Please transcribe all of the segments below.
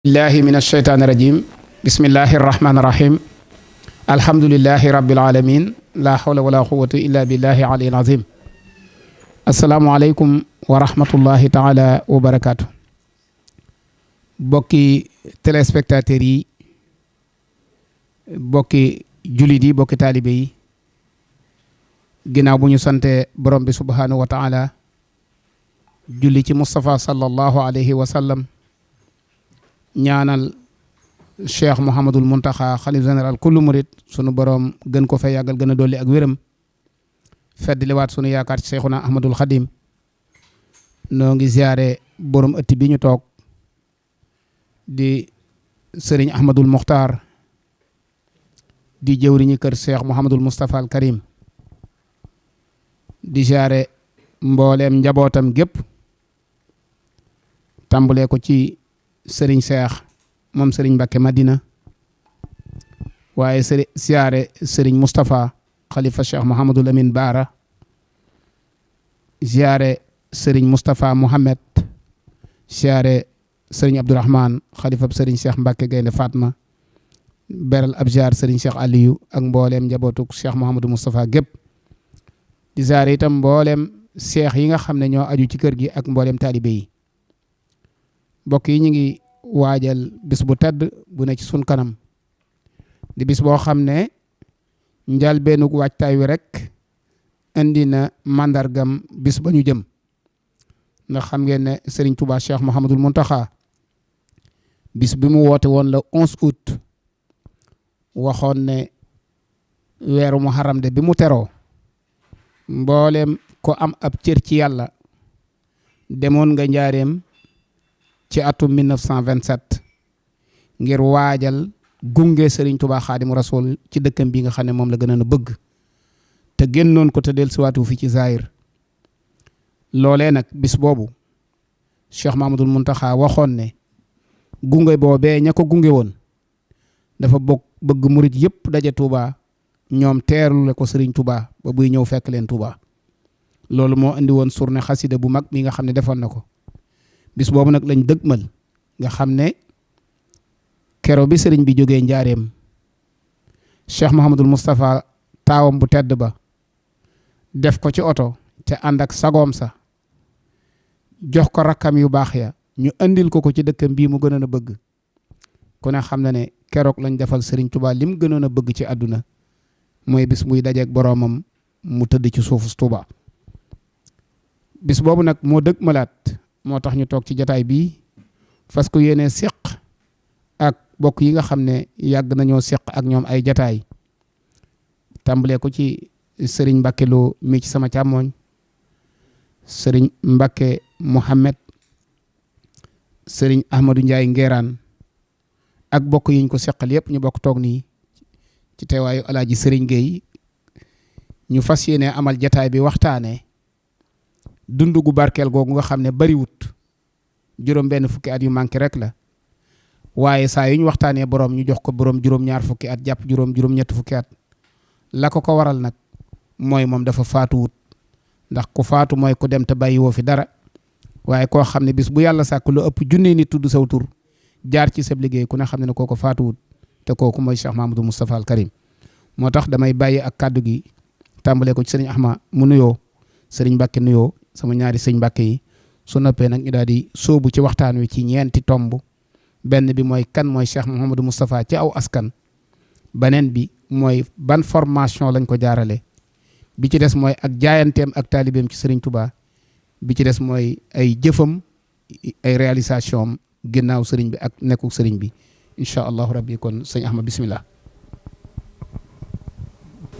billahi min alsheytaan irajim bismillahi arrahmani irrahim alhamdulilahi rabbil alamin la hawla wala quwata illa billahi aliyil azim asalaamualeykum wa rahmatullahi taala wa barakaatu. bokki téléspectateurs yi, bokki julit yi, bokki taalibe yi, ginnaaw bu ñu sante borom bi subhanahu wa taala julli ci Moustapha sallallahu alayhi wa sallam, ñaanal cheikh Mouhamadul Muntaxa xalif général kullu murid sunu borom gën ko fay yàggal gën a dolli ak wéram, feddliwaat sunu yaakaar ci cheikhuna Ahmadul Xadim. noo ngi ziare borom ëtt bi ñu toog di sëriñ Ahmadul Muxtaar di jëwriñu kër cheikh Mouhamadul Moustapha al Karim, di ziare mbooleem njabootam gépp, tàmbalee ko ci sëriñ Seex moom sëriñ Mbàkke Madina, waaye siyaare sëriñ Moustapha xalifa Cheikh Mouhamadul Amin Baara, siyaare sëriñ Moustapha Mohamed, siyaare sëriñ Abdourahman xalifa sëriñ Cheikh Mbàkke Gaynde Fatma, beral ab ziar sëriñ Cheikh Aliyu ak mbooleem njabootuk Cheikh Mouhamadou Moustapha gépp, di siyaare itam mbooleem seex yi nga xam ne ñoo aju ci kër gi ak mbooleem taalibe yi. mbokk yi ñu ngi waajal bis bu tedd bu ne ci sun kanam, di bis boo xam ne njalbeenug waajtaay wi rek indi na màndargam bis ba ñu jëm. ndax xam ngeen ne Serigne Touba Cheikh Mouhamadul Mountakha bis bi mu woote woon le 11 août waxoon ne weeru muharram de bi mu teroo mbooleem ko am ab cër ci yàlla demoon nga njaareem ci atum 1927 ngir waajal gunge Serigne Touba Xaadimu Rasuul ci dëkkam bi nga xam ne moom la gënoon a bëgg te génnoon ko te dellusiwaatu fi ci Zahir. loolee nag bis boobu Cheikh Mamadul Muntaxa waxoon ne gunge boobee ña ko gunge woon dafa bëgg murit yëpp daje Touba, ñoom teerlu ko Serigne Touba ba buy ñëw fekk leen Touba. loolu moo indi woon journée xasida bu mag mi nga xam ne defoon na ko. bis boobu nag lañ dëgmal nga xam ne kero bi sëriñ bi jógee njaareem Cheikh Mouhamadul Moustapha taawam bu tedd ba def ko ci oto te ànd ak sagoom sa jox ko rakkam yu baax ya ñu andil ko ci dëkkam bii mu gënoon a bëgg. ku ne xam na ne keroog lañ defal Serigne Touba lim gënoon a bëgg ci àdduna mooy bis muy dajeeg boroomam mu tëdd ci suufu Touba. bis boobu nag moo dëgmalaat, moo tax ñu toog ci jataay bii fas ko yéene seq ak bokk yi nga xam ne yàgg nañoo seq ak ñoom ay jataay, tàmbalee ko ci sëriñ Mbàkke Lo mi ci sama càmmooñ, sëriñ Mbàkke Mohamed, sëriñ Ahmadou Ndiaye Ngeeraan ak bokk yiñ ko seqal yëpp ñu bokk toog nii ci teewaayu alaaji sëriñ Gueye. ñu fas yéene amal jataay bi waxtaane dundu gu barkeel googu nga xam ne bariwut, juróom benn fukki at yu manqué rek la, waaye saa yu ñu waxtaanee borom ñu jox ko borom juróom-ñaar fukki at jàpp juróom-ñett fukki at. la ko waral nag mooy moom dafa faatuwut, ndax ku faatu mooy ku dem te bàyyi woo fi dara, waaye koo xam ne bis bu yàlla sàkk lu ëpp junne nit tudd saw tur jaar ci sab liggéey ku ne xam ne kooko faatuwut, te kooku mooy Cheikh Mamadou Moustapha al Karim. moo tax damay bàyyi ak kàddu gi tàmbalee ko ci sëriñ Ahma mu nuyoo, sëriñ Mbàkke nuyoo, sama ñaari sëñ Mbàkke yi, su noppee nag ñu daal di sóobu ci waxtaan wi ci ñeenti tomb. benn bi mooy kan mooy Cheikh Mouhamadou Moustapha ci aw askan, beneen bi mooy ban formation lañ ko jaarale, bi ci des mooy ak jaayanteem ak taalibeem ci Serigne Touba, bi ci des mooy ay jëfam ay réalisation am ginnaaw Serigne bi ak nekku Serigne bi. incha allahu rabbi kon sëñ Ahmad bismillah.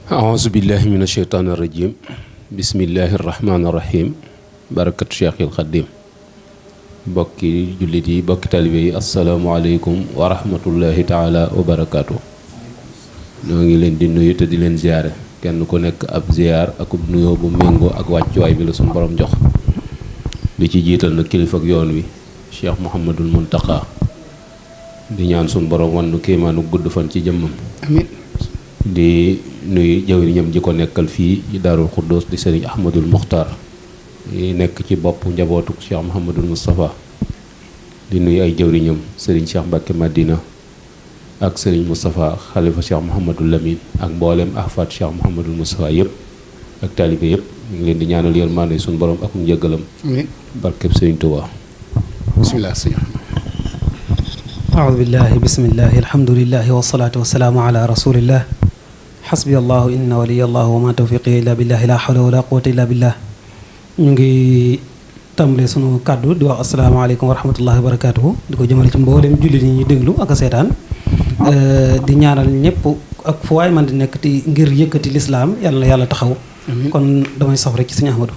aouzu billahi min asheytaan arrajim bismillahi arrahmani arrahim barakatu cheikhil xadim. bokki jullit yi, bokki talibe yi, asalaamualeykum wa rahmatullahi taala wa barakaatu. ñoo ngi leen di nuyu te di leen ziyaare, kenn ku nekk ab ziyaar akub nuyoo bu méngoo ak wàccuwaay bi la suñu borom jox. di ci jiital nag kilifa ak yoon wi Cheikh Mouhamadul Muntaqa, di ñaan suñu borom wan nu kéemaanu gudd fan ci jëmmam. amiin. di nuyu jawriñam ji ko nekkal fii ci Daarul Xuddoos di sëriñ Ahmadul Muxtaar yi nekk ci bopp njabootuk Cheikh Mouhamadul Moustapha di nuyu ay jëwriñam sëriñ Cheikh Mbacke Madina ak sëriñ Moustapha xalifa Cheikh Mouhamadul Lamine ak mboolem ahfaat Cheikh Mouhamadul Moustapha yëpp ak taalibe yëpp ñu ngi leen di ñaanal yërmande suñu borom ak njëggalam barkeb sëriñ Touba. bismillah sëñ aoudu billahi bismillahi alhamdulillahi wasalaatu wasalaamu ala rasulillah xasbi allahu inna waliya allahu wa ma tawfiqi illa billahi la hawla wala quwwata illa billah. ñu ngi tàmbale sunu kàddu di wax asalaamaaleykum wa rahmatullahi wa barakatuhu di ko jëmale ci mboolem jullit yi ñuy déglu ak a seetaan di ñaanal ñëpp ak fu waay man di nekk ti ngir yëkkati lislaam yàlla na yàlla taxaw. kon damay sof rek ci sëñ Ahmadou.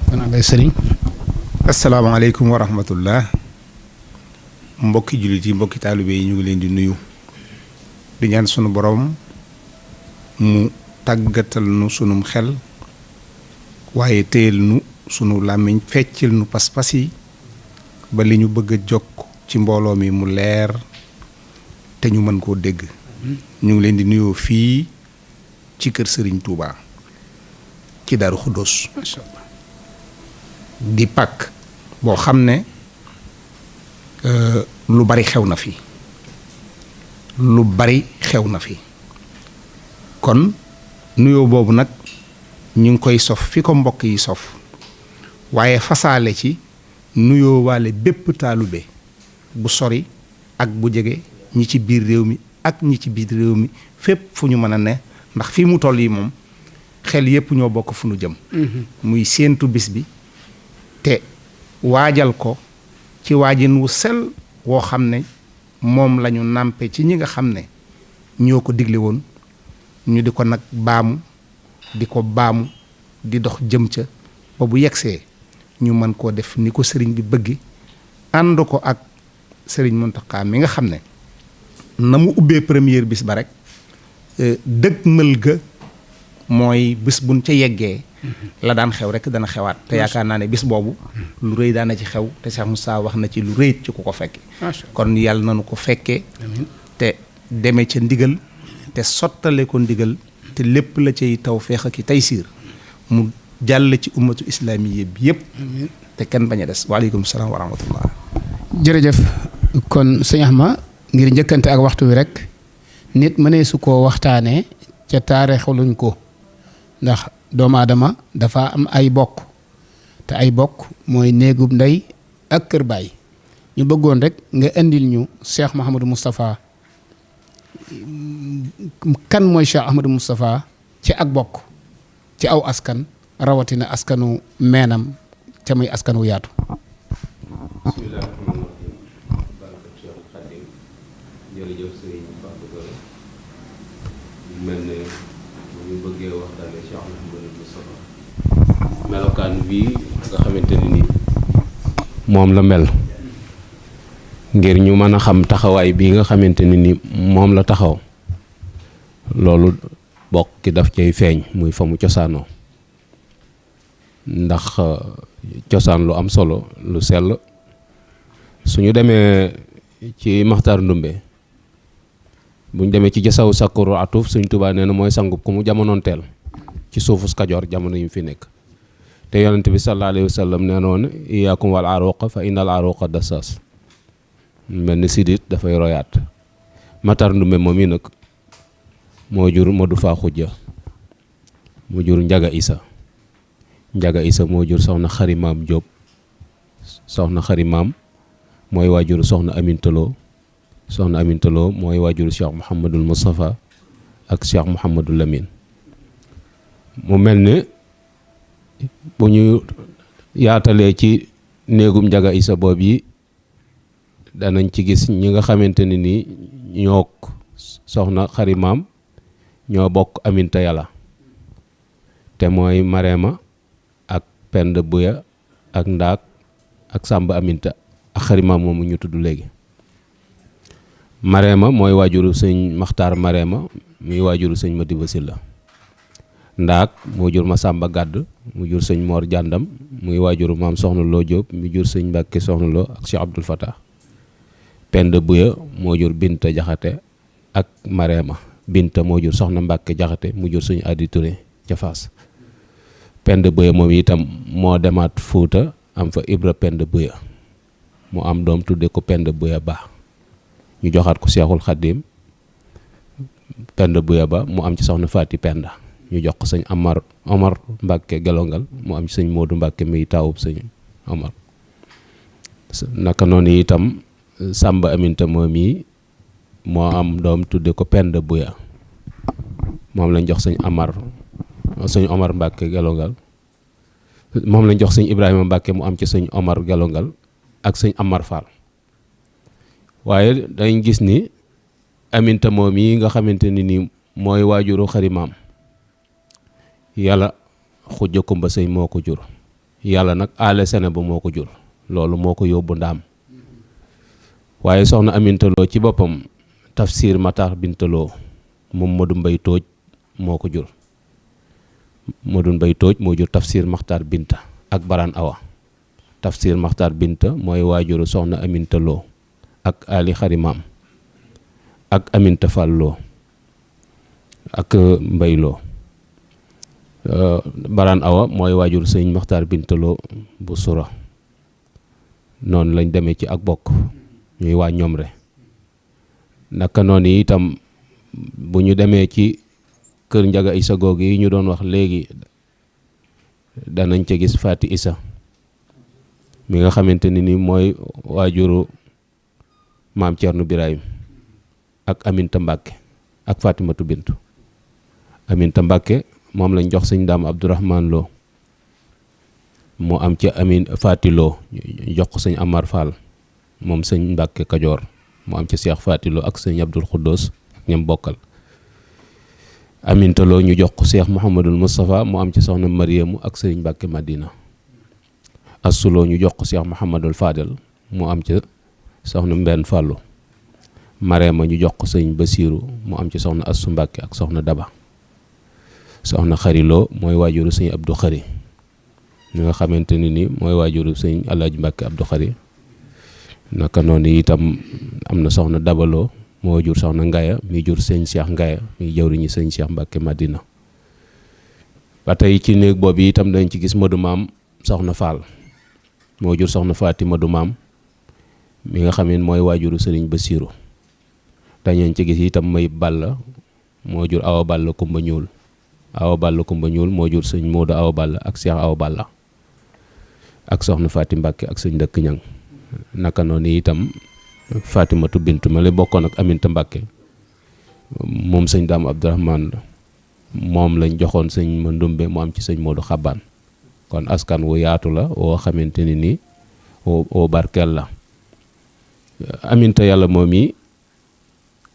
kon alay sëriñ. asalaamaaleykum wa rahmatullah mbokki jullit yi mbokki taalibe yi ñu ngi leen di nuyu di ñaan sunu borom mu tàggatal nu sunum xel waaye téyel nu sunu làmmiñ feccil nu pas-pas yi ba li ñu bëgg a jokk ci mbooloo mi mu leer te ñu mën koo dégg. ñu ngi leen di nuyoo fii ci kër Serigne Touba ci Daaru Xuddoos. macha allah. di pàkk boo xam ne lu bari xew na fi kon nuyoo boobu nag ñu ngi koy sof fi ko mbokk yi sof waaye fasaale ci nuyoo waale bépp taalube bu sori ak bu jege ñi ci biir réew mi ak ñi ci biir réew mi fépp fu ñu mën a ne ndax fii mu toll yi moom xel yépp ñoo bokk fu nu jëm. muy séentu bis bi te waajal ko ci waajin wu sel woo xam ne moom lañu nàmpe ci ñi nga xam ne ñoo ko digle woon ñu di ko nag baamu di dox jëm ca ba bu yegsee ñu mën koo def ni ko sëriñ bi bëgg ànd ko ak sëriñ Mountakha mi nga xam ne na mu ubbee première bis ba rek dëgmal ga mooy bis buñ ca yeggee la daan xew rek dana xewaat te yaakaar naa ne bis boobu lu rëy daana ci xew te Cheikh Moussa wax na ci lu rëyit ci ku ko fekke kon yàlla nañu ko fekkee te demee ca ndigal te sottale ko ndigal te lépp la cay tawfeex ak taysiir mu jàll ci ummatu islaamiyya bi yëpp te kenn bañ a des waaleykum salaam wa rahmatullah. jërëjëf kon sëñ Ahma ngir njëkkante ak waxtu wi rek nit mënee su koo waxtaanee ca taarixuluñ ko ndax doomu aadama dafa am ay bokk te ay bokk mooy néegub ndey ak kër baay ñu bëggoon rek nga indil ñu Cheikh Mouhamadou Moustapha kan mooy Cheikh Ahmadou Moustapha ci ak bokk ci aw askan rawatina askanu meenam ca muy askanu yaatu. bismillah rahmaan rahim barkat Cheikh Khadim jërëjëf sëriñ Fallou Gore mel ne ñu bëggee waxtaane Cheikh Mouhamadou Moustapha melokaan bii nga xamante ne ni moom la mel ngir ñu mën a xam taxawaay bii nga xamante ne ni moom la taxaw loolu bokk ki daf cay feeñ muy fa mu cosaanoo ndax cosaan lu am solo lu sell suñu demee ci Maxtaar Ndumbe buñ demee ci jasaw sakkuru atuf Sëñ Tuubaa nee na mooy sangub ku mu jamonoonteel ci suufus Kajoor jamono yi mu fi nekk te yonent bi sallallahu alayhi wa sallam nee na woon iyaakum wal aruqa fa innal aruqa dassas mel ni sidit dafay royaat. Maxtaar Ndumbe moom yi nag moo jur Modou Faa Xujja moo jur Njaga Isa moo jur soxna Xarimaam Jóob soxna Xarimaam mooy waajuru soxna Amintaloo mooy waajuru Cheikh Mouhamadul Moustapha ak Cheikh Mouhamadul Lamine mu mel ni bu ñu yaatalee ci néegum Njaga Isa boobu yi danañ ci gis ñi nga xamante ne ni ñoo soxna Xarimaam ñoo bokk Aminta Yàlla te mooy Mareema ak Penda Buya ak Ndaak ak Sàmba Aminta ak Xarimaam moomu ñu tudd léegi. Mareema mooy waajuru sëñ Maxtaar Mareema muy waajuru sëñ Madiba Silla. Ndaak moo jur Masamba Gàdd mu jur sëñ Mor Jàndam muy waajuru maam Soxna Loo Jóob mu jur sëñ Mbàkke Soxna Loo ak Cheikh Abdoul Fatah. Penda Buya moo jur Binta Jaxate ak Mareema Binta moo jur Soxna Mbàkke Jaxate mu jur sëñ Adi Touré ca Faas. Penda Buya moom itam moo demaat Fuuta am fa Ibra Penda Buya mu am doom tudde ko Penda Buya Ba ñu joxaat ko Seexul Xaddim Penda Buya Ba mu am ci soxna Faati Penda ñu jox ko sëñ Omar Mbàkke Gelongal mu am ci sëñ Moodu Mbàkke mi taawub sëñ Omar. naka noonu itam Sàmba Aminta moom yi moo am doom tudde ko Penda Buya moom lañ jox sëñ Omar Mbàkke Gelongal moom lañ jox sëñ Ibrahima Mbàkke mu am ci sëñ Omar Gelongal ak sëñ Amar Fall. waaye dañ gis ni Aminta moom yi nga xamante ni mooy waajuru xarimaam yàlla xujja kumba sëy moo ko jur yàlla nag aale sene ba moo ko jur loolu moo ko yóbbu ndaam waaye soxna Aminta Lo ci boppam Tafsir Matar Binta Lo moom Modou Mbay Tooj moo ko jur Modou Mbay Tooj moo jur Tafsir Maxtar Binta ak Baran Awa Tafsir Maxtar Binta mooy waajuru soxna Aminta Lo ak Ali xarimaam ak Aminta Fall Lo ak Mbay Lo Baran Awa mooy waajur sëñ Maxtar Binta Lo bu sura noonu lañ demee ci ak bokk ñuy waa Ñomre naka noonu itam bu ñu demee ci kër Njaga Isa googu yi ñu doon wax léegi danañ ca gis Faati Isa mi nga xamante ni mooy waajuru maam Cerno Birahim ak Aminta Mbàkke ak Fatimatu Bintu Aminta Mbàkke moom lañ jox sëñ Daam Abdourahman Lo mu am ci Faati Lo jox ko sëñ Amar Fall moom sëñ Mbàkke Kajoor mu am ci Seex Faati Lo ak sëñ Abdul Xuddoos ak ñam bokkal Aminta Lo ñu jox ko Seex Muhammadul Mustafa mu am ci soxna Mariyamu ak sëñ Mbàkke Madina Assu Lo ñu jox ko Seex Muhammadul Fadel mu am ci soxna Mbenn Fallu Mareema ñu jox ko sëñ Basiiru mu am ci soxna Assu Mbàkke ak soxna Daba soxna Xari Lo mooy waajuru sëñ Abdou Xari ñi nga xamante ni mooy waajuru sëñ Alaaji Mbàkke Abdou Xari naka noonu itam am na soxna Daba Lo moo jur soxna Ngaya mi jur sëñ Cheikh Ngaya mi jawriñu sëñ Cheikh Mbàkke Madina ba tey ci néeg boobu itam dañ ci gis Madu Maam soxna Fall moo jur soxna Faati Madu Maam mi nga xam ne mooy waajuru sëriñ Basiiru dañu ci gis itam may Balla moo jur Awa Balla Kumba Ñuul Awa Balla Kumba Ñuul moo jur sëñ Moodu Awa Balla ak Cheikh Awa Balla ak soxna Faati Mbàkke ak sëñ Dëkk Ñang naka noonu itam Fatimatu Bintu ma la bokkoon ak Aminta Mbàkke moom sëñ Daam Abdourahman moom lañ joxoon sëñ Mandumbe mu am ci sëñ Moodu Xabbaan kon askan wu yaatu la woo xamante ni woo barkeel la Aminta yàlla moom yi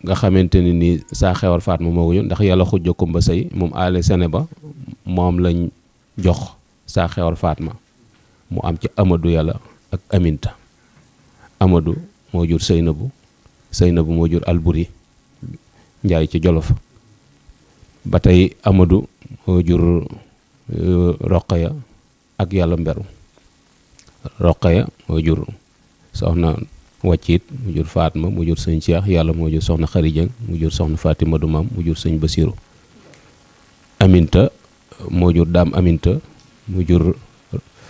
nga xamante ni saa xewar Faatma moo ko ndax yàlla xujja kumba sëy moom aale sene ba moom lañ jox saa xewar Faatma mu am ci Amadou yàlla ak Aminta Amadou moo jur Seynabu moo jur Alburi Njaay ci Jolof ba tey Amadou moo jur Roqaya ak yàlla Mberu Roqaya moo jur soxna Wàccit mu jur Faatma mu jur sëñ Cheikh yàlla moo jur soxna Xari Jeng mu jur soxna Fatima du Maam mu jur sëñ Basiru Aminta moo jur Daam Aminta mu jur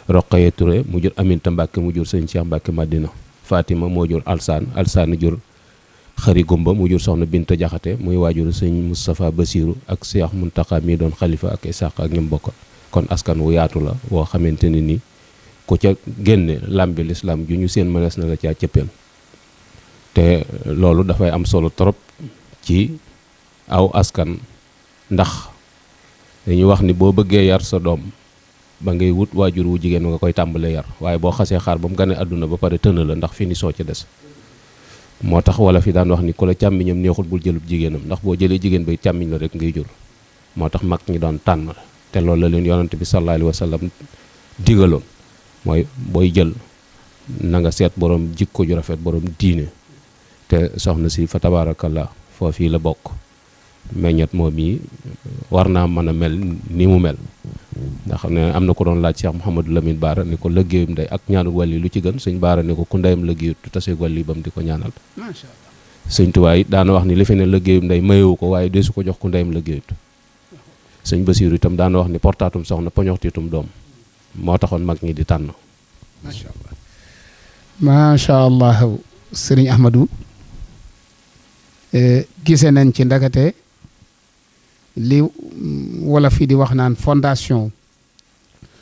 Roqaya Touré mu jur Aminta Mbàkke mu jur sëñ Cheikh Mbàkke Madina Fatima moo jur Alsaan jur Xari Gumba mu jur soxna Binta Jaxate muy waajuru sëñ Moustapha Basiru ak Cheikh Muntaxa mi doon xalifa ak Isaac ak ñoom bokk kon askan wu yaatu la woo xamante ni ku ca génne làmbi lislaam ju ñu seen mënees na la caa cëppeel te loolu dafay am solo trop ci aw askan ndax dañuy wax ni boo bëggee yar sa doom ba ngay wut waajur wu jigéen nga koy tàmbalee yar waaye boo xasee xaar ba mu gane àdduna ba pare tëna la ndax fi ni soo ca des moo tax wala fi daan wax ni ku la càmmiñam neexul bul jëlub jigéenam ndax boo jëlee jigéen bay càmmiñ la rek ngay jur moo tax mag ñi doon tànn te loolu la leen yonante bi sallallahu alayhi wa sallam digaloon mooy booy jël na nga seet borom jikko ju rafet borom diine te soxna si fa tabaarakallah foofii la bokk meññet moom yi war naa mën a mel ni mu mel ndax ne am na ko doon laaj Cheikh Mouhamadou Lamine Baara ni ko lëggéeyum ndey ak ñaanu wàlli lu ci gën sëñ Baara ni ko ku ndeyam lëggéeyut tu taseeg wàlli bam di ko ñaanal macha allah sëñ Tuubaa it daana wax ni li fi ne lëggéeyum ndey mayewu ko waaye deesu ko jox ku ndeyam lëggéeyut sëñ Basiiru itam daana wax ni portaatum soxna poñoxtiitum doom moo taxoon mag ñi di tànn macha allah macha allah sëriñ Ahmadou gise nañ ci ndakate li wala fii di wax naan fondation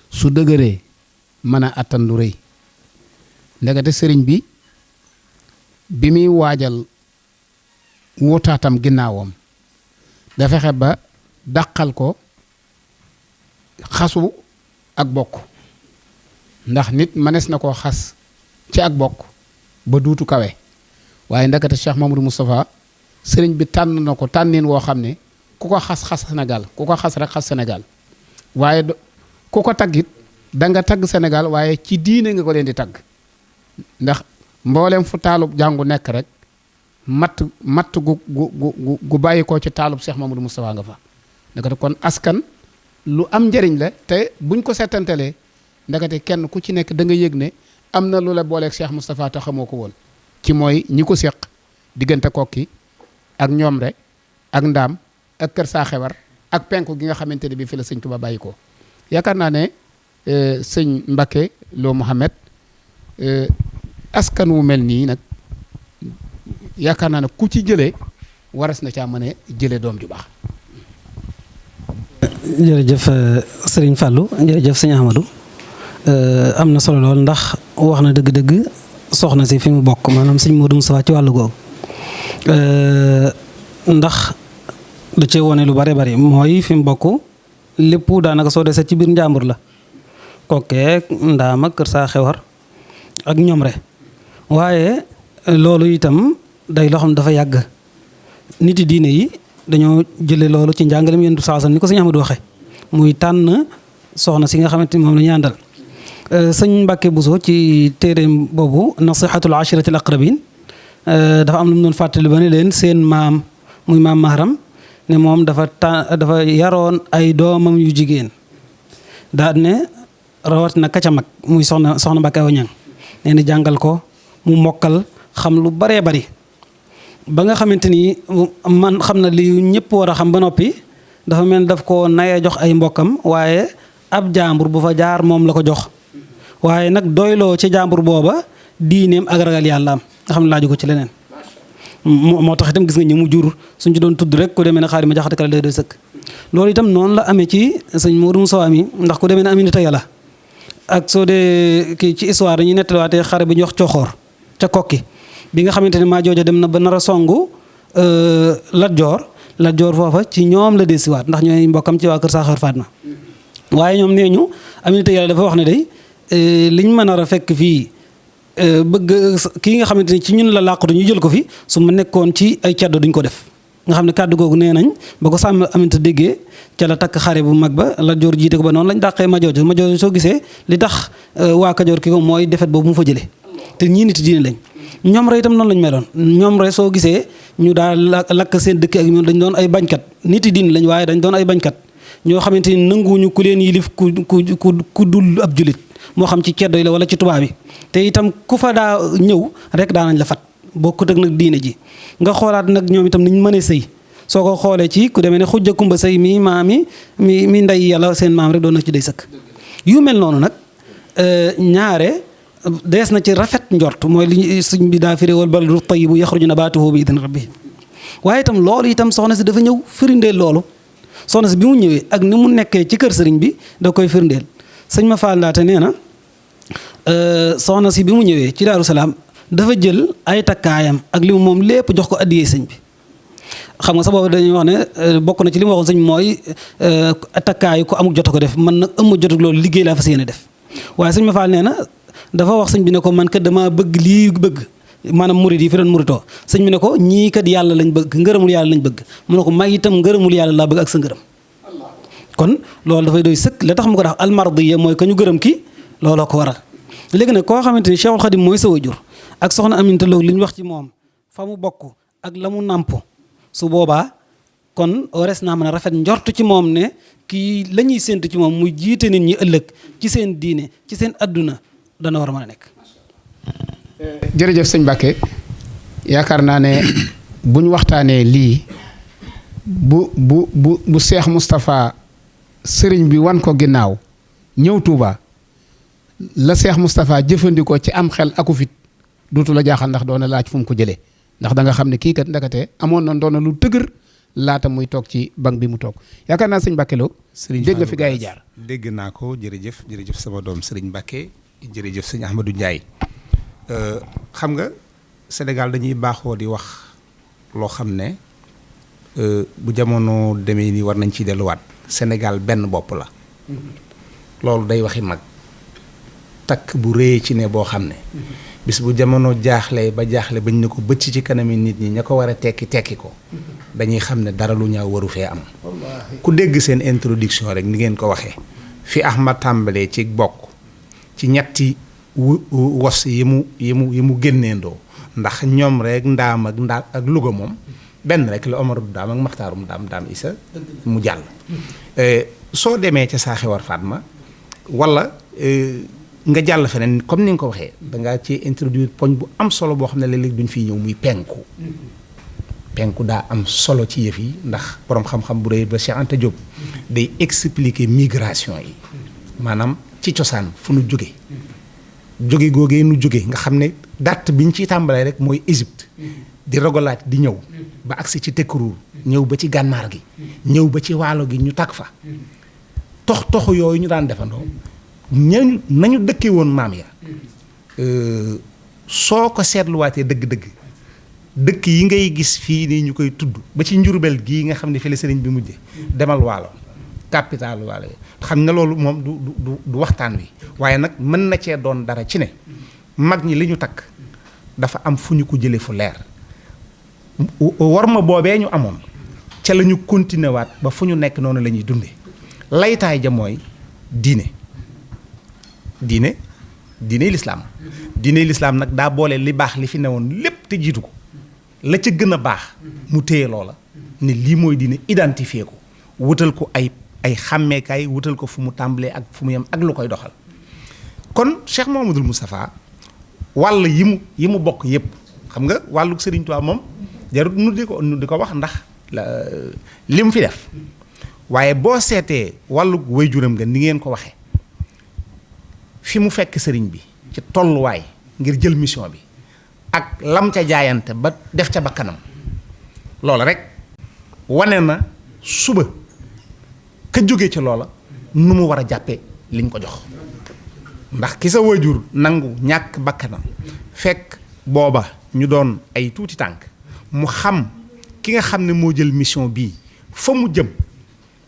su dëgëree mën a attan lu rëy ndakate sëriñ bi muy waajal wutaatam ginnaawam da fexe ba dàqal ko xasu ak bokk ndax nit mënees na koo xas ci ak bokk ba duutu kawe waaye ndakate Cheikh Mamadou Moustapha sëriñ bi tànn na ko tànnin woo xam ne ku ko xas Sénégal ku ko xas rek xas Sénégal waaye ku ko taggit da nga tagg Sénégal waaye ci diine nga ko leen di tagg ndax mboolem fu taalub jàngu nekk rek matt gu bàyyi koo ci taalub Cheikh Mamadou Moustapha nga fa ndakate kon askan lu am njëriñ la te buñ ko settantelee ndakate kenn ku ci nekk da nga yëg ne am na lu la booleeg Cheikh Moustapha te xamoo ko woon ci mooy ñi ko séq diggante kokki ak ñoom rek ak ndaam ak kër saa xewar ak penku gi nga xamante ne bi fi la sëñ Tuba bàyyi ko yaakaar naa ne sëñ Mbakke Lo Mouhamed askan wu mel nii nag yaakaar naa ne ku ci jëlee waras na caa mën a jëlee doom ju baax. jërëjëf sëriñ Fallou jërëjëf sëñ Ahmadou am na solo lool ndax wax na dëgg-dëgg soxna si fi mu bokk maanaam sëñ Modou Moustapha ci wàllu googu ndax da cee wone lu bare bari mooy fi mu bokk lépp daanaka soo desee ci biir njàmbur la kokkee ndaam ak kër saa xewar ak ñoom rek waaye loolu itam day loo xam dafa yàgg nit yi diine yi dañoo jële loolu ci njàngalem yonent bi saasam ni ko sëñ Ahmadou waxe muy tànn soxna si nga xamante ni moom la ñu àndal sëñ Mbàkke Buso ci téeréem boobu nasihatul ashiratil aqrabin dafa am lu mu doon fàttali ba ne leen seen maam muy maam Mahram ne moom dafa yaroon ay doomam yu jigéen daal ne rawatina ka ca mag muy soxna Mbàkke Awa Ñang nee na jàngal ko mu mokkal xam lu baree bari ba nga xamante ni man xam na li ñëpp war a xam ba noppi dafa mel daf ko nayee jox ay mbokkam waaye ab jàmbur bu fa jaar moom la ko jox waaye nag doyloo ci jàmbur booba diineem ak ragal yàlla am nga xam ne laaju ko ci leneen moo tax itam gis nga ñi mu jur suñ ci doon tudd rek ku demee ne xaari ma jaxate kala day doy sëkk loolu itam noonu la amee ci sëñ Modou Moussa mi ndax ku demee ne Aminata Yàlla ak soo dee kii ci histoire dañuy nettaliwaatee xare bi ñuy wax coxoor ca kokki bi nga xamante ne maa jooja dem na ba nar a songu Lat Joor foofa ci ñoom la desiwaat ndax ñooy mbokkam ci waa kër Saaxar Fatma waaye ñoom nee ñu Aminata Yàlla dafa wax ne day liñ mën a fekk fii bëgg kii nga xamante ni ci ñun la làqatu ñu jël ko fi su ma nekkoon ci ay caddo duñ ko def nga xam ne kàddu googu nee nañ ba ko sàmm Aminata déggee ca la takk xare bu mag ba Lat Joor jiite ko ba noonu lañ dàqee Majoojo soo gisee li tax waa Kajoor ki ko mooy defet boobu mu fa jëlee te ñii nit diine lañ ñoom rek itam noonu lañ meloon ñoom rek soo gisee ñu daal lakk seen dëkk ak ñoom dañ doon ay bañkat nit yi diine lañ waaye dañ doon ay bañkat ñoo xamante ni nanguwuñu ku leen yilif ku dul ab julit moo xam ci ceddo yi la wala ci tubaab yi te itam ku fa daa ñëw rek daanañ la fat bokkut ak nag diine ji nga xoolaat nag ñoom itam niñ mënee sëy soo ko xoolee ci ku demee ne xujja kumba sëy mi maami mi ndey yàlla seen maam rek doon na ci day sëkk yu mel noonu nag ñaare dees na ci rafet njort mooy li suñ bi daa firé wal baladu tayyibu yaxruju nabaatuhu bi idni rabbi waaye itam loolu itam soxna si dafa ñëw firndeel loolu soxna si bi mu ñëwee ak ni mu nekkee ci kër sëriñ bi da koy firndeel sëñ ma faal ndaate nee na soxna si bi mu ñëwee ci Daaru Salaam dafa jël ay takkaayam ak li mu moom lépp jox ko addiyee sëñ bi xam nga sa boobu dañuy wax ne bokk na ci li mu waxoon sëñ mooy takkaayu ko amul jot ko def man nag ëmma jotug loolu liggéey laa fas yéene def waaye sëñ ma faal nee na dafa wax sëñ bi ne ko man kat dama bëgg lii bëgg maanaam murid yi fi doon muritoo sëñ bi ne ko ñii kat yàlla lañ bëgg ngërëmul yàlla lañ bëgg mu ne ko may itam ngërëmul yàlla laa bëgg ak sa ngërëm kon loolu dafay doy sëkk la tax mu ko tax almardiya mooy ka ñu gërëm ki looloo ko waral léegi nag koo xamante ni Cheikhul Khadim mooy sa wajur ak soxna Aminata Lo li ñu wax ci moom fa mu bokk ak la mu nàmp su boobaa kon warees naa mën a rafet njort ci moom ne kii la ñuy séntu ci moom muy jiite nit ñi ëllëg ci seen diine ci seen adduna dana war a mën a nekk. jërëjëf sëñ Mbàkke yaakaar naa ne bu ñu waxtaanee lii bu Cheikh Moustapha sëriñ bi wan ko ginnaaw ñëw Touba la Cheikh Moustapha jëfandikoo ci am xel aku fit duutu la jaaxal ndax doona laaj fu mu ko jëlee ndax da nga xam ne kii kat ndakate amoon na doona lu dëgër laata muy toog ci banc bi mu toog yaakaar naa sëñ Mbacke Lo dégg nga fi gaa yi jaar. dégg naa ko jërëjëf sama doom Serigne Mbacke jërëjëf sëñ Ahmadou Ndiaye xam nga Sénégal dañuy baaxoo di wax loo xam ne bu jamono demee nii war nañ ciy delluwaat Sénégal benn bopp la loolu day waxi mag takk bu rëyee ci ne boo xam ne bis bu jamono jaaxlee ba jaaxle bañ ne ko bëcc ci kanami nit ñi ña ko war a tekki ko dañuy xam ne dara lu ñaaw waru fee am ku dégg seen introduction rek ni ngeen ko waxee fi Ahmad tàmbalee ci bokk ci ñetti wos yi mu génneendoo ndax ñoom rek ndaam ak Louga moom benn rek la Omar Daam ak Maxtaarum Daam Isa mu jàll soo demee ca Saaxi War Fatma wala nga jàll feneen comme ni nga ko waxee dangaa ci introduire poñ bu am solo boo xam ne léeg-léeg duñ fiy ñëw muy penku daa am solo ci yëf yi ndax borom xam-xam bu rëy ba Cheikh Anta Diop day expliquer migration yi maanaam ci cosaan fu nu jóge googee nu jóge nga xam ne date biñ ciy tàmbalee rek mooy Égypte di rogalaat di ñëw ba agsi ci Tekruur ñëw ba ci gànnaar gi ñëw ba ci waalo gi ñu tag fa toxu yooyu ñu daan defandoo nañu dëkkee woon maam ya soo ko seetluwaatee dëgg-dëgg dëkk yi ngay gis fii nii ñu koy tudd ba ci Njurbel gii nga xam ne fi la sëriñ bi mujje demal waalo capital waalo xam ne loolu moom du waxtaan wi waaye nag mën na cee doon dara ci ne mag ñi li ñu takk dafa am fu ñu ko jëlee fu leer war ma boobee ñu amoon ca la ñu continuer waat ba fu ñu nekk noonu la ñuy dundee laytaay ja mooy diine lislaam nag daa boole li baax li fi newoon lépp te jiitu ko la ca gën a baax mu téye loola ne lii mooy diine identifier ko wutal ko ay xàmmeekaay wutal ko fu mu tàmbalee ak fu mu yem ak lu koy doxal kon Cheikh Mouhamadoul Moustapha wàll yi mu bokk yépp xam nga wàllu Serigne Touba moom jarut nu di ko wax ndax li mu fi def waaye boo seetee wàllu waajuram nga ni ngeen ko waxee fi mu fekk sëriñ bi ci tolluwaay ngir jël mission bi ak lam ca jaayante ba def ca bakkanam loola rek wane na suba ka jóge ca loola nu mu war a jàppe liñ ko jox ndax ki sa waajur nangu ñàkk bakkanam fekk booba ñu doon ay tuuti tànk mu xam ki nga xam ne moo jël mission bii fa mu jëm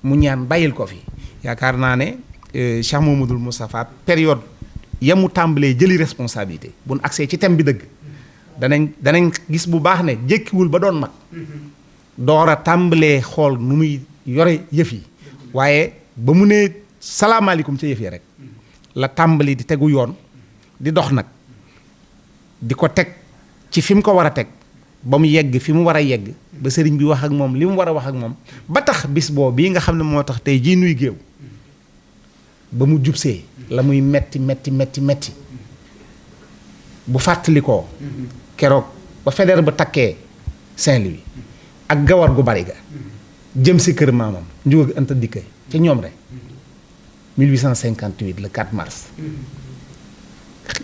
mu ñaan bàyyil ko fi yaakaar naa ne Cheikh Mouhamadoul Moustapha période ya mu tàmbalee jëli responsabilité bu nu agsee ci thème bi dëgg danañ gis bu baax ne jékkiwul ba doon mag door a tàmbalee xool nu muy yore yëf yi waaye ba mu ne salaamaaleykum ca yëf yi rek la tàmbali di tegu yoon di dox nag di ko teg ci fi mu ko war a teg ba mu yegg fi mu war a yegg ba sëriñ bi wax ak moom li mu war a wax ak moom ba tax bis boo bii nga xam ne moo tax tey jii nuy géew ba mu jubsee la muy metti bu fàttalikoo keroog ba Faidherbe ba takkee Saint-Louis ak gawar gu bari ga jëm si kër maamam njuga Anta Dikke ca ñoom rek 1858 le 4 mars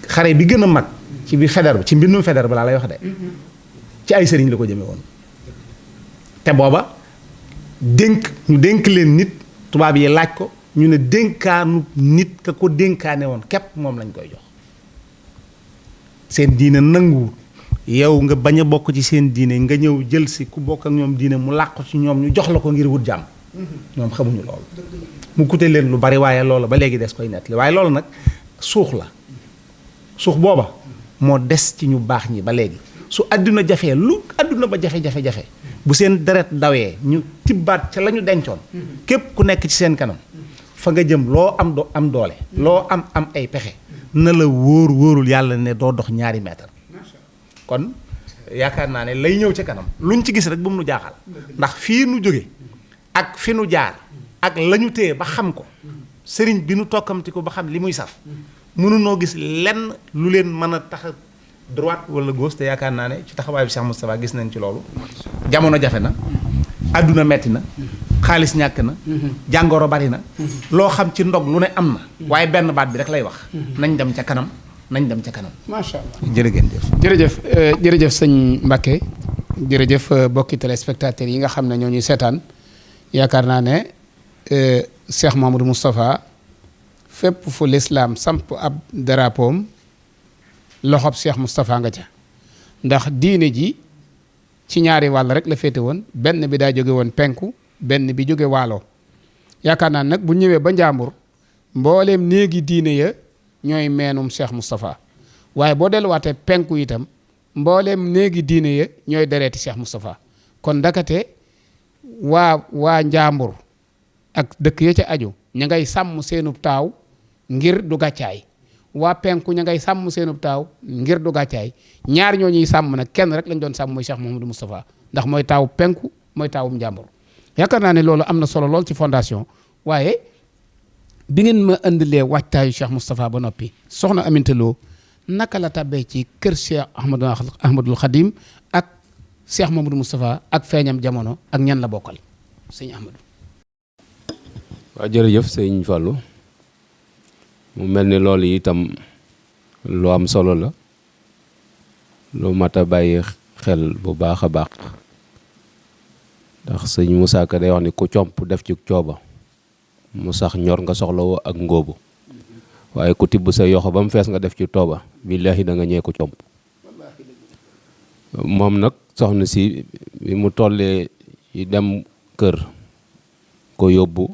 xare bi gën a mag ci bi Faidherbe ci mbindum Faidherbe laa lay wax de ci ay sëriñ la ko jëme woon te booba ñu dénk leen nit tubaab yi laaj ko ñu ne dénkaanu nit ka ko dénkaane woon képp moom lañ koy jox seen diine nanguwut yow nga bañ a bokk ci seen diine nga ñëw jël si ku bokk ak ñoom diine mu làqu ci ñoom ñu jox la ko ngir wut jàmm ñoom xamuñu loolu mu coûté leen lu bari waaye loolu ba léegi des koy nettali waaye loolu nag suux la suux booba moo des ci ñu baax ñi ba léegi su àdduna jafee lu àdduna ba jafe-jafe bu seen deret dawee ñu tibbaat ca la ñu dencoon képp ku nekk ci seen kanam fa nga jëm loo am doole loo am ay pexe na la wóorul yàlla ne doo dox 2 mètres kon yaakaar naa ne lay ñëw ca kanam luñ ci gis rek bu mu nu jaaxal ndax fii nu jóge ak fi nu jaar ak la ñu téye ba xam ko sëriñ bi nu tokkamti ko ba xam li muy saf mënunoo gis lenn lu leen mën a tax droite wala gauche te yaakaar naa ne ci taxawaay bi Cheikh Moustapha gis nañ ci loolu jamono jafe na àdduna metti na xaalis ñàkk na jàngoro bari na loo xam ci ndog lu ne am na waaye benn baat bi rek lay wax nañ dem ca kanam nañ dem ca kanam. macha allah jërë ngeen jëf. jërëjëf sëñ Mbacke jërëjëf bokki téléspectateurs yi nga xam ne ñoo ñuy seetaan yaakaar naa ne Cheikh Mamadou Moustapha fépp fu lislaam samp ab drapeau loxob Cheikh Moustapha nga ca ndax diine ji ci ñaari wàll rek la féete woon benn bi daa jóge woon penku benn bi jóge waalo yaakaar naa nag bu ñëwee ba njàmbur mbooleem néegi diine ya ñooy meenum Cheikh Moustapha waaye boo delluwaatee penku itam mbooleem néegi diine ya ñooy dereeti Cheikh Moustapha kon ndakate waa njàmbur ak dëkk ya ca aju ña ngay sàmm seenub taaw ngir du gàccaay waa penku ña ngay sàmm seenub taaw ngir du gàccaay ñaar ñoo ñuy sàmm nag kenn rek lañ doon sàmm mooy Cheikh Mouhamadou Moustapha ndax mooy taawu penku mooy taawum njàmbur yaakaar naa ne loolu am na solo lool ci fondation waaye bi ngeen ma indilee waajtaayu Cheikh Moustapha ba noppi soxna Aminta Lo naka la tabbee ci kër Cheikh Ahmadul Khadim ak Cheikh Mouhamadou Moustapha ak feeñam jamono ak ñan la bokkal sëñ Ahmadou. waaw jërëjëf sëñ Fallou mu mel ni loolu itam lu am solo la lu mat a bàyyi xel bu baax a baax ndax sëñ Moussa Ka day wax ni ku comp def ci cooba mu sax ñor nga soxlawoo ak ngóobu waaye ku tibb sa yoxo ba mu fees nga def ci tooba billaahi da nga ñee ko comp moom nag soxna si bi mu tollee dem kër ko yóbbu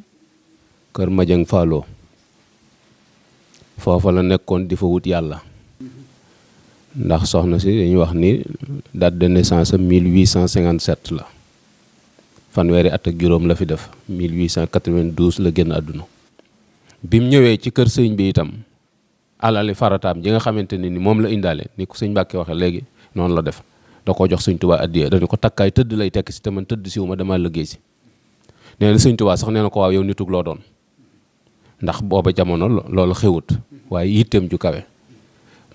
kër Madiang Fallo foofa la nekkoon di fa wut yàlla ndax soxna si dañuy wax ni date de naissance 1857 la fanweeri at ak juróom la fi def 1892 la génn àdduna bi mu ñëwee ci kër sëñ bi itam alali farataam ji nga xamante ne ni moom la indaale ni ko sëñ Mbàkke waxe léegi noonu la def da koo jox sëñ Tuubaa addiya dañu ko takkaay tëdd lay tekk si te man tëdd siwu ma dama liggéey si nee na sëñ Tuubaa sax nee na ko waaw yow nitug loo doon ndax booba jamono loolu xewut waaye yitteem ju kawe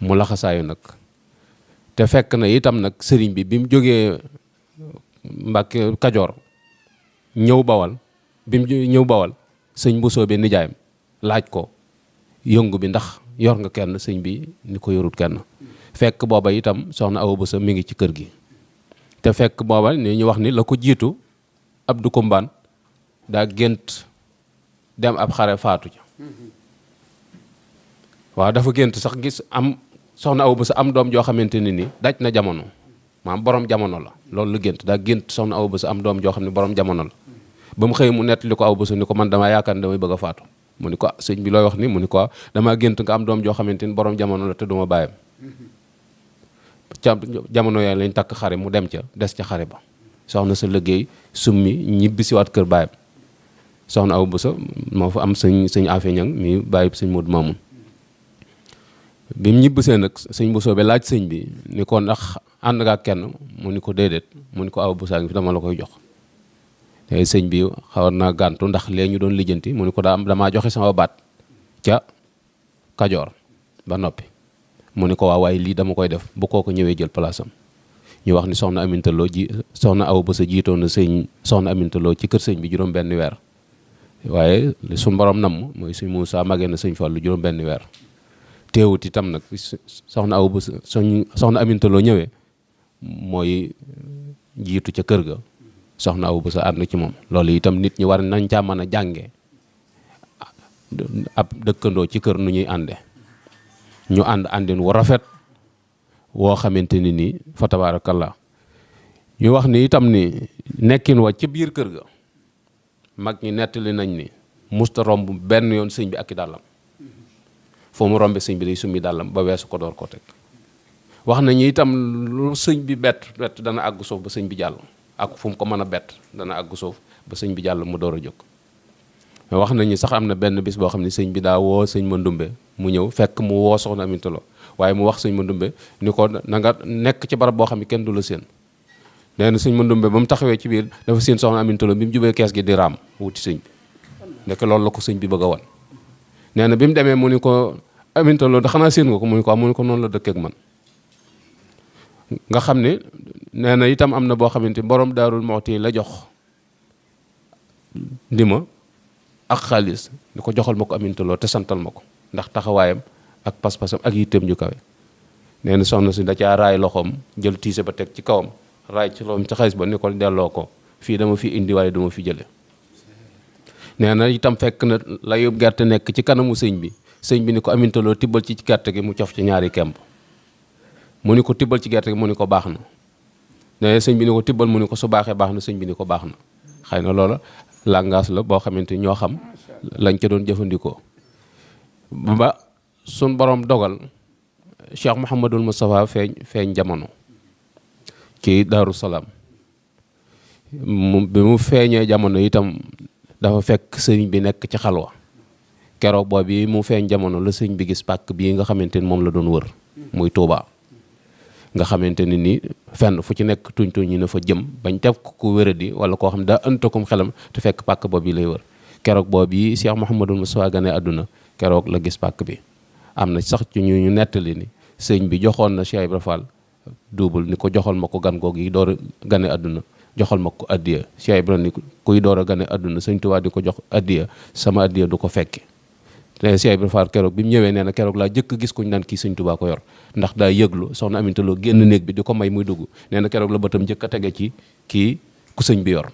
mu laxasaayu nag te fekk na itam nag sëriñ bi mu jógee Mbàkke Kajoor ñëw Bawal bi mu ñëw Bawal sëñ Bousso bi nijaayam laaj ko yëngu bi ndax yor nga kenn sëñ bi ni ko yorut kenn fekk booba itam soxna Awa Bousso mi ngi ci kër gi te fekk booba ni ñu wax ni la ko jiitu Abdou Kumbaan daa gént dem ab xare faatu ca waaw dafa gént sax gis am soxna Awa Bousso am doom joo xamante ne ni daj na jamono maam borom jamono la loolu la gént daa gént soxna Awa Bousso am doom joo xam ne borom jamono la ba mu xëy mu nettali ko Awa Bousso ni ko man damaa yaakaar ne damay bëgg a faatu mu ni ko sëñ bi looy wax ni mu ni ko damaa gént nga am doom joo xamante ni borom jamono la te duma bàyyam ca jamono yooyu lañ takk xare mu dem ca des ca xare ba soxna sa liggéey summi ñibbi si waat kër baayam soxna Awa Bousso moo fa am sëñ Afe Ñang mi bàyyi sëñ Modou Mamoun bi mu ñibbisee nag sëñ Bousso bi laaj sëñ bi ni ko ndax ànd nga ak kenn mu ni ko déedéet mu ni ko Awa Bousso ngi fi dama la koy jox te sëñ bi xawoon naa gàntu ndax lee ñu doon lijjanti mu ni ko damaa joxe sama baat ca Kajoor ba noppi mu ni ko waaye lii dama koy def bu kooku ñëwee jël place am ñu wax ni soxna Aminta Lo soxna Awa Bousso jiitoon na soxna Aminta Lo ci kër sëñ bi juróom benn weer waaye suñu borom namm mooy sëñ Moussa magee na sëñ Fallu juróom benn weer teewut itam nag soxna Awa Bousso soxna Aminta Lo ñëwee mooy jiitu ca kër ga soxna Awa Bousso ànd ci moom loolu itam nit ñi war nañ caa mën a jànge ab dëkkandoo ci kër nu ñuy ànde ñu àndin wu rafet woo xamante ni nii fa tabarakallah ñu wax ni itam ni nekkin wa ci biir kër ga mag ñi nettali nañ ni musta romb benn yoon sëñ bi ak i dàllam foo mu rombe sëñ bi day summi dàllam ba weesu ko door ko teg wax nañu itam lu sëñ bi bett dana àgg suuf ba sëñ bi jàll ak fu mu ko mën a bett dana àgg suuf ba sëñ bi jàll mu door a jóg wax nañu sax am na benn bis boo xam ne sëñ bi daa woo sëñ Mandumbe mu ñëw fekk mu woo soxna Aminta Lo waaye mu wax sëñ Mandumbe ni ko na nga nekk ci barab boo xam ne kenn du la seen nee na sëñ Mandumbe ba mu taxawee ci biir dafa seen soxna Aminta Lo bi mu jubee kees gi di raam wuti sëñ bi nekk loolu la ko sëñ bi bëgg a wan nee na bi mu demee mu ni ko Aminta Lo da xanaa seen nga ko mu ni ko noonu la dëkkeek man nga xam ne nee na itam am na boo xamante borom Daarul Muxti la jox ndima ak xaalis ni ko joxal ma ko Aminta Lo te santal ma ko ndax taxawaayam ak pas-pasam ak yitteem ju kawe. nee na soxna si da caa raay loxoom jël tiise ba teg ci kawam raay ci loxoom ci xaalis ba ni ko delloo ko fii dama fi indi waaye dama fi jële. nee na itam fekk na layub gerte nekk ci kanamu sëñ bi ni ko amintaloo tibbal ci gerte gi mu cof ci ñaari kemb mu ni ko tibbal ci gerte gi mu ni ko baax na. nee na sëñ bi ni ko tibbal mu ni ko su baaxee baax na, sëñ bi ni ko baax na. xëy na loola langage la boo xamante ñoo xam lañ ca doon jëfandikoo ba sun borom dogal Cheikh Mouhamadul Moustapha feeñ jamono ci Daaru Salaam. bi mu feeñee jamono itam dafa fekk sëriñ bi nekk ci xalwa. keroog boobu yi mu feeñ jamono la sëriñ bi gis pàkk bii nga xamante ni moom la doon wër muy Touba. nga xamante ni nii fenn fu ci nekk tuñ ñi na fa jëm bañ teg ku wéradi wala koo xam daa ëntakum xelam te fekk pàkk boobu yi lay wër. keroog boobu yi Cheikh Mouhamadul Moustapha gane àdduna keroog la gis pàkk bi. am na sax ci ñu nettali ni sëñ bi joxoon na Cheikh Ibra Fall duubul ni ko joxal ma ko gan goog yi door a gane àdduna joxal ma ko addiya. Cheikh Ibra ni kuy door a gane àdduna sëñ Tuubaa di ko jox addiya sama addiya du ko fekke. te Cheikh Ibra Fall keroog bi mu ñëwee nee na keroog laa jëkk gis kuñ naan kii sëñ Tuubaa ko yor ndax daa yëglu soxna Aminta Lo génn néeg bi di ko may muy dugg nee na keroog la bëtam njëkk a tege ci kii ku sëñ bi yor.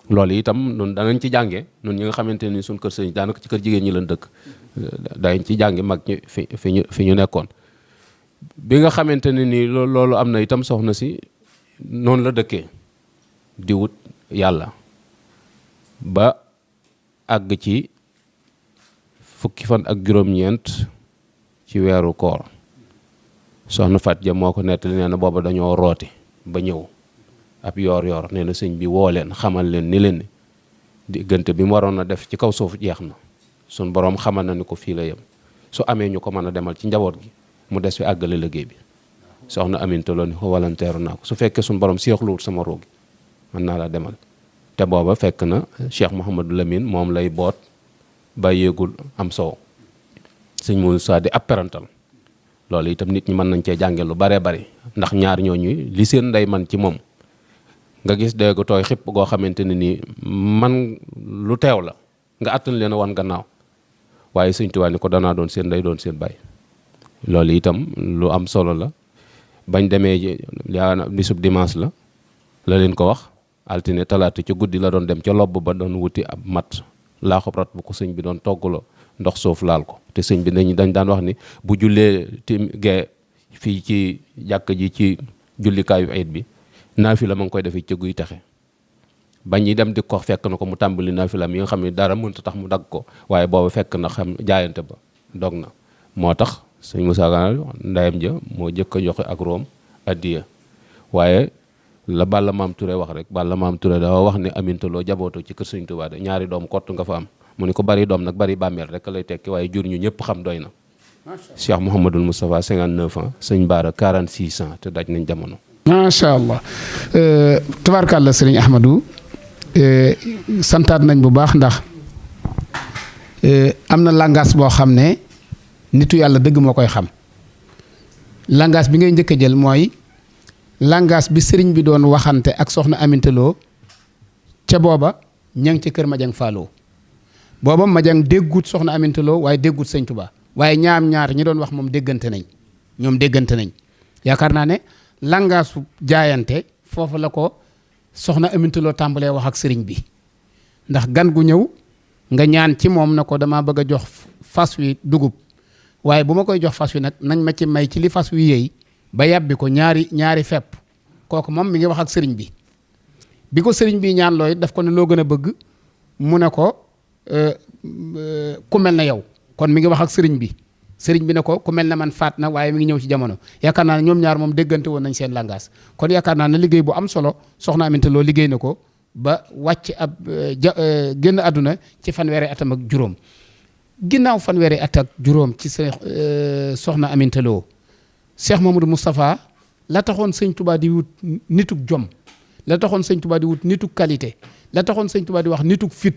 loolu itam nun danañ ci jànge nun ñi nga xamante ni suñ kër sëñ daanaka ci kër jigéen ñi lañ dëkk dañ ci jànge mag ñi fi ñu nekkoon. bi nga xamante ne ni loolu am na itam soxna si noonu la dëkkee di wut yàlla ba àgg ci fukki fan ak juróom-ñeent ci weeru koor. soxna Fat Ja moo ko nettali nee na booba dañoo rooti ba ñëw ab yoor nee na sëñ bi woo leen xamal leen ni leen diggante bi mu waroon a def ci kaw suuf jeex na suñ boroom xamal na ni ko fii la yem su amee ñu ko mën a demal ci njaboot gi mu des fi àggale liggéey bi. soxna Aminta Lo ni ko volontaire naa ko su fekkee suñ borom seexluwut sama roogi mën naa laa demal. te booba fekk na Cheikh Mouhamadou Lamine moom lay boot bàyyeegul am sow sëñ Moussa di ab parental loolu itam nit ñi mën nañ cee jànge lu baree bari ndax ñaar ñooñu li seen ndey man ci moom nga gis déegu tooy xipp goo xamante ne nii man lu teew la nga àttan leen a wan gannaaw waaye sëñ Tuubaa ni ko danaa doon seen ndey doon seen baay. loolu itam lu am solo la bañ demee bisub dimanche la leen ko wax altine talaata ci guddi la doon dem ca lobb ba doon wuti ab mat laaxub rat bu ko sëñ bi doon toggaloo ndox suuf laal ko te sëñ bi dañ daan wax ni bu jullee gee fii ci jàkk ji ci jullikaayu ayit bi naafila ma ngi koy defee ci guy texe bañ ñi dem di ko fekk na ko mu tàmbali naafilam yi nga xam ne dara mënta tax mu dagg ko waaye booba fekk na xam jaayante ba dog na. moo tax sëñ Moussa Gana ndayam ja moo jëkk a joxe ak room addiya waaye la Balla Maam Touré wax rek Balla Maam Touré dafa wax ne Aminta Lo jabootoo ci kër sëñ Tuubaa de ñaari doom kott nga fa am mu ni ko bari doom nag bari bàmmeel rek lay tekki waaye jur ñu ñëpp xam doy na. Cheikh Mouhamadul Moustapha 59 ans sëñ Baara 46 ans te daj nañ jamono. macha allah tabaarkàlla sëriñ Ahmadou santaat nañ bu baax ndax am na langage boo xam ne nitu yàlla dëgg moo koy xam. langage bi ngay njëkk a jël mooy langage bi sëriñ bi doon waxante ak soxna Aminta Lo ca booba ña ngi ci kër Madiang Fallo booba Madiang déggut soxna Aminta Lo waaye déggut sëñ Tuubaa waaye ñaar ñi doon wax moom déggante nañ yaakaar naa ne langage su jaayante foofu la ko soxna Aminta Lo tàmbalee wax ak sëriñ bi ndax gan gu ñëw nga ñaan ci moom na ko dama bëgg a jox fas wi dugub waaye bu ma koy jox fas wi nag nañ ma ci may ci li fas wi yéey ba yàbbi ko ñaari fepp kooku moom mi ngi wax ak sëriñ bi ko sëriñ bi ñaan looy daf ko ne loo gën a bëgg mu ne ko ku mel na yow kon mi ngi wax ak sëriñ bi ne ko ku mel na man faat na waaye mi ngi ñëw ci jamono yaakaar naa ne ñoom ñaar moom déggante woon nañ seen langage kon yaakaar naa ne liggéey bu am solo soxna Aminta Lo liggéey na ko ba wàcc ab génn àdduna ci fanweeri atam ak juróom ginnaaw fanweeri at ak juróom ci soxna Aminta Lo Cheikh Mamadou Moustapha la taxoon sëñ Touba di wut nituk jom la taxoon sëñ Touba di wut nituk qualité la taxoon sëñ Touba di wax nituk fit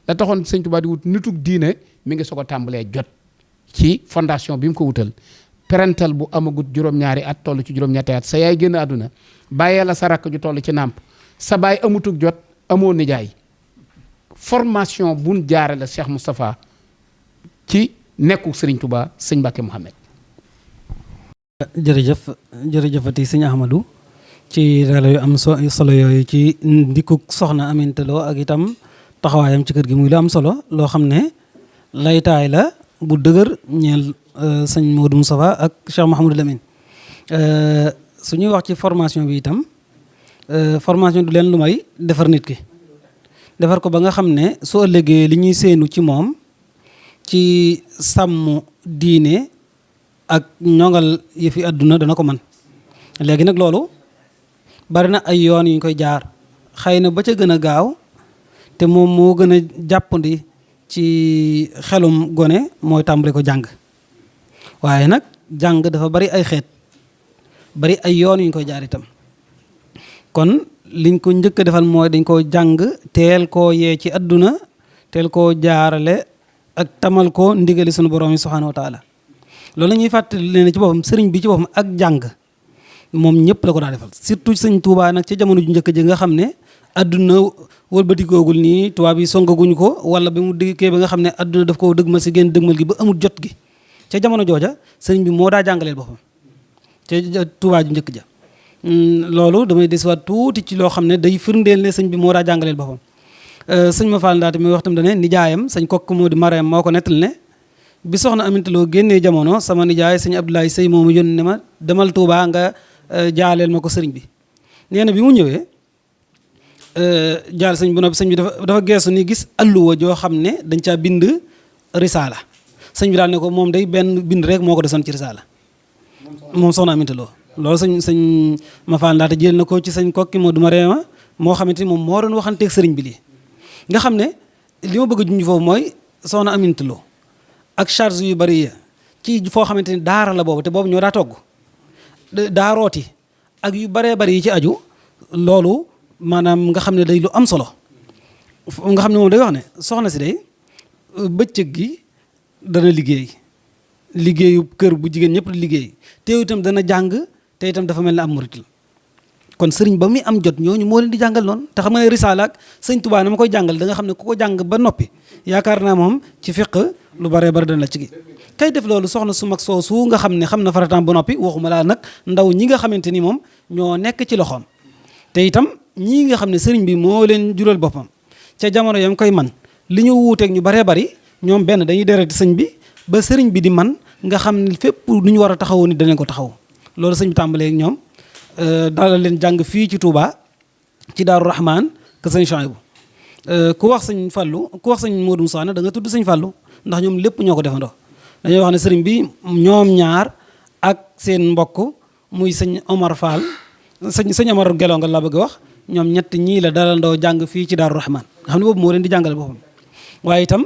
la taxoon sëñ Touba di wut nituk diine mi ngi soog a tàmbalee jot ci fondation bi mu ko wutal parental bu amagut juróom-ñaari at toll ci juróom-ñetti at sa yaay génn àdduna bàyyee la sa rakk ju toll ci nàmp sa baay amutuk jot amoo nijaay formation buñ jaare la Cheikh Moustapha ci nekku Serigne Touba sëñ Mbacke Mouhamed jërëjëfati sëñ Ahmadou ci relo yu am solo yooyu ci ndikkuk soxna Aminta Lo ak itam taxawaayam ci kër gi muy lu am solo loo xam ne laytaay la bu dëgër ñeel sëñ Modou Moustapha ak Cheikh Mouhamadou Lamine su ñuy wax ci formation bi itam formation du leen lu may defar nit ki defar ko ba nga xam ne soo ëllëgee li ñuy séenu ci moom ci sàmm diine ak ñongal yëfi àdduna dana ko man léegi nag loolu bari na ay yoon yu ñu koy jaar xëy na ba ca gën a gaaw te moom moo gën a jàppandi ci xelum gone mooy tàmbali ko jàng waaye nag jàng dafa bari ay xeet bari ay yoon yu ñu koy jaar itam kon liñ ko njëkk a defal mooy dañ koo jàng teel koo yee ci àdduna teel koo jaarale ak tamal ko ndigali sunu borom yi subhanahu wa taala loolu la ñuy fàttali leen ci boppam sëriñ bi ci boppam ak jàng moom ñëpp la ko daa defal surtout sëñ Touba nag ci jamono ju njëkk ji nga xam ne àdduna wëlbatikoogul nii tubaab yi songaguñ ko wala bi mu dikkee ba nga xam ne àdduna daf ko dëgmal si génn dëgmal gi ba amul jot gi ca jamono jooja sëriñ bi moo daa jàngaleel boppam ca Touba ju njëkk ja loolu damay desiwaat tuuti ci loo xam ne day firndeel ne sëñ bi moo daa jàngaleel boppam sëñ ma Fall ndaate muy wax tam ne nijaayam sëñ kokk moo di Mariam moo ko nettal ne bi soxna Aminta Lo génnee jamono sama nijaay sëñ Abdoulaye Sey moomu yónni ne ma demal Touba nga jaaleel ma ko sëriñ bi nee na bi mu ñëwee jaal sëñ bu noppi sëñ bi dafa geesu ni gis alluwa joo xam ne dañ caa bind risaala sëñ bi daal ne ko moom day benn bind rek moo ko desoon ci risaala moom soxna Aminta Lo loolu sëñ ma Fall ndaate jël na ko ci sëñ kokki moo du ma reema moo xamante ni moom moo doon waxanteeg sëriñ bi lii nga xam ne li ma bëgg a junj foofu mooy soxna Aminta Lo ak charge yu bari ci foo xamante ni daara la boobu te boobu ñoo daa togg daarooti ak yu baree bari yi ci aju loolu maanaam nga xam ne day lu am solo nga xam ne moom day wax ne soxna si day bëccëg gi dana liggéeyu kër bu jigéen ñëpp di liggéey te itam dana jàng te itam dafa mel ne am murit la kon sëriñ ba muy am jot ñooñu moo leen di jàngal noonu te xam nga ne risaala ak sëñ Tuubaa na ma koy jàngal da nga xam ne ku ko jàng ba noppi yaakaar naa moom ci fiq lu baree bari dana la ci gi kay def loolu soxna su mag soosu nga xam ne xam na farataam ba noppi waxuma laa nag ndaw ñi nga xamante ni moom ñoo nekk ci loxoom te itam ñii nga xam ne sëriñ bi moo leen jural boppam ca jamono yam koy man li ñu wuuteeg ñu baree bari ñoom benn dañuy dereti sëñ bi ba sëriñ bi di man nga xam ne fépp lu ñu war a taxawoo ni danañ ko taxaw loolu sëñ bi tàmbalee ak ñoom dalal leen jàng fii ci Touba ci Daaru Rahman ke sëñ Chouaïbou ku wax sëñ Fallou ku wax sëñ Modou Moussa da nga tudd sëñ Fallou ndax ñoom lépp ñoo ko defandoo dañuy wax ne sëriñ bi ñoom ñaar ak seen mbokk muy sëñ Omar Fall sëñ Omar Gelo nga la bëgg a wax ñoom ñett ñii la dalandoo jàng fii ci Daaru Rahman nga xam ne boobu moo leen di jàngale boppam waaye itam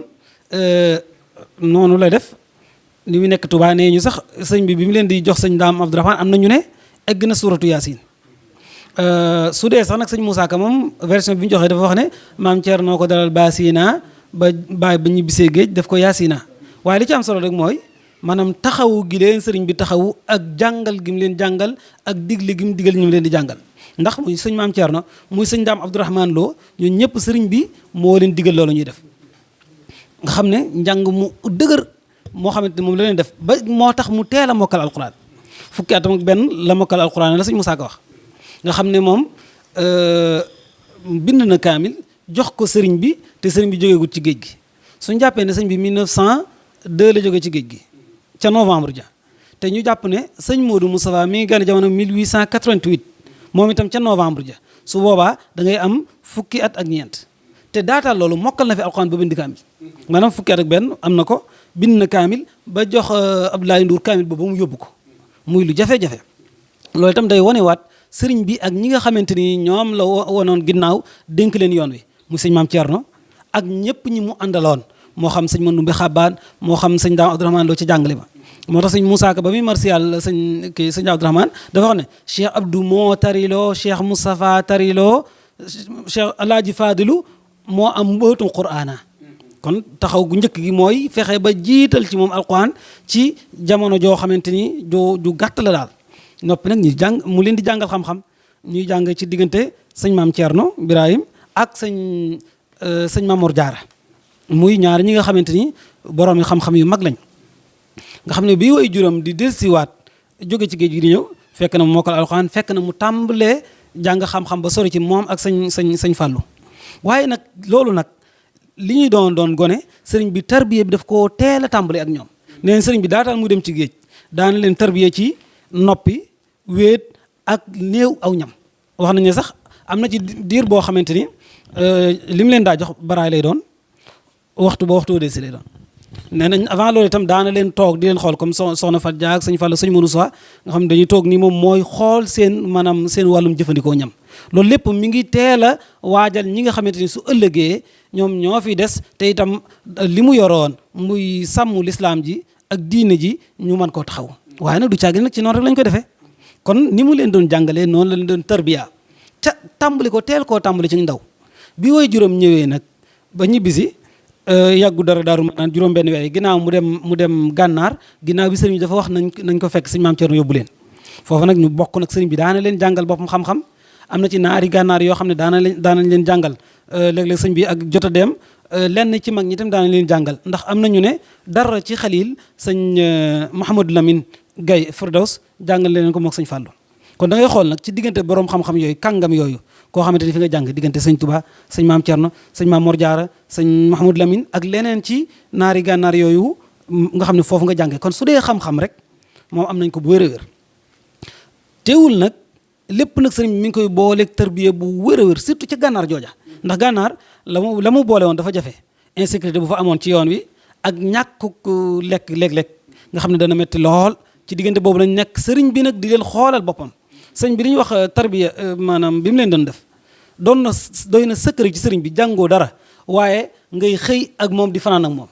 noonu la def li mu nekk Touba nee ñu sax sëñ bi mu leen di jox sëñ Daam Abdourahmane am na ñu ne egg na suuratu Yaasin su dee sax nag sëñ Moussa Ka moom version bi ñu joxee dafa wax ne maam Thierno ko dalal Baasina ba bàyyi ba ñu bisee géej def ko Yaasina waaye li ci am solo rek mooy maanaam taxawu gi leen sëriñ bi taxawu ak jàngal gi mu leen jàngal ak digle gi mu digal ñu leen di jàngal ndax muy sëñ maam Thierno muy sëñ Daam Abdourahmane Lo ñun ñëpp sëriñ bi moo leen digal loolu ñuy def nga xam ne njàng mu dëgër moo xamante ne moom la leen def ba moo tax mu teel a mokkal alquran fukki atam ak benn la mokkal alquran la sëñ Moussa Ka wax nga xam ne moom bind na kaamil jox ko sëriñ bi te sëriñ bi jógeegut ci géej gi suñ jàppee ne sëñ bi 1902 la jógee ci géej gi ca novembre ja te ñu jàpp ne sëñ Modou Moustapha mi ngi gane jamono 1888 moom itam ca novembre ja su boobaa da ngay am fukki at ak ñeent te daataal loolu mokkal na fi alquran ba bind kaamil maanaam fukki at ak benn am na ko bind na kaamil ba jox Abdoulaye Ndour kaamil ba mu yóbbu ko muy lu jafe-jafe loolu itam day wonewaat sëriñ bi ak ñi nga xamante ni ñoom la wonoon ginnaaw dénk leen yoon wi muy sëñ maam Thierno ak ñëpp ñi mu àndaloon moo xam sëñ Mandumbe Xabaan moo xam sëñ Daam Abdourahmane Lo ci jàngale ba moo tax sëñ Moussa Ka ba muy martial sëñ Abdourahmane dafa wax ne Cheikh Abdou moo tariloo Cheikh Moustapha tariloo Cheikh Alaaji Fadilu moo am mbootum quraana kon taxaw gu njëkk gi mooy fexe ba jiital ci moom alquran ci jamono joo xamante ni ju gàtt la daal noppi nag ñu jàng mu leen di jàngal xam-xam ñuy jàng ci diggante sëñ maam Thierno Birahim ak sëñ Mamour Diarra muy ñaar ñi nga xamante ni borom yi xam-xam yu mag lañ nga xam ne bii way juróom di dellusiwaat jóge ci géej gi di ñëw fekk na mu mokkal alxuraan fekk na mu tàmbalee jàng xam-xam ba sori ci moom ak sëñ Fàllu waaye nag loolu nag li ñuy doon gone sëriñ bi tarbiya bi daf koo teel a tàmbale ak ñoom neen sëriñ bi daataan mu dem ci géej daana leen tarbiya ci noppi wéet ak néew aw ñam wax nañ ne sax am na ci diir boo xamante ni li mu leen daa jox baraay lay doon waxtu ba waxtu dee si lay doon nee nañ avant loolu itam daana leen toog di leen xool comme soxna Fat Dia ak sëñ Fallou sëñ Mounou Soa nga xam ne dañuy toog nii moom mooy xool seen maanaam seen wàllum jëfandikoo ñam loolu lépp mi ngi teel a waajal ñi nga xamante ni su ëllëgee ñoom ñoo fi des te itam li mu yoroon muy sàmm lislaam ji ak diine ji ñu mën koo taxaw waaye nag du caagi nag ci noonu rek lañ ko defee kon ni mu leen doon jàngalee noonu la leen doon tarbiya ca tàmbali ko teel koo tàmbali ci ndaw bi way juróom ñëwee nag ba ñibbisi yàggu dara daaru ma naan juróom benn weer yi ginnaaw mu dem gànnaar ginnaaw bi sëriñ bi dafa wax nañ ko fekk sëñ maam Cerno yóbbu leen foofu nag ñu bokk nag sëriñ bi daana leen jàngal boppam xam-xam am na ci naari gànnaar yoo xam ne daanañ leen jàngal léeg-léeg sëñ bi ak jot a dem lenn ci mag ñi tam daanañ leen jàngal ndax am na ñu ne dara ci xalil sëñ Mouhamadou Lamine Gaye Firdaws jàngal leen ko mook sëñ Fàllu kon da ngay xool nag ci diggante borom xam-xam yooyu kàngam yooyu koo xamante ni fi nga jàng diggante sëñ Touba sëñ maam Thierno sëñ maam Mor Diarra sëñ Mouhamadou Lamine ak leneen ci naari gànnaar yooyu nga xam ne foofu nga jàngee kon su dee xam-xam rek moom am nañ ko bu wér a wér teewul nag lépp nag sëriñ mi ngi koy booleeg tarbiya bu wér a wér surtout ca gànnaar jooja ndax gànnaar la mu boole woon dafa jafe insécurité bu fa amoon ci yoon wi ak ñàkkuk lekk léeg-léeg nga xam ne dana metti lool ci diggante boobu lañ nekk sëriñ bi nag di leen xoolal boppam sëriñ bi li ñuy wax tarbiya maanaam bi mu leen doon def doy na sëkkëri ci sëriñ bi jàngoo dara waaye ngay xëy ak moom di fanaan ak moom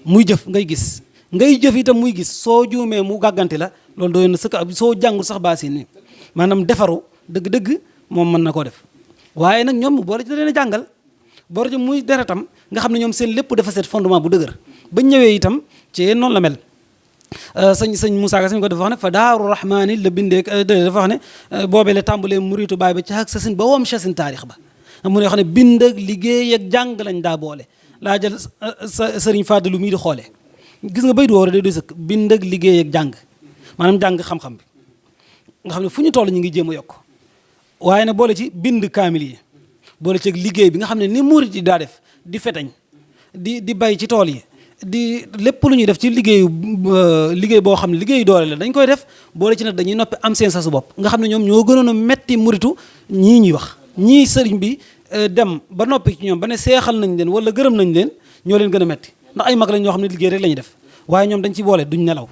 muy jëf ngay gis ngay jëf itam muy gis soo juumee mu gàgganti la loolu doy na sëkk soo jàngul sax baasi ni maanaam defaru dëgg-dëgg moom mën na koo def waaye nag ñoom boole ci leen a jàngal boole ci muy deretam nga xam ne ñoom seen lépp dafa seet fondement bu dëgër ba ñëwee itam ci noonu la mel sëñ Moussa Ka sañ ko dafa wax ne fa daaru rahmaani la bindee dafa wax ne boobee la tàmbalee muritu baay ba ci ak sasin ba wam sasin taarix ba mu ne wax ne bind ak liggéey ak jàng lañ daa boole laa jël sëriñ Fadilu mii di xoolee gis nga bay du woor day doy sëkk bind ak liggéey ak jàng maanaam jàng xam-xam bi nga xam ne fu ñu toll ñu ngi jéem a yokk waaye nag boole ci bind kaamil yi boole ci liggéey bi nga xam ne ni murit yi daa def di feteñ di bay ci tool yi di lépp lu ñuy def ci liggéey boo xam ne liggéeyu doole la dañ koy def boole ci nag dañuy noppi am seen sasu bopp nga xam ne ñoom ñoo gënoon a metti muritu ñii ñuy wax ñii sëriñ bi dem ba noppi ci ñoom ba ne seexal nañ leen wala gërëm nañ leen ñoo leen gën a metti ndax ay mag lañ ñoo xam ne liggéey rek la ñuy def waaye ñoom dañ ci boole duñ nelaw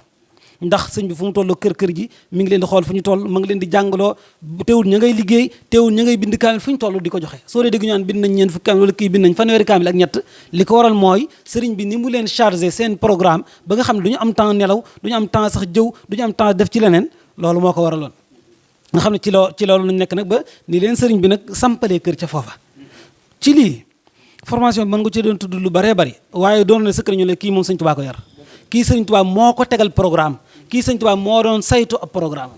ndax sëñ bi fu mu toll kër ji mi ngi leen di xool fu ñu toll ma ngi leen di jàngaloo teewul ña ngay liggéey teewul ña ngay bind kaamil fu ñu toll di ko joxe soo dee dégg ñu naan bind nañ ñeen fukki kaamil wala kii bind nañ fanweeri kaamil ak ñett li ko waral mooy sëriñ bi ni mu leen chargé seen programme ba nga xam ne du ñu am temps nelaw du ñu am temps sax jëw du ñu am temps def ci leneen loolu moo ko waraloon nga xam ne ci loolu lañ nekk nag ba ni leen sëriñ bi nag sampalee kër ca foofa ci lii formation bi mën nga ci doon tudd lu baree bari waaye doon na sëkk ñu ne kii moom sëñ Tuubaa ko yar kii sëriñ Tuubaa moo ko tegal programme kii sëñ Tuubaa moo doon saytu ab programme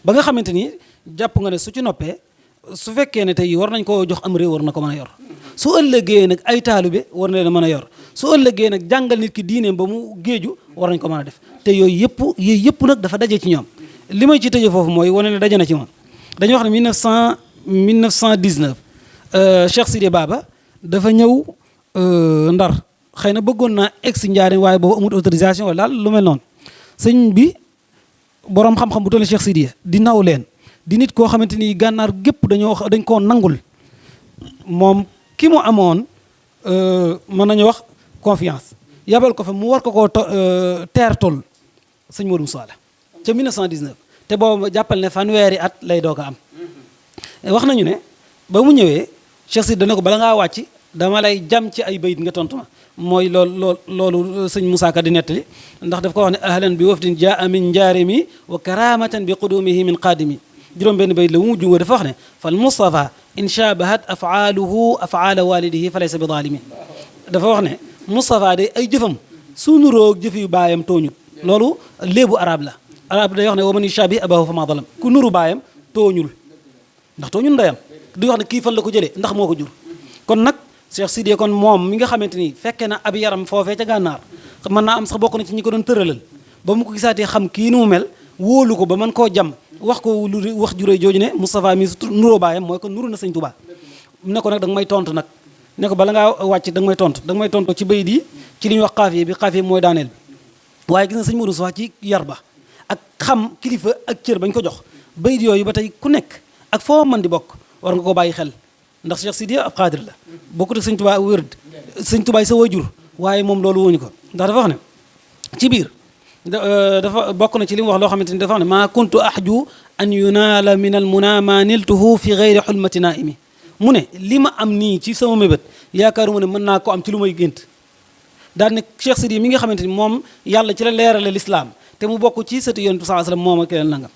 ba nga xamante ni jàpp nga ne su ci noppee su fekkee ne tey war nañ koo jox am réew war na ko mën a yor su ëllëgee nag ay taalibe war na leen a mën a yor su ëllëgee nag jàngal nit ki diineem ba mu géeju war nañ ko mën a def te yooyu yëpp nag dafa daje ci ñoom li may ci tëje foofu mooy wane ne daje na ci moom dañuy wax ne 1919 Cheikh Sidé Baba dafa ñëw Ndar xëy na bëggoon naa egg si Njaaréem waaye boobu amul autorisation wala daal lu mel noonu sëñ bi boroom xam-xam bu toll Cheikh Sidiya di naw leen di nit koo xamante ni gànnaar gépp dañ koo nangul moom ki mu amoon mën nañu wax confiance yabal ko fa mu war ko koo teer toll sëñ Modou Moussa la ca 1919 te boobu jàppal ne fanweeri at lay doog a am wax nañu ne ba mu ñëwee Cheikh Sidiya dana ko bala ngaa wàcc dama lay jam ci ay bayit nga tontu ma mooy loolu sëñ Moussa Ka di nettali ndax daf ko wax ne ahlan bi wafdin jaa min njaarimi wa karamatan bi qudumihi min qaadimi juróom benn bayit la mu mujj dafa wax ne fal Mustafa in shabahat afaaluhu afaala walidihi fa laysa bi zalimi dafa wax ne Mustafa day ay jëfam su nuroog jëf yu baayam tooñut loolu léebu arab la arab day wax ne wa man yushabi abahu fa ma zalam ku nuru baayam tooñul ndax tooñul ndeyam du wax ne kii fan la ko jëlee ndax moo ko jur kon nag Cheikh Sidiya kon moom mi nga xamante ni fekkee na ab yaram foofee ca gànnaar mën naa am sax bokk na ci ñi ko doon tëralal ba mu ko gisaatee xam kii ni mu mel wóolu ko ba mën koo jam wax ko lu wax ju rëy jooju ne Moustapha mi nuroo baayam mooy kon nuru na sëñ Touba ne ko nag da nga may tontu nag ne ko bala ngaa wàcc da nga may tontu ci bayit yi ci li ñuy wax xaafiye bi xaafiye mooy daaneel bi waaye gis na sëñ Modou Moustapha ci yar ba ak xam kilifa ak cër bañ ko jox bayit yooyu ba tey ku nekk ak foo mën di bokk war nga koo bàyyi xel ndax Cheikh Sidi ab xaadir la bokkut ak sëñ Touba wërd sëñ Touba sa wajur waaye moom loolu wuñu ko ndax dafa wax ne ci biir dafa bokk na ci li mu wax loo xamante ni dafa wax ne maa kuntu ahju an yunaala min al muna ma niltuhu fi gayri xulmati naimi mu ne li ma am nii ci sama mébét yaakaaruma ne mën naa ko am ci lu may gént daal ne Cheikh Sidi mi nga xamante ni moom yàlla ci la leerale lislaam te mu bokk ci sëti yonent bi sallallahu alayhi wasallam moom ak keneen nangam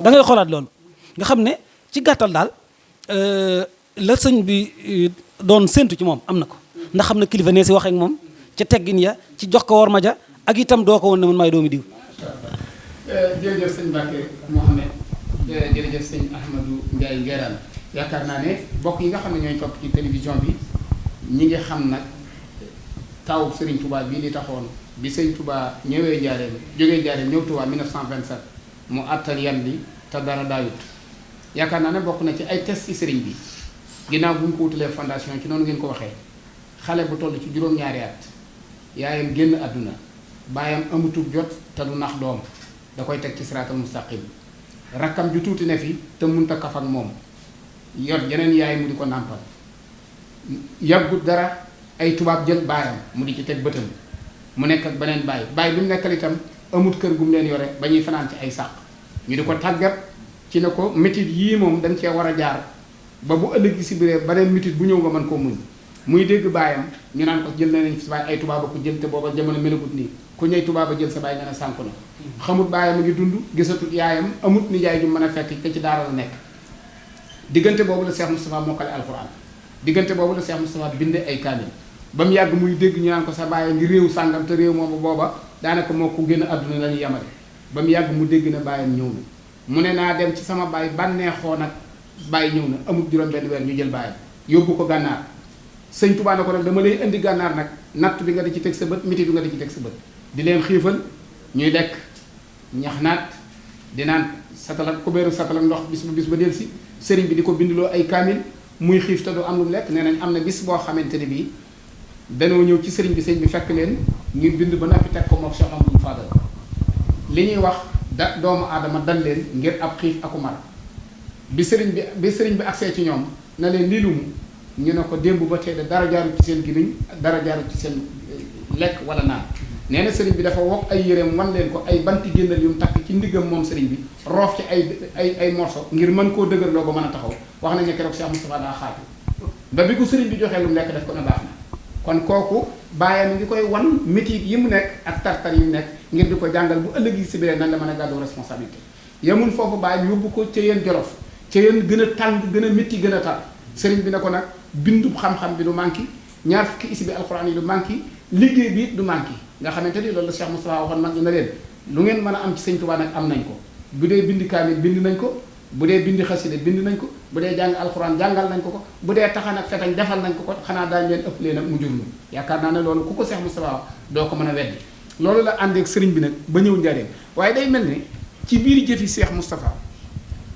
da ngay xoolaat loolu nga xam ne ci gàttal daal la sëñ bi doon séntu ci moom am na ko ndax xam na kilifa nee si wax ak moom ca teggin ya ci jox ko war ma ja ak itam doo ko woon ne man maay doomi diw. jërëjëf sëñ Mbacke Mouhamed jërëjëf sëñ Ahmadou Ndiaye Nguerane yaakaar naa ne bokk yi nga xam ne ñooy topp ci télévision bi ñi ngi xam nag taw Serigne Touba bii li taxoon bi Serigne Touba ñëwee Njaareem jógee Njaareem ñëw Touba 1927 mu àttal yan bi te dara daayut yaakaar naa ne bokk na ci ay test ci Serigne bi ginnaaw bu mu ko wutalee fondation ci noonu ngeen ko waxee xale bu toll ci juróom-ñaari at yaayam génn àdduna baayam amutul jot te du nax doom da koy teg ci siraatal mustaqim rakkam ju tuuti ne fi te munta kaf ak moom yor yeneen yaay mu di ko nàmpal yàggut dara ay tubaab jël baayam mu di ci teg bëtam mu nekk ak beneen baay bi mu nekkal itam amut kër gu mu leen yore ba ñuy fanaan ci ay sàq ñu di ko tàggat ci ne ko métit yii moom dañ cee war a jaar ba bu ëllëg si biir beneen métit bu ñëw nga mën koo muñ muy dégg baayam ñu naan ko jël nañ fi sa baay ay tubaab ko jël te booba jamono melagut nii ku ñëw tubaab a jël sa baay nga ne sànku na xamut baayam a ngi dund gisatut yaayam amut nijaay ju mën a fekk te ci daara la nekk diggante boobu la Cheikh Moustapha mokkale alxuraan diggante boobu la Cheikh Moustapha binde ay kaamil ba mu yàgg muy dégg ñu naan ko sa baay ngi réew sàngam te réew moomu booba daanaka moo ko génn àdduna la ñu yamale ba mu yàgg mu dégg na baayam ñëw na mu ne naa dem ci sama baay bànneexoo nag baay ñëw na amut juróom benn weer ñu jël baayam yóbbu ko gànnaar sëñ Tuubaa ne ko nag dama lay indi gànnaar nag natt bi nga di ci teg sa bët miti bi nga di ci teg sa bët di leen xiifal ñuy lekk ñax naat di naan satalak kubéeru satalak ndox bis ba del si sëriñ bi di ko bindiloo ay kaamil muy xiif te du am lu mu lekk nee nañ am na bis boo xamante ne bii danoo ñëw ci sëriñ bi fekk leen ñu bind ba noppi teg ko mook Cheikh Amadou Fadal li ñuy wax doomu aadama dal leen ngir ab xiif aku mar bi sëriñ bi agsee ci ñoom na leen lii lu mu ñu ne ko démb ba tey de dara jaaru ci seen gimiñ dara jaaru ci seen lekk wala naan nee na sëriñ bi dafa wokk ay yéreem wan leen ko ay banti génnal yu mu takk ci ndiggam moom sëriñ bi roof ci ay morso ngir mën koo dëgërloo ba mën a taxaw wax nañ ne keroog Cheikh Moustapha daa xaatu ba bi ko sëriñ bi joxee lu mu lekk def ko na baax na kon kooku bàyyam ngi koy wan métit yi mu nekk ak tartar yi mu nekk ngir di ko jàngal bu ëllëg yi si biir nan la mën a gàddu responsabilité yemul foofu bàyyam yóbbu ko ca yéen Jolof ca yéen gën a tàng gën a métti gën a tar sëriñ bi ne ko nag bindu xam-xam bi du manqué ñaar fukki isi bi alxuraan yi du manqué liggéey bi du manqué nga xamante ni loolu la Cheikh Moustapha waxoon mag ñu ne leen lu ngeen mën a am ci sëñ Tuubaa nag am nañ ko bu dee bindi kaamil bind nañ ko bu dee bindi xasida bind nañ ko bu dee jàng alxuraan jàngal nañ ko bu dee taxan ak fetañ defal nañ ko xanaa daañu leen ëpp leen ak mu jurlu yaakaar naa ne loolu ku ko Cheikh Moustapha doo ko mën a weddi loolu la àndeek sëriñ bi nag ba ñëw njaareem waaye day mel ne ci biir jëfi Cheikh Moustapha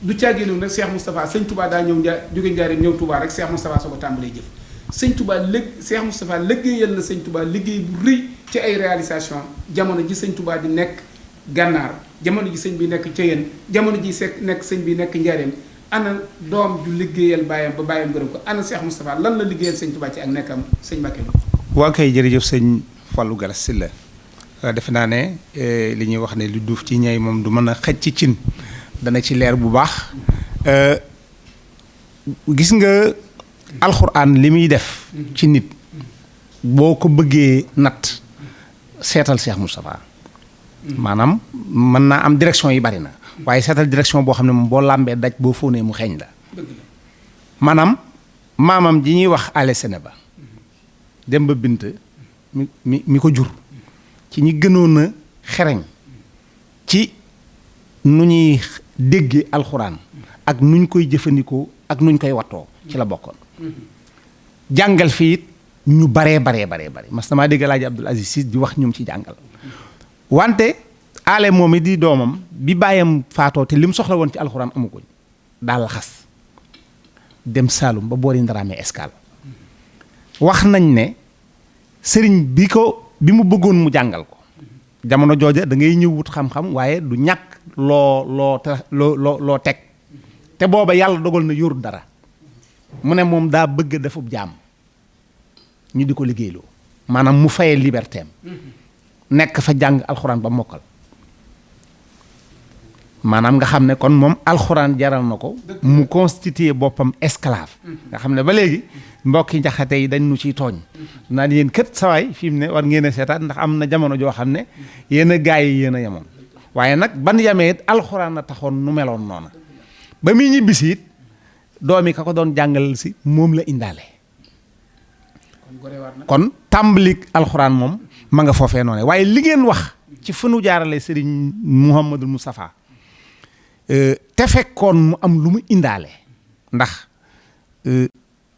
du càggeenu nag Cheikh Moustapha sëñ Touba daa ñëw jóge njaareem ñëw Touba rek Cheikh Moustapha soo ko tàmbalee jëf sëñ Touba Cheikh Moustapha liggéeyal na sëñ Touba liggéey bu rëy ci ay réalisation jamono ji sëñ Touba di nekk gànnaar jamono ji sëñ bi nekk Ceyeen jamono ji nekk sëñ bi nekk njaareem ana doom ju liggéeyal bàyyam ba bàyyam gërëm ko ana Cheikh Moustapha lan la liggéeyal sëñ Touba ci ak nekkam sëñ Mbacké waa kay jërëjëf sëñ Fallou Galass Sylla defe naa ne li ñuy wax ne lu duuf ci ñay moom du mën a xëj ci cin dana ci leer bu baax gis nga alxuraan li muy def ci nit boo ko bëggee natt seetal Cheikh Moustapha maanaam mën naa am direction yi bari na waaye seetal direction boo xam ne moom boo làmbee daj boo fóonee mu xeeñ la maanaam maamam ji ñuy wax ale Sénéba dem ba bint mi ko jur ci ñi gënoon a xereñ ci nu ñuy déggee alxuraan ak nuñ koy jëfandikoo ak nuñ koy wattoo ci la bokkoon jàngal fii it ñu baree bare mas damaa dégg Alaaji Abdul Aziz Si di wax ñoom ci jàngal wante aale moom it di doomam bi bàyyam faatoo te li mu soxla woon ci alxuraan amu ko daal la xas dem Saalum ba boori Ndaraame Escale wax nañ ne sëriñ bi mu bëggoon mu jàngal ko jamono jooja da ngay ñëw wut xam-xam waaye du ñàkk loo teg te booba yàlla dogal na yorut dara mu ne moom daa bëgg defub jaam ñu di ko liggéeyloo maanaam mu fayee liberté am nekk fa jàng alxuraan ba mokkal maanaam nga xam ne kon moom alxuraan jaral na ko mu constituer boppam esclave nga xam ne ba léegi mbokki njaxate yi dañ nu ciy tooñ naan yéen kët sawaay fi mu ne war ngeen a seetaat ndax am na jamono joo xam ne yéen a gaay yi yéen a yemoon waaye nag ban yamee it alxuraan a taxoon nu meloon noona ba muy ñibbisi it doomi ka ko doon jàngal si moom la indaale kon tàmbalik alxuraan moom ma nga foofee noonu waaye li ngeen wax ci fu nu jaarale Serigne Mouhamadul Moustapha te fekkoon mu am lu mu indaale ndax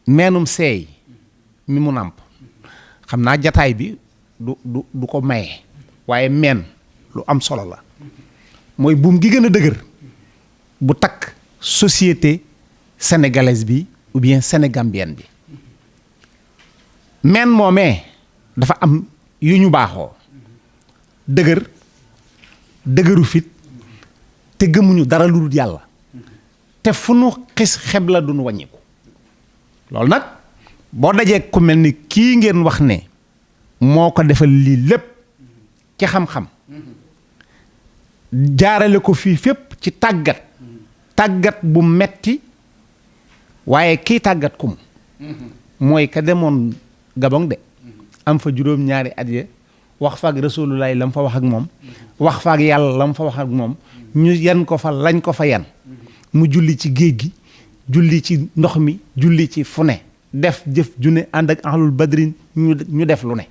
meenum seey mi mu nàmp xam naa jataay bi du ko maye waaye meen lu am solo la mooy buum gi gën a dëgër bu takk société sénégalaise bi ou bien sénégambienne bi meen moomee dafa am yu ñu baaxoo dëgëru fit te gëmuñu dara lu dul yàlla te fu nu xis xeb la duñu wàññiku loolu nag boo dajee ku mel ni kii ngeen wax ne moo ko defal lii lépp ci xam-xam jaarale ko fii fépp ci tàggat bu metti waaye kii tàggat kum mooy ka demoon Gabon de am fa juróom-ñaari at ya wax fa ak Rasulullaay la mu fa wax ak moom wax fa ak yàlla la mu fa wax ak moom ñu yan ko fa lañ ko fa yan mu julli ci géej gi julli ci ndox mi julli ci fu ne def jëf ju ne ànd ak ahlul badrin ñu def lu ne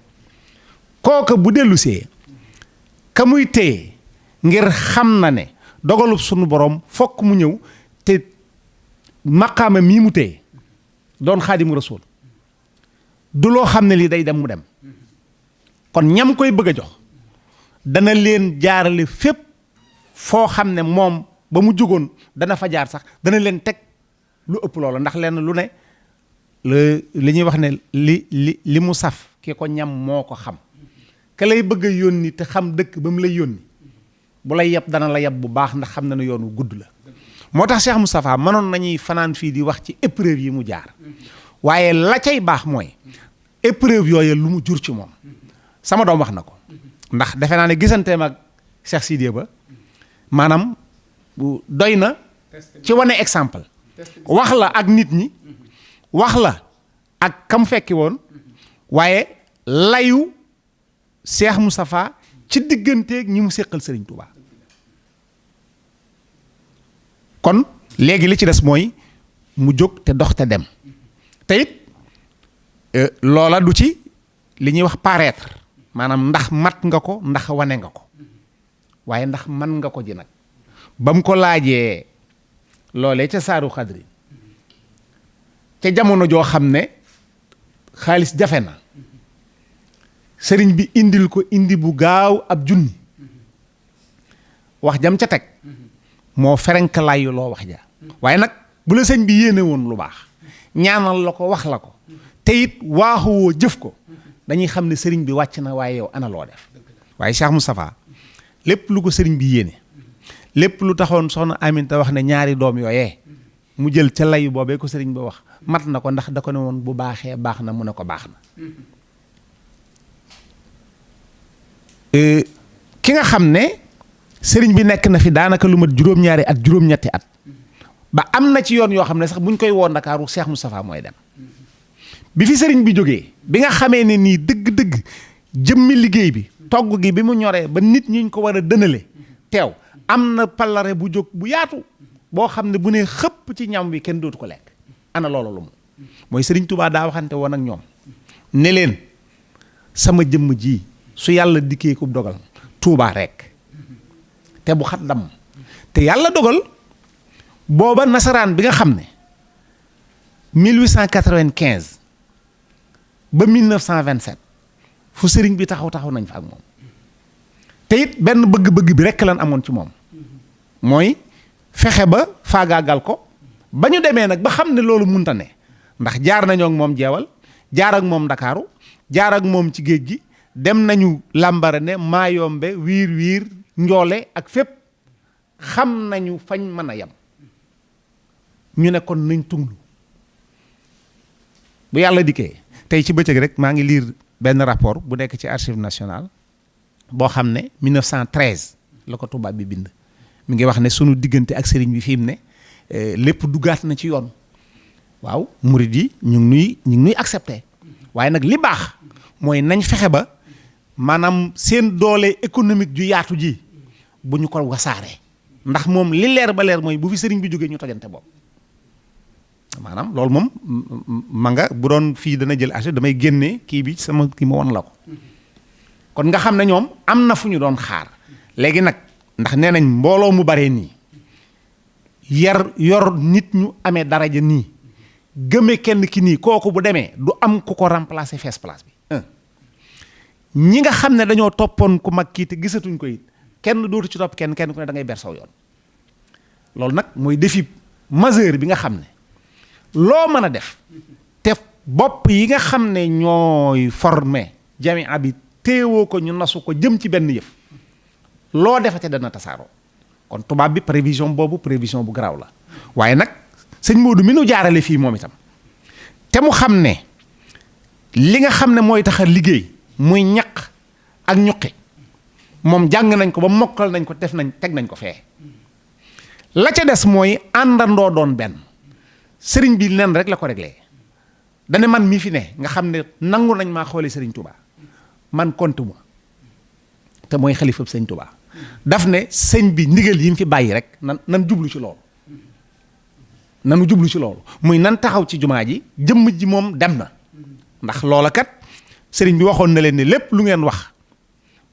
kooka bu dellusee ka muy téye ngir xam na ne dogalub sunu borom fokk mu ñëw te maqaama mii mu téye doon xaadimu rasul du loo xam ne lii day dem mu dem kon ñam koy bëgg a jox dana leen jaarale fépp foo xam ne moom ba mu jógoon dana fa jaar sax dana leen teg lu ëpp loola ndax lenn lu ne li ñuy wax ne li mu saf ki ko ñam moo ko xam ka lay bëgg a yónni te xam dëkk ba mu lay yónni bu lay yeb dana la yeb bu baax ndax xam na ne yoon wu gudd la moo tax Cheikh Moustapha mënoon nañuy fanaan fii di wax ci épreuve yi mu jaar waaye la cay baax mooy épreuve yooyu lu mu jur ci moom sama doom wax na ko ndax defe naa ne gisanteem ak Cheikh Sidiya Ba maanaam doy na ci wane exemple wax la ak nit ñi wax la ak kam fekki woon waaye layu Cheikh Moustapha ci digganteeg ñi mu séqal Serigne Touba kon léegi li ci des mooy mu jóg te dox te dem te it loola du ci li ñuy wax paraître maanaam ndax mat nga ko ndax wane nga ko waaye ndax man nga ko ji nag ba mu ko laajee loolee ca saaru xadri ca jamono joo xam ne xaalis jafe na sëriñ bi indil ko indi bu gaaw ab junni wax jam ca teg moo ferenkalaayu loo wax ja waaye nag bu la sëñ bi yéene woon lu baax ñaanal la ko wax la ko te it waaxuwoo jëf ko dañuy xam ne sëriñ bi wàcc na waaye yow ana loo def waaye Cheikh Moustapha lépp lu ko sëriñ bi yéene lépp lu taxoon soxna Aminta wax ne ñaari doom yooyee mu jël ca layu boobee ko sëriñ ba wax mat na ko ndax da ko ne woon bu baaxee baax na mu ne ko baax na ki nga xam ne sëriñ bi nekk na fi daanaka lu mat juróom-ñaari at juróom-ñetti at ba am na ci yoon yoo xam ne sax buñ koy woo Ndakaaru Cheikh Moustapha mooy dem bi fi sëriñ bi jógee bi nga xamee ne nii dëgg-dëgg jëmmi liggéey bi togg gi bi mu ñoree ba nit ñi ñu ko war a dënale teew am na pallare bu jóg bu yaatu boo xam ne bu ne xëpp ci ñam wi kenn dootu ko lekk ana loolu lu mu mooy sëriñ Touba daa waxante woon ak ñoom ne leen sama jëmm ji su yàlla dikkee ku dogal Touba rek te bu xat dam te yàlla dogal booba nasaraan bi nga xam ne 1895 ba 1927 fu sëriñ bi taxaw nañ fa ak moom te it benn bëgg-bëgg bi rekk lan amoon ci moom mooy fexe ba faagaagal ko ba ñu demee nag ba xam ne loolu munta ne ndax jaar nañoo ak moom jeewal jaar ak moom ndakaaru jaar ak moom ci géej gi dem nañu Lambaréné Mayombe wiir njoole ak fépp xam nañu fañ mën a yem ñu ne kon nañ tunglu bu yàlla dikkee tey ci bëccëg rek maa ngi lire benn rapport bu nekk ci archive nationale boo xam ne 1913 la ko tubaab bi bind mi ngi wax ne sunu diggante ak sëriñ bi fi mu ne lépp duggaat na ci yoon waaw murid yi ñu ngi nuy accepté waaye nag li baax mooy nañ fexe ba maanaam seen doole économique ju yaatu ji bu ñu ko wasaaree ndax moom li leer ba leer mooy bu fi sëriñ bi jógee ñu tojante bopp maanaam loolu moom ma nga bu doon fii dana jël archive damay génne kii bi sama kii ma won la ko kon nga xam ne ñoom am na fu ñu doon xaar léegi nag ndax nee nañ mbooloo mu baree nii yor nit ñu amee daraja nii gëme kenn ki nii kooku bu demee du am ku ko remplacer fees place bi ñi nga xam ne dañoo toppoon ku mag kii te gisatuñ ko it kenn dootu ci topp kenn ku ne da ngay ber saw yoon loolu nag mooy défi majeur bi nga xam ne loo mën a def te bopp yi nga xam ne ñooy formé jami abi téewoo ko ñu nasu ko jëm ci benn yëf loo defate dana tasaaroo kon tubaab bi prévision boobu prévision bu garaaw la waaye nag sëñ Modou mi nu jaarale fii moom itam te mu xam ne li nga xam ne mooy tax a liggéey muy ñaq ak ñuqi moom jàng nañ ko ba mokkal nañ ko teg nañ ko fee la ca des mooy àndandoo doon benn sëriñ bi nen rek la ko réglé dane man mii fi ne nga xam ne nangu nañ maa xoolee sëriñ Touba man compte ma te mooy xalifab sëñ Touba daf ne sëñ bi ndigal yi mu fi bàyyi rek nan jublu ci loolu nanu jublu ci loolu muy nan taxaw ci jumaa ji jëmm ji moom dem na ndax loola kat sëriñ bi waxoon na leen ne lépp lu ngeen wax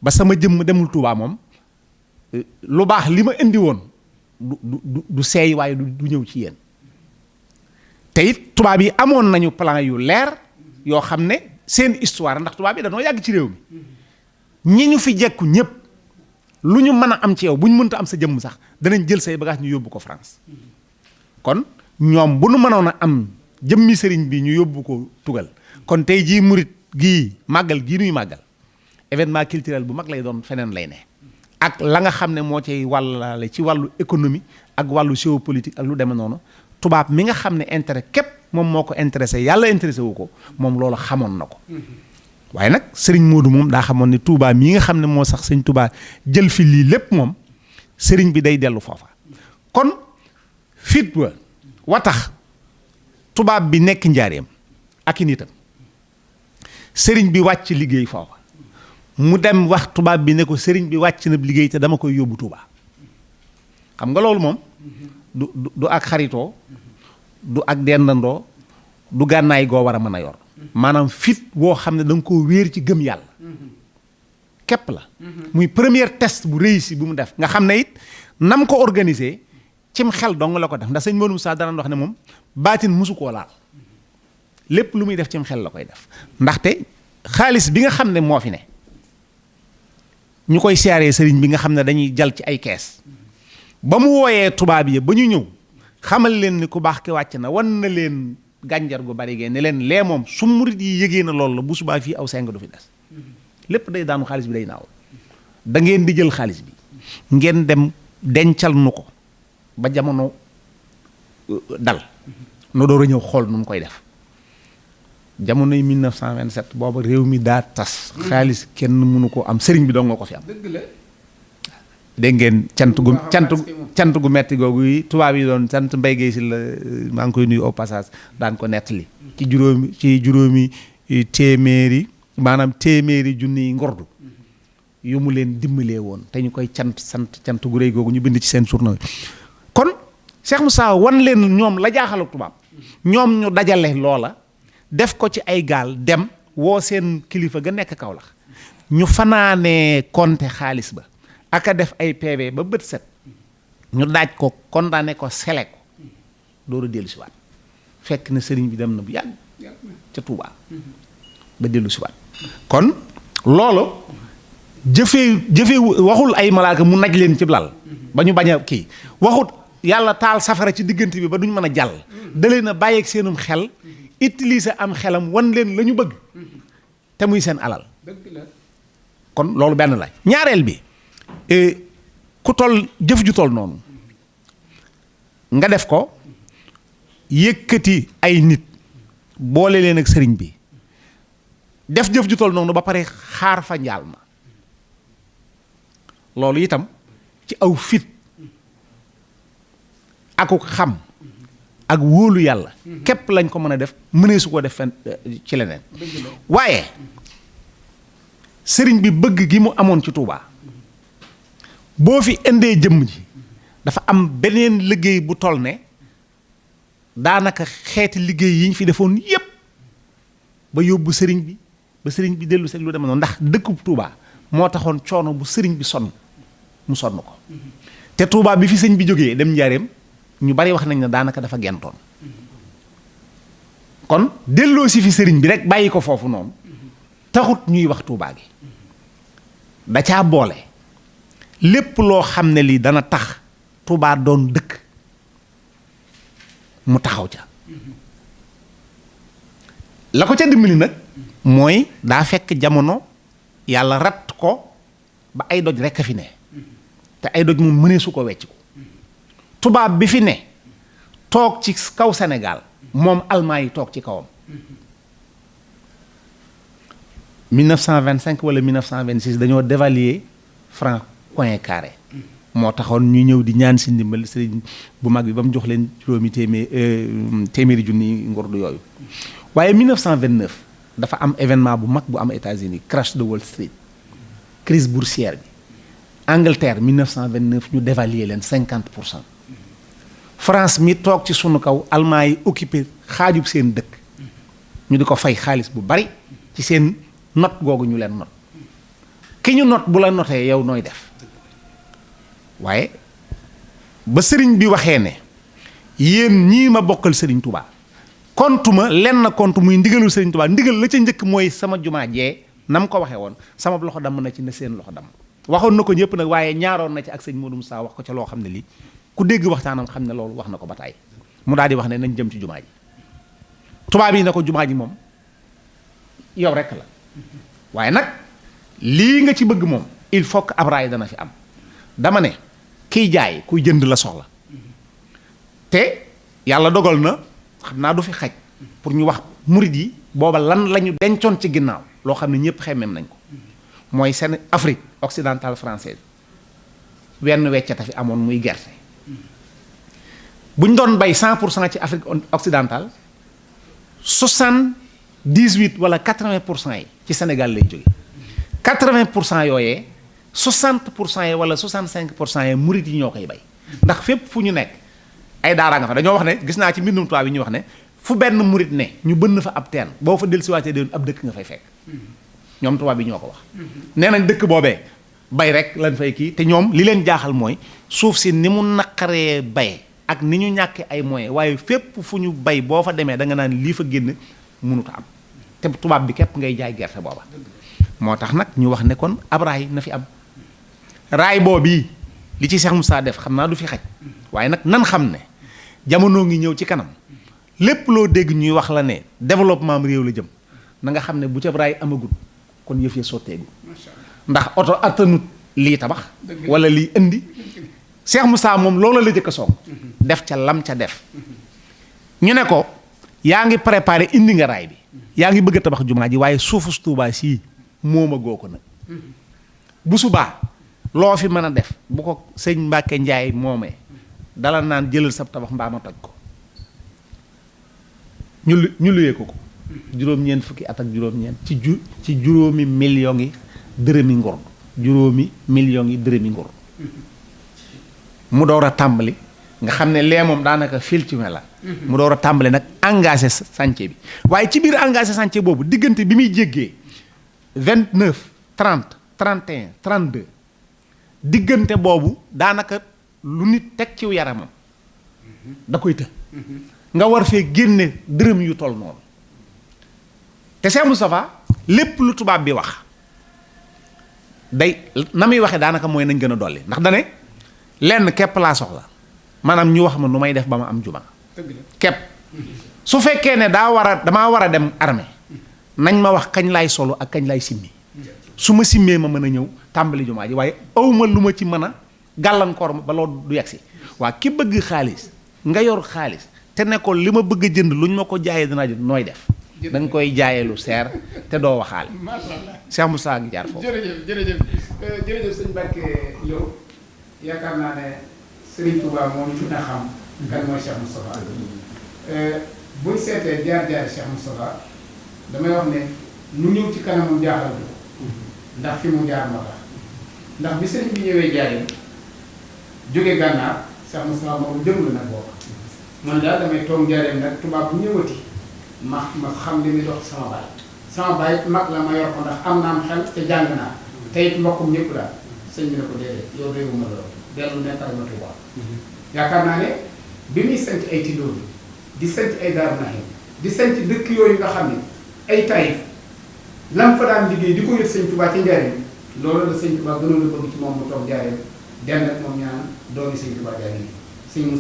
ba sama jëmm demul Touba moom lu baax li ma indi woon du seey waaye du ñëw ci yéen te it tubaab yi amoon nañu plan yu leer yoo xam ne seen histoire ndax tubaab yi dañoo yàgg ci réew mi ñi ñu fi jekku ñëpp lu ñu mën a am ci yow bu ñu mënta am sa jëmm sax danañ jël say bagage ñu yóbbu ko France kon ñoom bu nu mënoon a am jëmmi sëriñ bi ñu yóbbu ko tugal kon tey jii murit gii màggal gii nuy màggal événement culturel bu mag lay doon feneen lay ne ak la nga xam ne moo cay wàllale ci wàllu économie ak wàllu géopolitique ak lu demee noonu tubaab mi nga xam ne intérêt képp moom moo ko intéressé yàlla intéressé wu ko moom loolu xamoon na ko waaye nag sëriñ Modou moom daa xamoon ne Touba mii nga xam ne moo sax sëñ Touba jël fi lii lépp moom sëriñ bi day dellu foofa kon fit wa tax tubaab bi nekk njaareem ak i nitam sëriñ bi wàcc liggéey foofa mu dem wax tubaab bi ne ko sëriñ bi wàcc na liggéey te dama koy yóbbu Touba xam nga loolu moom du ak xaritoo du ak dendandoo du gànnaay goo war a mën a yor maanaam fit woo xam ne da nga koo wéer ci gëm yàlla képp la muy premier test bu réussi bu mu def nga xam ne it nam ko organisé cim xel dong la ko def ndax sëñ Modou Moussa dana wax ne moom baatin musu koo laal lépp lu muy def cim xel la koy def ndaxte xaalis bi nga xam ne moo fi ne ñu koy siyaaree sëriñ bi nga xam ne dañuy jal ci ay kees ba mu wooyee tubaab yi ba ñu ñëw xamal leen ni ku baax ki wàcc na wan na leen gànjar gu bari gee ne leen lee moom su murit yi yëgee na loolu la bu subaa fii aw seng du fi des lépp day daanu xaalis bi day naaw da ngeen di jël xaalis bi ngeen dem dencal nu ko ba jamono dal nu door a ñëw xool nu mu koy def jamonoy 1927 booba réew mi daa tas xaalis kenn mënu ko am sëriñ bi dong nga ko fi am dégg ngeen cant gu metti googu yi tubaab yi doon sant Mbaye Guèye si la maa ngi koy nuyu au passage daan ko nettali ci juróomi téeméeri maanaam téeméeri junniy ngordu yu mu leen dimbalee woon te ñu koy cant gu réy googu ñu bind ci seen journal kon Cheikh Moussa wan leen ñoom la jaaxal ak tubaab ñoom ñu dajale loola def ko ci ay gaal dem woo seen kilifa ga nekk Kaolack ñu fanaanee compter xaalis ba aka def ay PV ba bët set ñu daaj ko condamné ko sele ko dooru dellu si waat fekk na sëriñ bi dem na bu yàgg ca Touba ba dellu si waat kon loolu jëfee waxul ay malaaka mu naj leen ci lal ba ñu bañ a kii waxut yàlla taal safara ci diggante bi ba duñ mën a jàll da leen a bàyyeeg seenum xel utiliser am xelam wan leen la ñu bëgg te muy seen alal kon loolu benn la ñaareel bi ku toll jëf ju toll noonu nga def ko yëkkati ay nit boole leen ak sëriñ bi def jëf ju toll noonu ba pare xaar fa njaal ma loolu itam ci aw fit akuk xam ak wóolu yàlla képp lañ ko mën a def mënee su ko def fen ci leneen waaye sëriñ bi bëgg gi mu amoon ci Touba boo fi indee jëmm ji dafa am beneen liggéey bu toll ne daanaka xeeti liggéey yi ñu fi defoon yépp ba yóbbu sëriñ bi ba sëriñ bi dellu seeg lu deme noonu ndax dëkkub Touba moo taxoon coono bu sëriñ bi sonn mu sonn ko te Touba bi fi sëñ bi jógee dem njaareem ñu bari wax nañ ne daanaka dafa gentoon kon delloo si fi sëriñ bi rek bàyyi ko foofu noonu taxut ñuy wax Touba gi da caa boole lépp loo xam ne lii dana tax Touba doon dëkk mu taxaw ca la ko ca dimbali nag mooy daa fekk jamono yàlla rat ko ba ay doj rekk a fi ne te ay doj moom mënee su ko wecc ko tubaab bi fi ne toog ci kaw Sénégal moom almaa yi toog ci kawam 1925 wala 1926 dañoo dévaluer franc coin carré moo taxoon ñu ñëw di ñaan si ndimbal sëriñ bu mag bi ba mu jox leen juróomi téeméeri junni ngordu yooyu waaye 1929 dafa am événement bu mag bu am États-Unis crash de Wall Street crise boursière bi Angleterre 1929 ñu dévaluer leen 50%. France mi toog ci sunu kaw allemand yi occupé xaajub seen dëkk ñu di ko fay xaalis bu bari ci seen not googu ñu leen not ki ñu not bu la notee yow nooy def waaye ba sëriñ bi waxee ne yéen ñii ma bokkal sëriñ Touba kontu ma lenn kontu muy ndigalul sëriñ Touba ndigal la ca njëkk mooy sama jumaa jee na mu ko waxee woon sama loxo damm na ci ne seen loxo damm waxoon na ko ñëpp nag waaye ñaaroon na ci ak sëñ Modou Moussa wax ko ca loo xam ne lii ku dégg waxtaanam xam ne loolu wax na ko ba tàyyi mu daal di wax ne nañ jëm ci jumaa ji tubaab yi na ko jumaa ji moom yow rekk la waaye nag lii nga ci bëgg moom il faut que ab raay dana fi am dama ne kiy jaay kuy jënd la soxla te yàlla dogal na xam naa du fi xaj pour ñu wax murid yi booba lan la ñu dencoon ci ginnaaw loo xam ne ñëpp xemmeem nañ ko mooy seen Afrique occidentale française wenn weccata fi amoon muy gerte bu ñu doon bay 100% ci Afrique occidentale 78 wala 80% yi ci Sénégal lay jóge 80% yooyee 60% yi wala 65% yi murit yi ñoo koy bay ndax fépp fu ñu nekk ay daaraa nga fa dañoo wax ne gis naa ci mbindum tubaab yi ñuy wax ne fu benn murit ne ñu bënn fa ab teen boo fa dellusiwaatee déwén ab dëkk nga fay fekk ñoom tubaab yi ñoo ko wax nee nañ dëkk boobee bay rek lañ fay kii te ñoom li leen jaaxal mooy suuf si ni mu naqaree bay ak ni ñu ñàkkee ay moyens waaye fépp fu ñu bay boo fa demee da nga naan lii fa génn mënut a am te tubaab bi képp ngay jaay gerte booba moo tax nag ñu wax ne kon ab raay na fi am raay boobu li ci Cheikh Moussa def xam naa du fi xaj waaye nag nan xam ne jamono ngi ñëw ci kanam lépp loo dégg ñuy wax la ne développement réew la jëm na nga xam ne bu ca raay amagul kon yëf ya sotteegu ndax oto attanut lii tabax wala lii indi Cheikh Moussa moom loola la jëkk a soog def ca lam ca def ñu ne ko yaa ngi préparé indi nga raay bi yaa ngi bëgg a tabax jumaa ji waaye suufu Tuubaa sii mooma goo ko nag bu subaa loo fi mën a def bu ko sëñ Mbàkke Njaay moomee dala naan jëlal sab tabax mbaa ma toj ko ñu luyee ko juróom-ñeent fukki at ak juróom-ñeent ci juróomi millions yi dërëmi ngor juróomi millions yi dërëmi ngor mu door a tàmbali nga xam ne lee moom daanaka fil ci me la mu door a tàmbali nag engagé chantier bi waaye ci biir engagé chantier boobu diggante bi muy jéggee 29 30 31 32 diggante boobu daanaka lu nit teg ciw yaramam da koy të nga war fee génne dërëm yu toll noonu te Cheikh Moustapha lépp lu tubaab bi wax day na muy waxee daanaka mooy nañ gën a dolli ndax dane lenn képp laa soxla maanaam ñu wax ma nu may def ba ma am juma képp su fekkee ne damaa war a dem armée nañ ma wax kañ laay solo ak kañ laay simmi su ma simmee ma mën a ñëw tàmbali jumaa ji waaye awma lu ma ci mën a gàllankoor ba loolu du yegsi waa ki bëgg xaalis nga yor xaalis te ne ko li ma bëgg a jënd luñ ma ko jaayee dinaa jënd nooy def da nga koy jaayee lu seer te doo waxaale. macha allah Cheikh Moussa ngi jaar foofu. jërëjëf sëñ Mbacke yow yaakaar naa ne Serigne Touba moom ñu na xam. kan mooy Cheikh Moustapha. buñ seetee jaar-jaari Cheikh Moustapha damay wax ne lu ñëw ci kanamam jaaxal bi ndax fi mu jaar moo tax ndax bi sëriñ bi ñëwee jaayam jóge gànnaar Cheikh Moustapha moom jëm la nag boobu man daal damay toog jaaree nag tubaab bu ñëwati ma xam li muy dox sama baay mag la ma yor ko ndax am naa am xel te jàng naa te it mbokkum ñëpp daal sëñ bi ne ko déedéet yow réewuma loolu dellu nekkal ma Tuubaa yaakaar naa ne bi muy sanc ay Tidóo bi di sanc ay Daaru Nahim di sanc dëkk yooyu nga xam ne ay Taïf lam fa daan liggéey di ko yët sëñ Tuubaa ci njariñ loolu la sëñ Tuubaa gënoon a bëgg ci moom mu toog njariñ denn ak moom ñaan doomi sëñ Tuubaa jaa ngi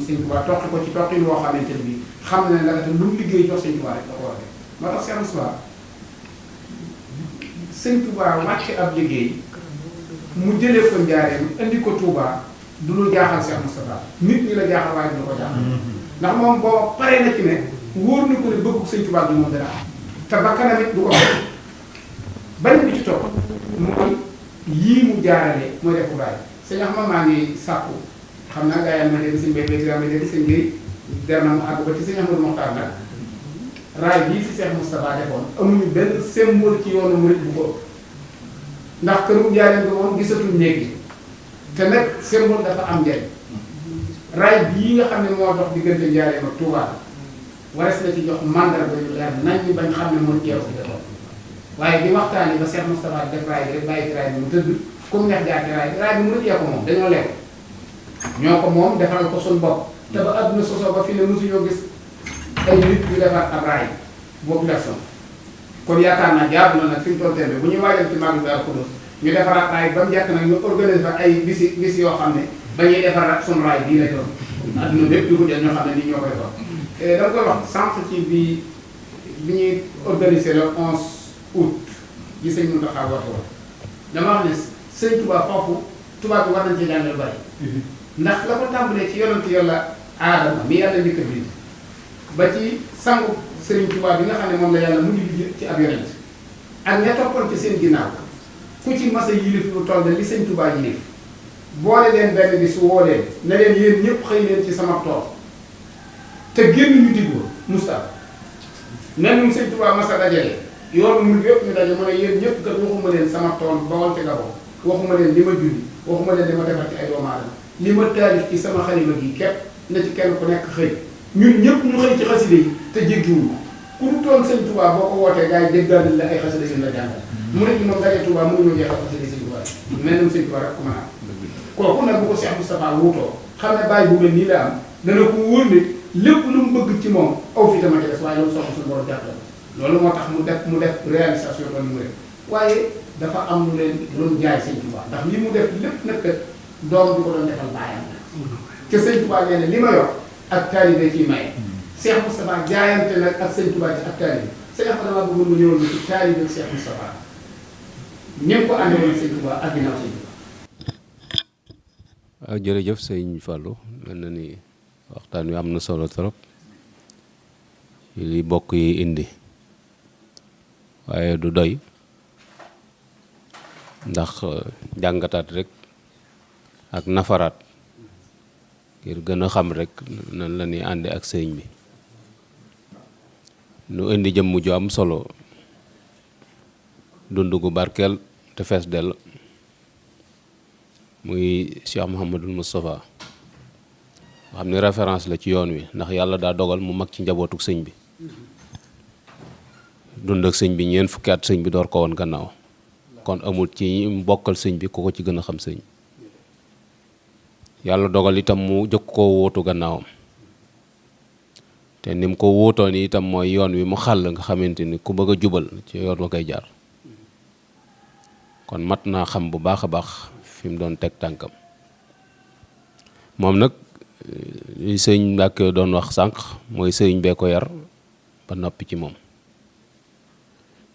sëñ Tuubaa toqi ko ci toqin woo xamante ne bii xam na ne ndaxte lu mu liggéey jox sëñ Tuubaa rek da ko war a def moo tax Cheikh Moustapha sëñ Tuubaa wàcce ab liggéey mu jëlee ko njaareem indi ko Tuubaa du lu jaaxal Cheikh Moustapha nit ñi la jaaxal waaye du ko jaaxal ndax moom boo paree na ci ne wóor na ko ne bëggu sëñ Tuubaa bi moom dana am te ba kanam it du ko bañ bi ci topp mooy yii mu jaarale mooy def raay sëñ Axma maa ngi sàkku xam naa gaa yi ma dégg sëñ Bay Bay ma dégg sëñ Gueye der na mu àgg ba ci sëñ Ahmadou Mokhtar nag raay bii fi Cheikh Moustapha defoon amuñu benn symbole ci yoonu murid bu ko ëpp ndax këru jaareen bi moom gisatuñ léegi te nag symbole dafa am njariñ raay bii nga xam ne moo dox diggante Njaaréem ak Touba wares na ci jox mandarga yu leer nañ ñi bañ xam ne moo teew fi defoon waaye di waxtaanee ba Cheikh Moustapha def raay bi rek bàyyi ci raay bi mu tëdd comme neex jaar ci raay bi mu rëccee ko moom dañoo lekk ñoo ko moom defal ko suñu bopp te ba adduna sosoo ba fi ne mosuñoo gis ay nit yu defar ab raay boobu leçon kon yaakaar naa jaadu na nag fi mu toll tembe bu ñuy waajal ci Màggal Daaru Xudoos ñu defaraat raay ba mu jàkk nag ñu organiser fa ay bis yoo xam ne ba ñuy defaraat suñu raay bii la doon adduna bépp di ko jël ñoo xam ne nii ñoo koy defar da nga koy wax sànq ci bi ñuy organiser le 11 août gi sëñ Mountakha waxee woon dama wax ne sëñ Touba foofu tubaab bi war nañ ci jàng lu bari ndax la ko tàmbalee ci yonentu yàlla aadama mi yàlla njëkk a bind ba ci sangu Sëriñ Touba bi nga xam ne moom la yàlla mu ngi bind ci ab yonent ak ña toppoon ci seen ginnaaw ku ci mas a yilif lu toll li sëñ Touba yilif boole leen benn bi su woo leen ne leen yéen ñëpp xëy leen ci sama tool te génn ñu diggu Moustapha mel num sëñ Touba mas a dajale yoonu mu yëpp ñu daje mu ne yéen ñëpp kat waxuma leen sama tool ba wal ci Gabon waxuma leen li ma julli waxuma leen li ma defar ci ay doomu aadama li ma taalif ci sama xalima gi képp na ci kenn ku nekk xëy ñun ñëpp ñu xëy ci xaside yi te jéggiwuñu ku du toon sëñ Touba boo ko wootee gars yi déggal la ay xaside yi la jàngal mu ne moom daje Touba mënuñoo jeexal xaside sëñ Touba mel num sëñ Touba rek ku mën a am kooku nag bu ko Cheikh Moustapha wuutoo xam ne bàyyi bu mel nii la am dana ko wóor ne lépp lu mu bëgg ci moom aw fi tamit des waaye loolu soxla suñu borom jàppale loolu moo tax mu def réalisation doon mu def waaye dafa am lu leen doon jaay sëñ Touba ndax li mu def lépp nag kat doom bi ko doon defal baayam la te sëñ Touba nee na li ma yor ak taalibe ciy maye Cheikh Moustapha jaayante nag ak sëñ Touba ci ak taalibe sëñ Axma dama bëggoon mu ñëwoon ci taalibe ak Cheikh Moustapha ñëpp ko àndee woon sëñ Touba ak ginnaaw sëñ Touba. waaw jërëjëf sëñ Fallou mel na ni waxtaan wi am na solo trop ci li bokk yi indi waaye du doy ndax jàngataat rek ak nafaraat ngir gën a xam rek nan la ñuy ànde ak sëñ bi nu indi jëmm ju am solo dund gu barkeel te fees dell muy Cheikh Mouhamadul Moustapha nga xam ne référence la ci yoon wi ndax yàlla daa dogal mu mag ci njabootuk sëñ bi dund ak sëñ bi ñeent fukki at sëñ bi door ko woon gannaaw kon amul ci mbokkal sëñ bi ku ko ci gën a xam sëñ yàlla dogal itam mu jëkk koo wóotu gannaawam te ni mu ko wóotoon itam mooy yoon wi mu xàll nga xamante ni ku bëgg a jubal ci yoon wa koy jaar kon mat naa xam bu baax a baax fi mu doon teg tànkam. moom nag li sëñ Mbàkke doon wax sànq mooy sëriñ bee ko yar ba noppi ci moom,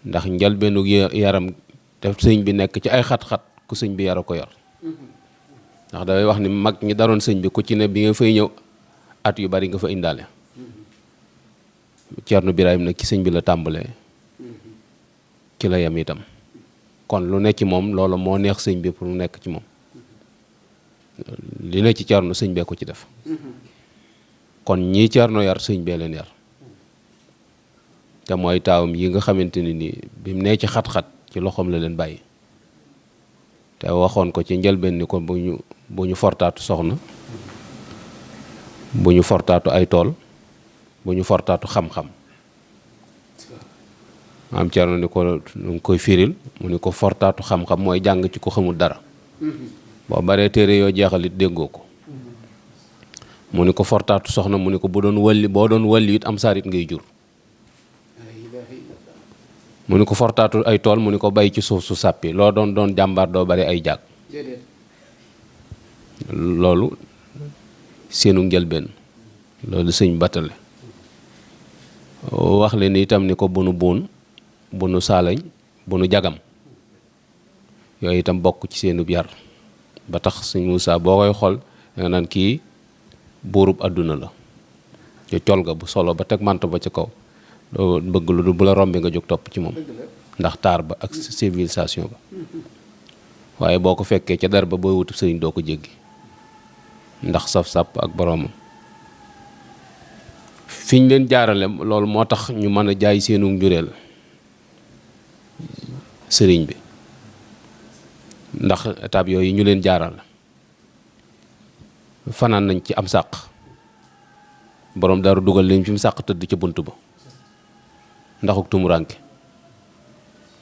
ndax njëlbeenu yaram te sëñ bi nekk ci ay xat-xat ku sëñ bi yara ko yar. ndax dafay wax ni mag ñi daroon sëñ bi ku ci ne bi nga fay ñëw at yu bari nga fa indaale. Ceerno Birahim nag ci sëñ bi la tàmbalee ci la yem itam, kon lu nekk ci moom loolu moo neex sëñ bi pour mu nekk ci moom. li ne ci Ceerno sëñ bee ko ci def, kon ñii Ceerno yar sëñ bee leen yar, te mooy taawam yi nga xamante ni nii bi mu nee ci xat-xat ci loxoom la leen bàyyi, te waxoon ko ci njëlbeen ni ko bu ñu fortaatu soxna, bu ñu fortaatu ay tool, bu ñu fortaatu xam-xam. maam Ceerno ni ko nu ngi koy firil mu ni ko fortaatu xam-xam mooy jàng ci ko xamul dara, boo baree téere yoo jeexalit déggoo ko. mu ni ko fortaatu soxna mu ni ko boo doon walli it am saarit ngay jur. mu ni ko fortaatu ay tool mu ni ko bay ci suuf su sàppi loo doon jàmbaar doo bari ay jàkk. loolu seenu njëlbeen loolu sëñ battale wax leen itam ni ko bunu buun bunu saalañ bunu jagam yooyu itam bokk ci seenub yar, ba tax sëñ Moussa boo koy xool nga naan kii buurub àdduna la ca col ga bu solo ba teg mant ba ca kaw doo bëgg lu bu la rombi nga jóg topp ci moom ndax taar ba ak civilisation ba. waaye boo ko fekkee ca der ba booy wutub sëriñ doo ko jéggi ndax saf-sàpp ak boroomam. fiñ leen jaarale loolu moo tax ñu mën a jaay seenu njureel sëriñ bi, ndax étape yooyu ñu leen jaaral fanaan nañ ci am sàq, boroom daru dugal leen fi mu sàq tëdd ca bunt ba ndaxuk tumuraanke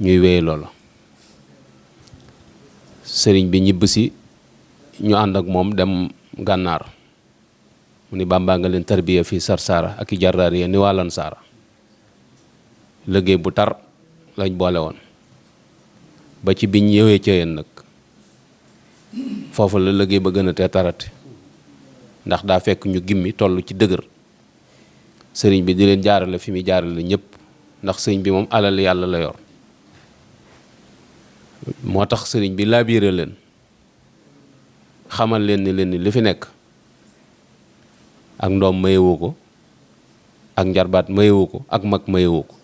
ñuy wéye loola. sëriñ bi ñibbisi ñu ànd ak moom dem gànnaar mu ni Bàmbaa nga leen tarbiya fii Sarsara ak i jarraariya ni waa Lansaara. liggéey bu tar lañ boole woon ba ci biñ ñëwee ca yéen nag foofu la liggéey ba gën a tee tarate, ndax daa fekk ñu gimmi toll ci dëgër sëriñ bi di leen jaarale fi muy jaarale ñëpp, ndax sëriñ bi moom alal yàlla la yor. moo tax sëriñ bi laabiire leen xamal leen ni li fi nekk ak ndoom mayewu ko, ak njarbaat mayewu ko, ak mag mayewu ko,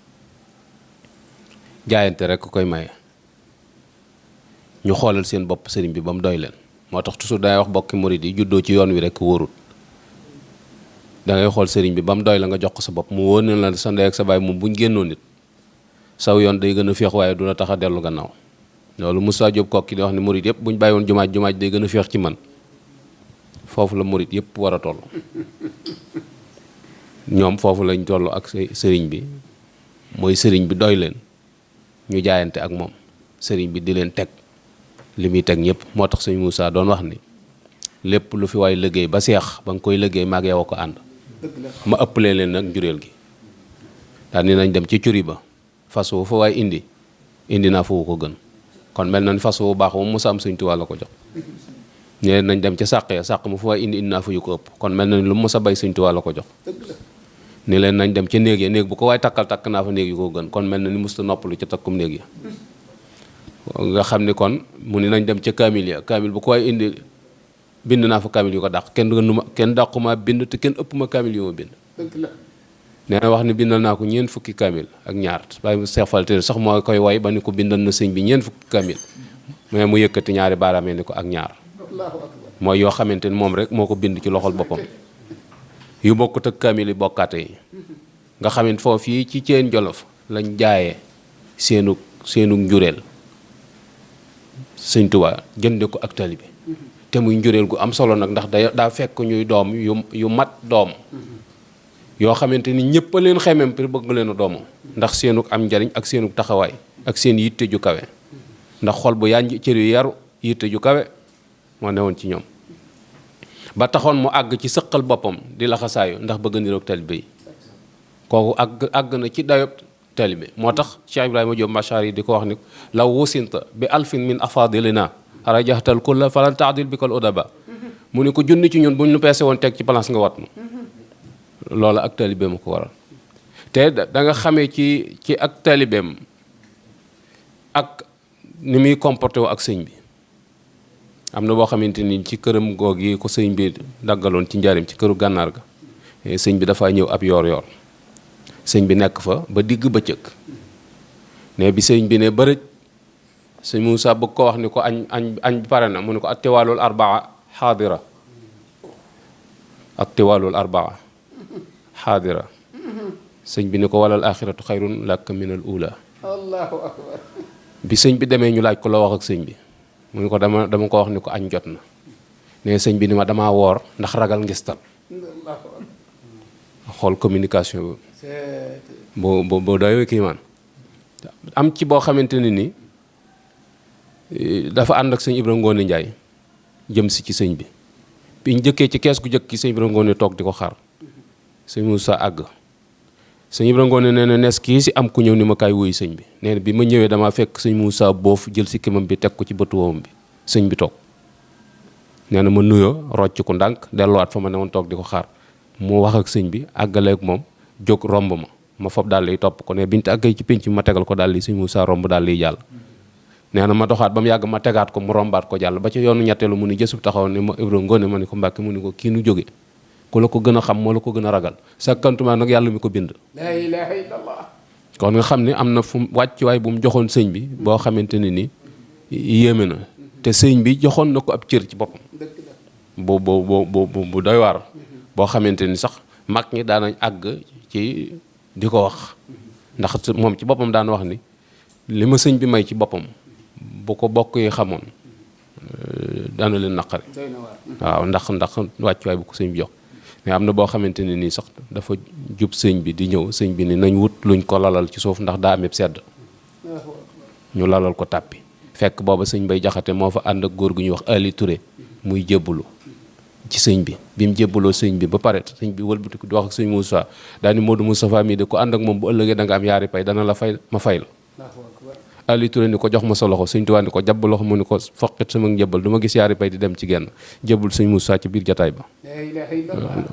jaayante rek koy maye. ñu xoolal seen bopp sëriñ bi ba mu doy leen. moo tax toujours dangay wax bokki murid yi juddoo ci yoon wi rek wóorut, dangay xool sëriñ bi ba mu doy la nga jox ko sa bopp mu wóor ne la sa ndey ak sa baay moom buñ génnoon nit saw yoon day gën a féex waaye du la tax a dellu gannaaw. loolu Moussa Diop kokki di wax ne murid yëpp buñ bàyyi woon jumaaj day gën a féex ci man. foofu la murid yëpp war a toll, ñoom foofu lañ toll ak sëriñ bi, mooy sëriñ bi doy leen ñu jaayante ak moom, sëriñ bi di leen teg li muy teg ñëpp. moo tax sëñ Moussa doon wax ni lépp lu fi waay liggéey ba seex ba nga koy liggéey maag yow a ko ànd, ma ëppalee leen nag njureel gi. daal ni nañ dem ci curi ba fas wu fa waay indi naa fa wu ko gën, kon mel na ni fas wu baax moom Moussa am sëñ Tuubaa la ko jox. ñee nañ dem ca sàq mu fa waay indi naa fa yu ko ëpp, kon mel na ni lu mu mës a bay sëñ Tuubaa la ko jox. ni leen nañ dem ca néeg ya, néeg bu ko waay takkal takk naa fa néeg yu ko gën, kon mel na ni musta noppalu ca takkum néeg ya. nga xam ni kon mu ni nañ dem ca kaamil ya, kaamil bu ko waay indi bind naa fa kaamil yu ko dàq, kenn dàquma bind te kenn ëpp ma kaamil yu ma bind. nee na wax ni bindal naa ko ñeent fukki kaamil ak ñaar bàyyi mu seexfalte sax moo koy way ba ni ko bindal na sëñ bi ñeent fukki kaamil, mais mu yëkkati ñaari baaraamee ni ko ak ñaar. mooy yoo xamante ni moom rek moo ko bind ci loxol boppam, yu bokkut ak kaamil yi bokkaate yi. nga xamante foofu yi ci Ceen Jolof lañ jaayee seenu njureel sëñ Tuubaa jënde ko ak taalibe bi, te muy njureel gu am solo nag, ndax daa fekk ñuy doom yu mat doom yoo xamante ni ñëpp a leen xemem pour bëgg leen a doomu, ndax seenug am njariñ ak seenug taxawaay ak seen yitte ju kawe, ndax xol bu yànj cër yu yaru yitte ju kawe moo newoon ci ñoom. ba taxoon mu àgg ci sëqal boppam di laxasaayu ndax bëgg niroog taalibe yi. kooku àgg na ci dayob taalibe moo tax Cheikh Ibrahima Diop Machar yi di ko wax ni law wusinta bi alfin min afadilina rajahtal kulla falan taadil bi kal udaba mu ni ko junni ci ñun buñ nu peese woon teg ci place nga wat nu loola ak taalibeem ko waral te da nga xamee ci ak taalibeem ak ni muy comporté woo ak sëñ bi am na boo xamante ni ci këram goog yi ko sëñ bi daggaloon ci njaarim ci këru gànnaar ga sëñ bi dafa ñëw ab yoor sëñ bi nekk fa ba digg bëccëg ne bi sëñ bi ne bërëj sëñ Moussa bëgg ko wax ni ko añ bi pare na mu ne ko at tiwaalul arbaa xaadira at tiwaalul arbaa xaadira sëñ bi ne ko walal axiratu xayrun laka min al ula allahu akbar bi sëñ bi demee ñu laaj ko la wax ak sëñ bi mu ne ko dama ko wax ni ko añ jot na ne sëñ bi ni ma damaa woor ndax ragal ngistal xool communication boo doy kii man am ci boo xamante ne ni dafa ànd ak sëñ Ibra Ngoone Njaay jëm si ci sëñ bi biñ jëkkee ci kees gu jëkk ki sëñ Ibra Ngoone toog di ko xaar sëñ Moussa àgg sëñ Ibra Ngoone nee na nees kii si am ku ñëw ni ma kaay wuyu sëñ bi nee na bi ma ñëwee damaa fekk sëñ Moussa boof jël si kimam bi teg ko ci bëtu woom bi sëñ bi toog nee na ma nuyoo rocc ku ndànk delluwaat fa ma ne woon toog di ko xaar mu wax ak sëñ bi àggaleeg moom jóg romb ma fob daal yi topp ko ne biñu àggee ci pénc ma tegal ko daal yi sëñ Moussa romb daal yi jàll nee na ma doxaat ba mu yàgg ma tegaat ko mu rombaat ko jàll ba ci yoonu ñetteelu mu ni jësub taxaw ni ma Ibra Ngoone ma ni ko Mbàkke mu ni ko kii nu jóge ku la ko gën a xam moo la ko gën a ragal sakkantuma nag yàlla mi ko bind la ilaha illallah kon nga xam ne am na fu wàccuwaay bu mu joxoon sëñ bi boo xamante ne ni yéeme na te sëñ bi joxoon na ko ab cër ci boppam bu doy waar boo xamante ni sax mag ñi daanañ àgg ci di ko wax ndax moom ci boppam daan wax ni li ma sëñ bi may ci boppam bu ko bokk yi xamoon daana leen naqari waaw ndax wàccuwaay bu ko sëñ bi jox mais am na boo xamante ne nii sax dafa jub sëñ bi di ñëw sëñ bi ni nañ wut luñ ko lalal ci suuf ndax daa amee sedd ñu lalal ko tàppi fekk booba sëñ Bay Jaxate moo fa ànd ak góor gu ñuy wax Ali Touré muy jébbalu ci sëñ bi mu jébbaloo sëñ bi ba pare sëñ bi wëlbatiku di wax ak sëñ Moussa daani Modou Moustapha mii de ko ànd ak moom bu ëllëgee da nga am yaari pay dana la fay ma fay la Ali Touré ni ko jox ma sa loxo sëñ Tuubaa ni ko jàpp loxo mu ni ko foqit sama njëbbal du ma gis yaari pay di dem ci genn jébbal sëñ Moussa ci biir jataay ba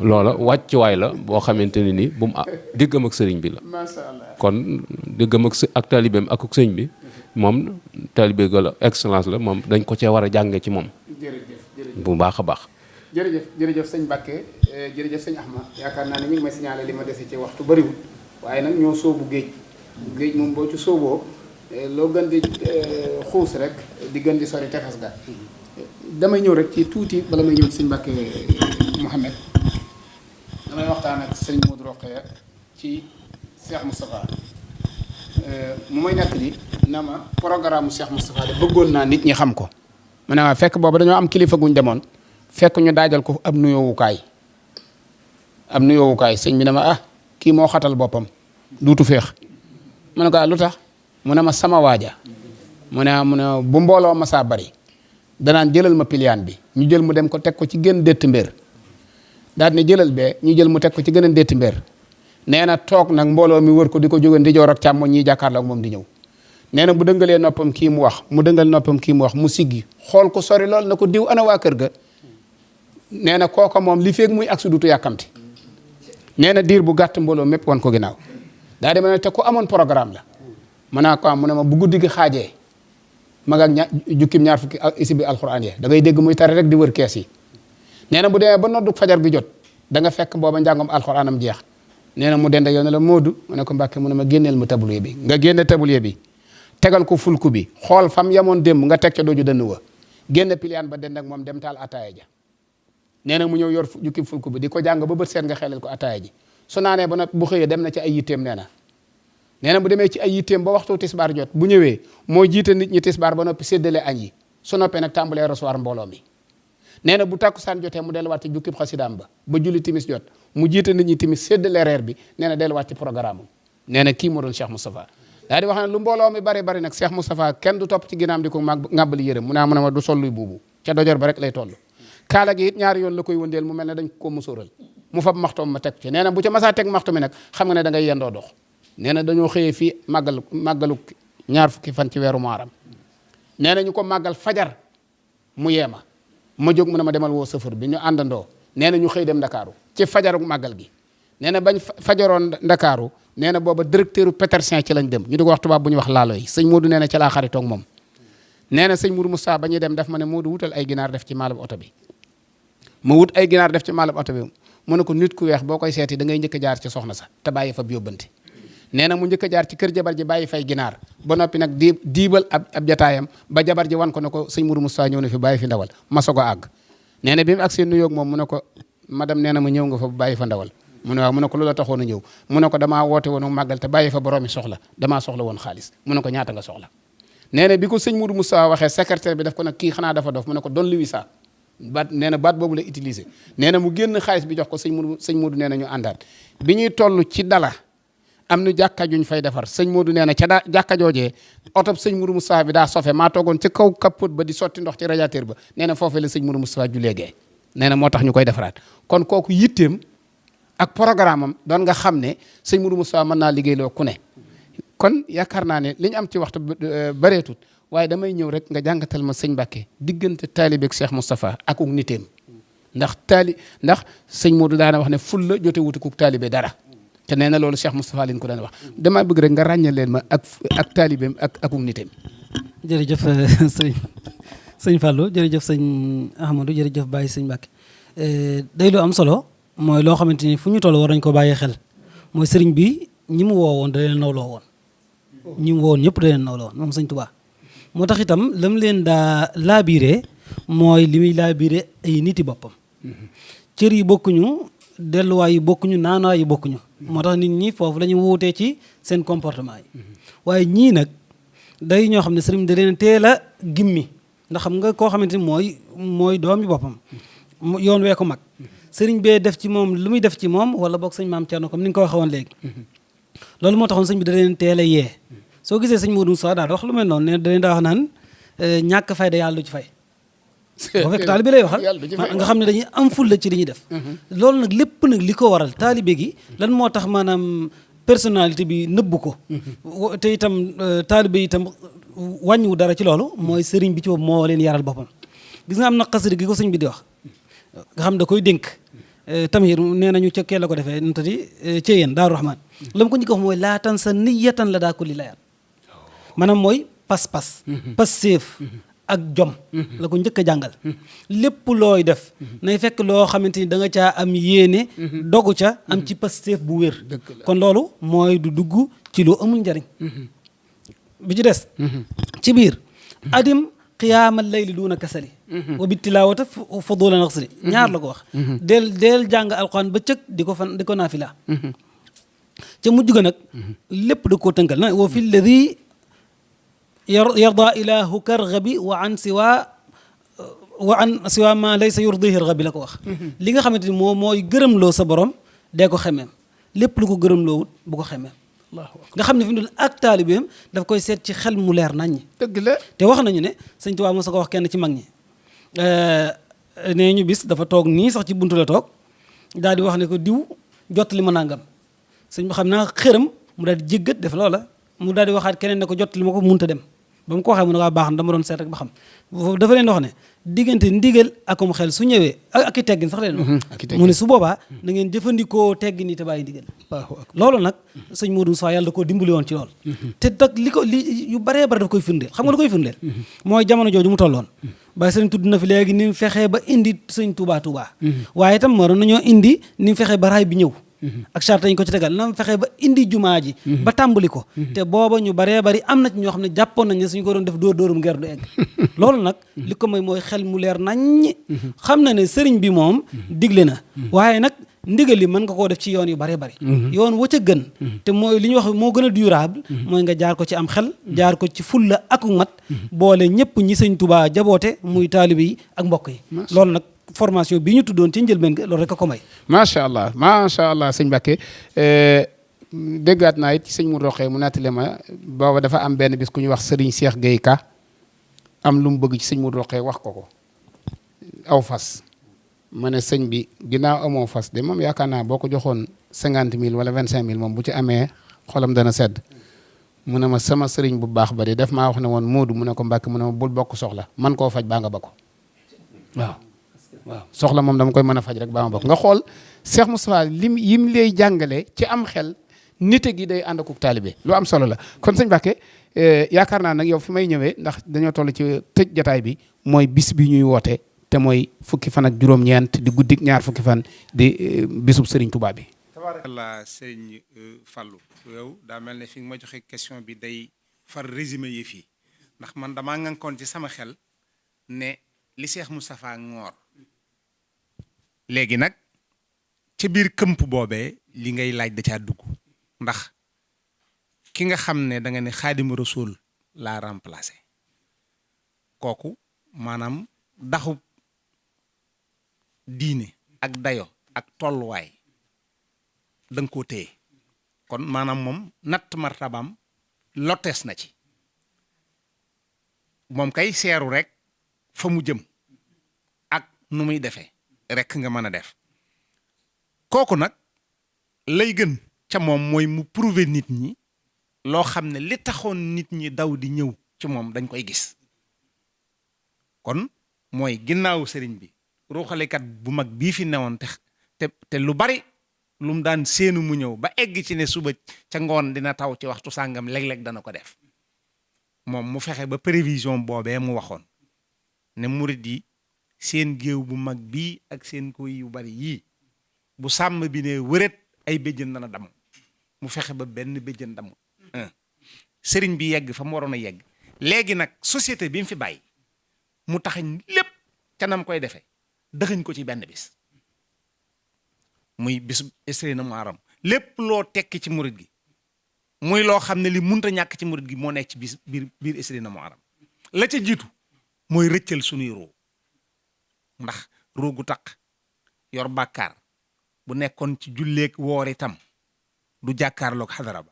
loola wàccuwaay la boo xamante ne ni bu mu diggam ak sëriñ bi la kon diggam ak taalibeem ak sëñ bi moom taalibe ga la excellence la moom dañ ko cee war a jànge ci moom bu baax a baax jërëjëf sëñ Mbàkke jërëjëf sëñ Ahmad yaakaar naa ne mi ngi may signalé li ma dese ci waxtu bariwul waaye nag ñoo sóobu géej moom boo ci sóoboo loo gën di xuus rek di gën di sori tefes ga damay ñëw rek ci tuuti bala may ñëw ci sëñ Mbàkke Mouhamed damay waxtaan ak sëñ Modou Rokhaya ci Cheikh Moustapha mu may nekk li na ma programme Cheikh Moustapha de bëggoon naa nit ñi xam ko mu ne ma fekk boobu dañoo am kilifa guñ demoon fekk ñu daajal ko ab nuyoowukaay sëñ bi ne ma kii moo xatal boppam duutu féex mu ne ko lu tax mu ne ma sama waaja mu ne bu mbooloo ma saa bari danaan jëlal ma piliyaan bi ñu jël mu dem ko teg ko ci gën détt mbéer daal ne jëlal bee ñu jël mu teg ko ci gën a détt mbéer nee na toog nag mbooloo mi wër ko di ko jóge ndijoor ak càmmoñ ñiy jàkkaarloo ak moom di ñëw nee na bu dëngalee noppam kii mu wax mu dëngal noppam kii mu wax mu siggi xool ko sori lool na ko diw ana waa kër ga nee na kooka moom li feeg muy agsi duutu yàkkamti nee na diir bu gàtt mbooloo mépp wan ko ginnaaw daa demee ne te ku amoon programme la mën naa ko am mu ne ma bu guddi gi xaajee mag ak jukkim ñaar fukki isi bi alxuraan yi da ngay dégg muy tari rek di wër kees yi nee na bu demee ba noddu fajar gi jot da nga fekk booba njàngom alxuraanam jeex nee na mu dend ak yow ne la Moodu mu ne ko Mbàkke mu ne ma génneel mu tablier bi nga génne tablier bi tegal ko fulku bi xool fam yamoon démb nga teg ca dooju dënn wa génne piliyaan ba dend ak moom dem taal ataaya ja nee na mu ñëw yor jukki fulku bi di ko jàng ba bët seet nga xelal ko ataaya ji su naanee ba nag bu xëyee dem na ci ay yitteem nee na bu demee ci ay yitteem ba waxtu tisbaar jot bu ñëwee moo jiite nit ñi tisbaar ba noppi séddale añ yi su noppee nag tàmbalee recevoir mbooloo mi nee na bu takkusaan jotee mu delluwaat ci jukkib xasidaam ba julli timis jot mu jiite nit ñi timis séddale reer bi nee na delluwaat ci programme am nee na kii moo doon Cheikh Moustapha daal di wax ne lu mbooloo mi bari nag Cheikh Moustapha kenn du topp ci ginnaam di ko ngàbbali yërëm mu ne ma du solluy buubu ca dojor ba rek lay toll kaala gi it ñaari yoon la koy wëndeel mu mel ne dañ ko musóoral mu fab maxtoom ma teg ci nee na bu ca masaa teg maxtu mi nag xam nga ne da ngay yendoo dox nee na dañoo xëyee fii màggalu ñaar fukki fan ci weeru Muharram nee na ñu ko màggal fajar mu yeema ma jóg mu ne ma demal woo sëfër bi ñu àndandoo nee na ñu xëy dem Ndakaaru ci fajaru màggal gi nee na bañ fajaroon Ndakaaru nee na booba directeur Petersen ci lañ dem ñu di ko wax tubaab bu ñuy wax laalo yi sëñ Modou nee na ca laa xaritoog moom nee na sëñ Mourou Moussa ba ñuy dem daf ma ne Modou wutal ay ginaar def ci maalab oto bi ma wut ay ginaar def ci maalab oto bi mu ne ko nit ku weex boo koy seeti da ngay njëkk a jaar ci soxna sa te bàyyi fa yóbbante nee na mu njëkk a jaar ci kër jabar ji bàyyi fay ginaar ba noppi nag diibal ab jataayam ba jabar ji wan ko ne ko sëñ Mourou Moussa ñëw na fi bàyyi fi ndawal ma soog a àgg nee na bi mu agsee nuyoog moom mu ne ko madame nee na ma ñëw nga fa bàyyi fa ndawal mu ne waaw mu ne ko lu la taxoon a ñëw mu ne ko damaa woote woon màggal te bàyyi fa boroomi soxla damaa soxla woon xaalis mu ne ko ñaata nga soxla nee na bi ko sëñ Mourou Moussa waxee secrétaire bi daf ko nag kii xanaa dafa dof mu ne ko don lui ça baat nee na baat boobu la utilisé nee na mu génn xaalis bi jox ko sëñ Modou nee na ñu àndaat bi ñuy toll ci dala am nu jàkka juñ fay defar sëñ Modou nee na ca jàkka joojee otob sëñ Mourou Moussa bi daa sofe maa toogoon ca kaw kapot ba di sotti ndox ci radiateur ba nee na foofee la sëñ Mourou Moussa jullee gee nee na moo tax ñu koy defaraat kon kooku yitteem ak programme am doon nga xam ne sëñ Mourou Moussa mën naa liggéeyloo ku ne kon yaakaar naa ne li ñu am ci waxtu bareetut waaye damay ñëw rek nga jàngatal ma sëñ Mbàkke diggante taalibeeg Cheikh Moustapha ak uk niteem ndax sëñ Modou daana wax ne ful la jote wuti kuk taalibe dara te nee na loolu Cheikh Moustapha leen ko daan wax damaa bëgg rek nga ràññal leen ma ak taalibeem ak uk niteem. jërëjëf sëñ Fallou jërëjëf sëñ Ahmadou jërëjëf Baye sëñ Mbàkke day lu am solo mooy loo xamante ni fu ñu toll war nañ ko bàyyi xel mooy sëriñ bi ñi mu woowoon da leen nawloo woon ñi mu woowoon ñëpp da leen nawloo woon moom sëñ Tuubaa moo tax itam lam leen daa laabiré mooy li muy laabiré ay niti boppam cër yi bokkuñu delluwaay yi bokkuñu naanawaay yi bokkuñu moo tax nit ñi foofu la ñu wuutee ci seen comportement yi waaye ñii nag day ñoo xam ne sëriñ da leen teel a gimmi ndax xam nga koo xamante ni mooy doomi boppam yoon wee ko mag sëriñ bee def ci moom lu muy def ci moom wala boog sëñ maam Thierno comme ni nga ko waxee woon léegi loolu moo taxoon sëñ bi da leen teel a yee soo gisee sëñ Modou Moussa daal wax lu mel noonu ne da leen daa wax naan ñàkk fayda yàlla du ci fay boo fekk taalibe lay waxal nga xam ne dañuy am fulla ci li ñuy def loolu nag lépp nag li ko waral taalibe gi lan moo tax maanaam personnalité bi nëbbu ko te itam taalibe itam wàññiwu dara ci loolu mooy sëriñ bi ci boobu moo leen yaral boppam gis nga am na xasida gi ko sëñ bi di wax nga xam da koy dénk tamit nee nañu ca kee la ko defee nutati ci yéen Daaru Rahmaan la mu ko njëkk wax mooy laatan sa niyatan la daa ko li layal maanaam mooy pas-pas passeef ak jom la ko njëkk a jàngal lépp looy def nay fekk loo xamante ni da nga caa am yéene dogu ca am ci passeef bu wér kon loolu mooy du dugg ci lu amul njariñ bi ci des ci biir adim qiyaamal layli duuna kasali wa bi tilaawata fudula naqsri ñaar la ko wax del jàng alquran ba cëg di ko naafila ca mujj ga nag lépp da koo tënkal na wa fi lladi yarda ilahu kargabi wa an siwa ma laysa yurdihi rgabi la ko wax li nga xamante ni mooy gërëmloo sa borom dee ko xemeem lépp lu ko gërëmloo wut bu ko xemeem nga xam ne fi mu doon ak taalibeem daf koy seet ci xel mu leer naññi dëgg la te wax nañu ne sëñ Tuubaa mos a ko wax kenn ci mag ñi nee ñu bis dafa toog nii sax ci buntu la toog daal di wax ne ko diw jottali ma nangam sëñ bi xam naa xëram mu daal di jéggat def loola mu daal di waxaat keneen ne ko jottali ma ko munta dem ba mu ko waxee mu ne waa baax na dama doon seet rek ba xam dafa leen wax ne diggante ndigal akum xel su ñëwee ak i teggin sax leen wax mu ne su boobaa da ngeen jëfandikoo teggin yi te bàyyi ndigal loolu nag sëñ Modou Moussa yàlla da koo dimbali woon ci lool te nag li yu baree bare daf koy firndeel xam nga da koy firndeel mooy jamono jooju mu tolloon Baye sëriñ tudd na fi léegi ni mu fexee ba indi sëñ Touba waaye itam waroon nañoo indi ni mu fexee ba raay bi ñëw ak charte ñu ko ci tegal na fexe ba indi jumaa ji ba tàmbali ko te booba ñu baree bari am na ci ñoo xam ne jàppoon nañ ne suñu ko doon def dóorum ger du egg loolu nag li ko mooy xel mu leer naññ xam na ne sëriñ bi moom digle na waaye nag ndigal li mën nga koo def ci yoon yu baree bari yoon wa ca gën te mooy li ñuy wax moo gën a durable mooy nga jaar ko ci am xel jaar ko ci fulla ak mat boole ñëpp ñi sëñ Tuubaa jaboote muy taalibe yi ak mbokk yi loolu nag formation bi ñu tuddoon ci njëlbeen ga loolu rek a ko may macha allah sëñ Mbàkke déggaat naa it ci sëñ mu roqee mu nattale ma booba dafa am benn bis ku ñuy wax sëriñ Cheikh Gueye Ka am lu mu bëgg ci sëñ mu roqee wax ko aw fas ma ne sëñ bi ginnaaw amoo fas de moom yaakaar naa boo ko joxoon 50 000 wala 25 000 moom bu ci amee xolam dana sedd. mu ne ma sama sëriñ bu baax ba de def maa wax ne woon Moodu mu ne ko Mbàkke mu ne ma bul bokk soxla man koo faj baa nga ba ko waaw soxla moom dama koy mën a faj rek baa nga bokk nga xool Cheikh Moustapha yim lay jàngale ci am xel nite gi day ànd akuk taalibe lu am solo la kon sëñ Mbàkke yaakaar naa nag yow fi may ñëwee ndax dañoo toll ci tëj jataay bi mooy bis bi ñuy woote te mooy fukki fan ak juróom-ñeent di guddik ñaar fukki fan di bisub Serigne Touba bi. tabarakallah Serigne Fallou yow daa mel ne fi nga ma joxe question bi day far résumé yi fii ndax man damaa ngànkoon ci sama xel ne li Cheikh Moustapha ngoor léegi nag ca biir këmp boobee li ngay laaj da caa dugg ndax ki nga xam ne da nga ne Xaadimu Rasuul laa remplacé kooku maanaam daxub diine ak dayo ak tolluwaay da nga koo téye kon maanaam moom natt martabaam lottees na ci moom kay seeru rek fa mu jëm ak nu muy defee rek nga mën a def kooku nag lay gën ca moom mooy mu prouver nit ñi loo xam ne li taxoon nit ñi daw di ñëw ci moom dañ koy gis kon mooy ginnaaw sëriñ bi ruuxalekat bu mag bii fi newoon te lu bari lu mu daan séenu mu ñëw ba egg ci ne suba ca ngoon dina taw ci waxtu sàngam léeg-léeg dana ko def moom mu fexe ba prévision boobee mu waxoon ne murid yi seen géew bu mag bii ak seen koy yu bari yii bu sàmm bi ne wërét ay béjjën dana damm mu fexe ba benn béjjën damm sëriñ bi yegg fa mu waroon a yegg léegi nag société bi mu fi bàyyi mu taxañ lépp ca nam koy defee dëxañ ko ci benn bis muy bis Isriina Muharram lépp loo tekki ci murid gi muy loo xam ne li munta ñàkk ci murid gi moo nekk ci biir Isriina Muharram la ca jiitu mooy rëccal sunuy ruu ndax ruu gu taq yor bàkkaar bu nekkoon ci julleek woor itam du jàkkaarloog xadara ba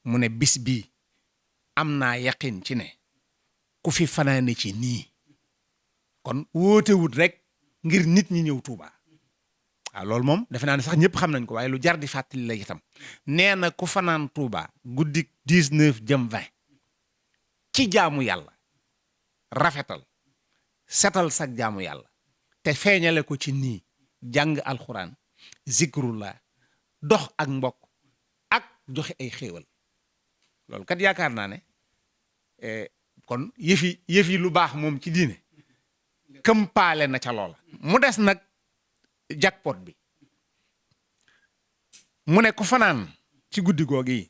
mu ne bis bii am naa yaqin ci ne ku fi fanaane ci nii kon wóotewut rek ngir nit ñi ñëw Tuuba waaw loolu moom defe naa ne sax ñëpp xam nañ ko waaye lu jar di fàttali la itam nee na ku fanaan Tuuba guddik 19 jëm 20 ci jaamu yàlla rafetal setal sag jaamu yàlla te feeñale ko ci nii jàng alxuraan zikrullah dox ak mbokk ak joxe ay xéewal loolu kat yaakaar naa ne kon yëfi lu baax moom ci diine këmpaale na ca loola mu des nag jackpot bi mu ne ku fanaan ci guddi googu yi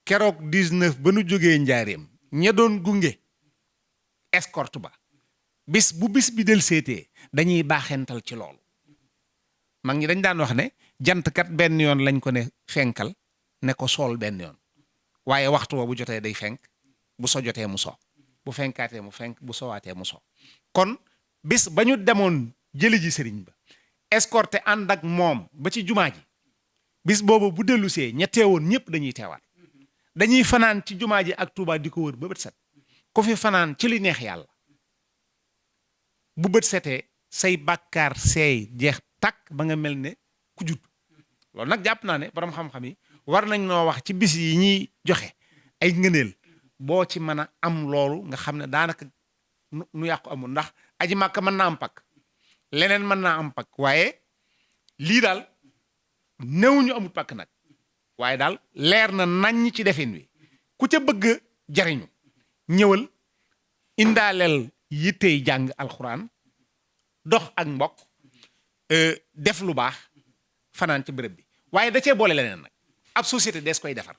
keroog 19 ba nu jógee njaareem ña doon gunge escorte ba bis bi del seetee dañuy baaxental ci loolu mag ñi dañ daan wax ne jant kat benn yoon lañ ko ne fenkal ne ko sool benn yoon waaye waxtu wa bu jotee day fenk bu so jotee mu so bu fenkaatee mu fenk bu sowaatee mu so kon bis ba ñu demoon jëli ji sëriñ ba escorté ànd ak moom ba ci jumaa ji bis boobu bu dellu see ña teewoon ñëpp dañuy teewaat dañuy fanaan ci jumaa ji ak Tuubaa di ko wër ba bët set ku fi fanaan ci li neex yàlla bu bët setee say bàkkaar seey jeex takk ba nga mel ne ku judd loolu nag jàpp naa ne borom xam-xam yi war nañ noo wax ci bis yi ñuy joxe ay ngëneel boo ci mën a am loolu nga xam ne daanaka nu yàqu amul ndax aji màkk mën naa am pakk leneen mën naa am pakk waaye lii daal néew ñu amul pakk nag waaye daal leer na naññ ci defin wi ku ca bëgg jariñu ñëwal indaaleel yittey jàng alxuraan dox ak mbokk def lu baax fanaan ci bërëb bi waaye da cee boole leneen nag ab société des koy defar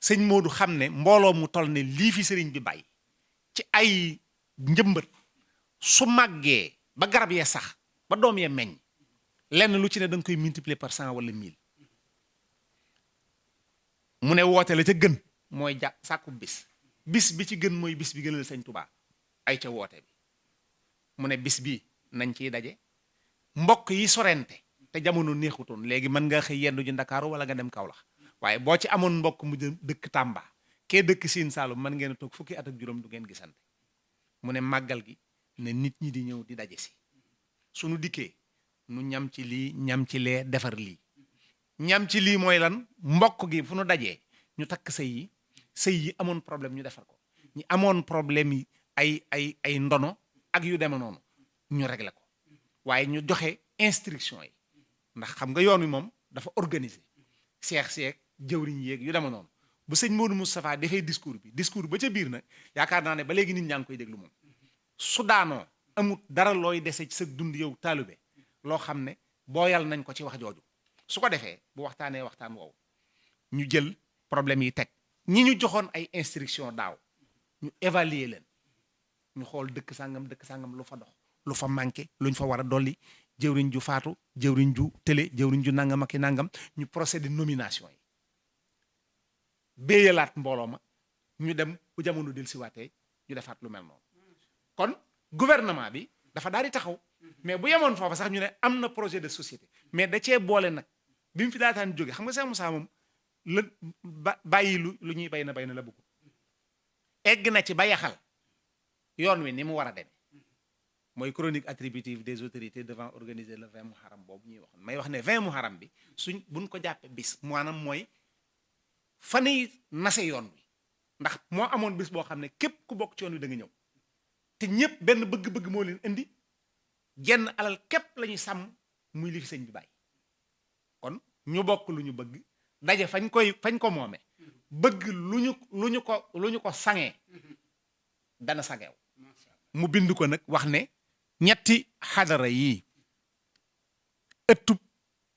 sëñ Modou xam ne mbooloo mu toll ne lii fi sëriñ bi bàyyi ci ay njëmbat su màggee ba garab yee sax ba doom yee meññ lenn lu ci ne da nga koy multiplier par 100 wala 1000 mu ne woote la ca gën mooy sàkku bis bi ci gën mooy bis bi gënal sëñ Touba ay ca woote bi mu ne bis bi nañ ciy daje mbokk yi sorente te jamono neexutoon léegi mën nga xëy yendu ji Ndakaaru wala nga dem Kaolack waaye boo ci amoon mbokk mu dëkk Tamba kee dëkk Siin Saalum mën ngeen a toog fukki at ak juróom du ngeen gisante mu ne màggal gi ne nit ñi di ñëw di daje si suñu dikkee nu ñam ci lii ñam ci lee defar lii ñam ci lii mooy lan mbokk gi fu nu dajee ñu takk sëy yi amoon problème ñu defar ko ñi amoon problème yi ay ndono ak yu deme noonu ñu régler ko waaye ñu joxe instruction yi ndax xam nga yoon wi moom dafa organiser seex jëwriñ yeeg yu deme noonu bu sëñ Modou Moustapha defee discours ba ca biir nag yaakaar naa ne ba léegi nit ñaa ngi koy déglu moom su daanoo amut dara looy dese ci sa dund yow taalibe loo xam ne booyal nañ ko ci wax jooju su ko defee bu waxtaanee waxtaan woowu ñu jël problème yi teg ñi ñu joxoon ay instruction daaw ñu évaluer leen ñu xool dëkk sàngam lu fa dox lu fa manqué luñ fa war a dolli jëwriñ ju faatu jëwriñ ju télé jëwriñ ju nangam ak i nangam ñu procédé nomination yi béyalaat mbooloo ma ñu dem bu jamono del siwaatee ñu defaat lu mel noonu kon gouvernement bi dafa daal di taxaw mais bu yemoon foofa sax ñu ne am na projet de société mais da cee boole nag bi mu fi daataan jóge xam nga Cheikh Moussa moom la bàyyi lu ñuy bay na la bëgg egg na ci ba yaxal yoon wi ni mu war a demee mooy chronique attributive des autorités devant organiser le 20 Muharram boobu ñuy waxoon may wax ne 20 Muharram bi buñ ko jàppee bis maanaam mooy fanay nase yoon wi ndax moo amoon bis boo xam ne képp ku bokk ci yoon wi da nga ñëw te ñëpp benn bëgg-bëgg moo leen indi genn alal képp la ñuy sàmm muy li fi sëñ bi bàyyi kon ñu bokk lu ñu bëgg daje fañ ko moome bëgg lu ñu ko sangee dana sangeew mu bind ko nag wax ne ñetti xadara yii ëttub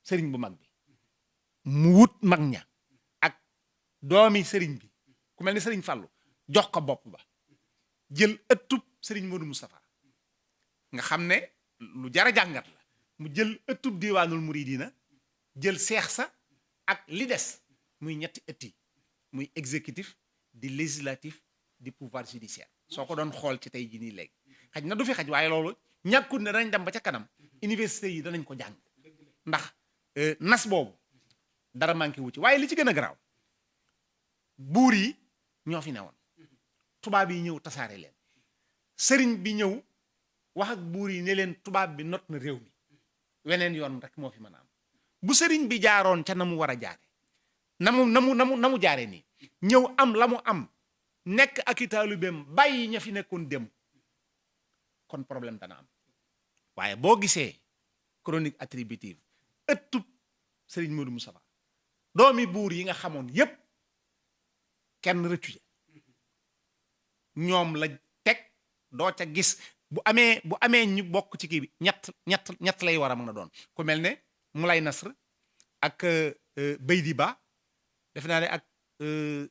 sëriñ bu mag bi mu wut mag ña ak doomi sëriñ bi ku mel ni sëriñ Fàllu jox ko bopp ba jël ëttub sëriñ Modou Moustapha nga xam ne lu jara jàngat la mu jël ëttub diwaanul muridina jël seex sa ak li des muy ñetti ëtt yi muy exécutif di législatif di pouvoir judiciaire soo ko doon xool ci tey jii nii léegi xaj na du fi xaj waaye loolu ñàkkut ne danañ dem ba ca kanam université yi danañ ko jàng ndax nas boobu dara manqué wu ci waaye li ci gën a garaaw buur yi ñoo fi newoon tubaab yi ñëw tasaare leen sëriñ bi ñëw wax ak buur yi ne leen tubaab bi not na réew mi weneen yoon rek moo fi mën a am bu sëriñ bi jaaroon ca na mu war a jaare na mu jaare nii ñëw am la mu am nekk ak i taalibeem bàyyi ña fi nekkoon dem kon problème dana am waaye boo gisee chronique attributive ëttub sëriñ Modou Moustapha doomi buur yi nga xamoon yépp kenn rëccu ñoom la teg doo ca gis bu amee ñu bokk ci kii bi ñett lay war a mën a doon ku mel ne Moulay Nasr ak Baydi Ba def naa ne ak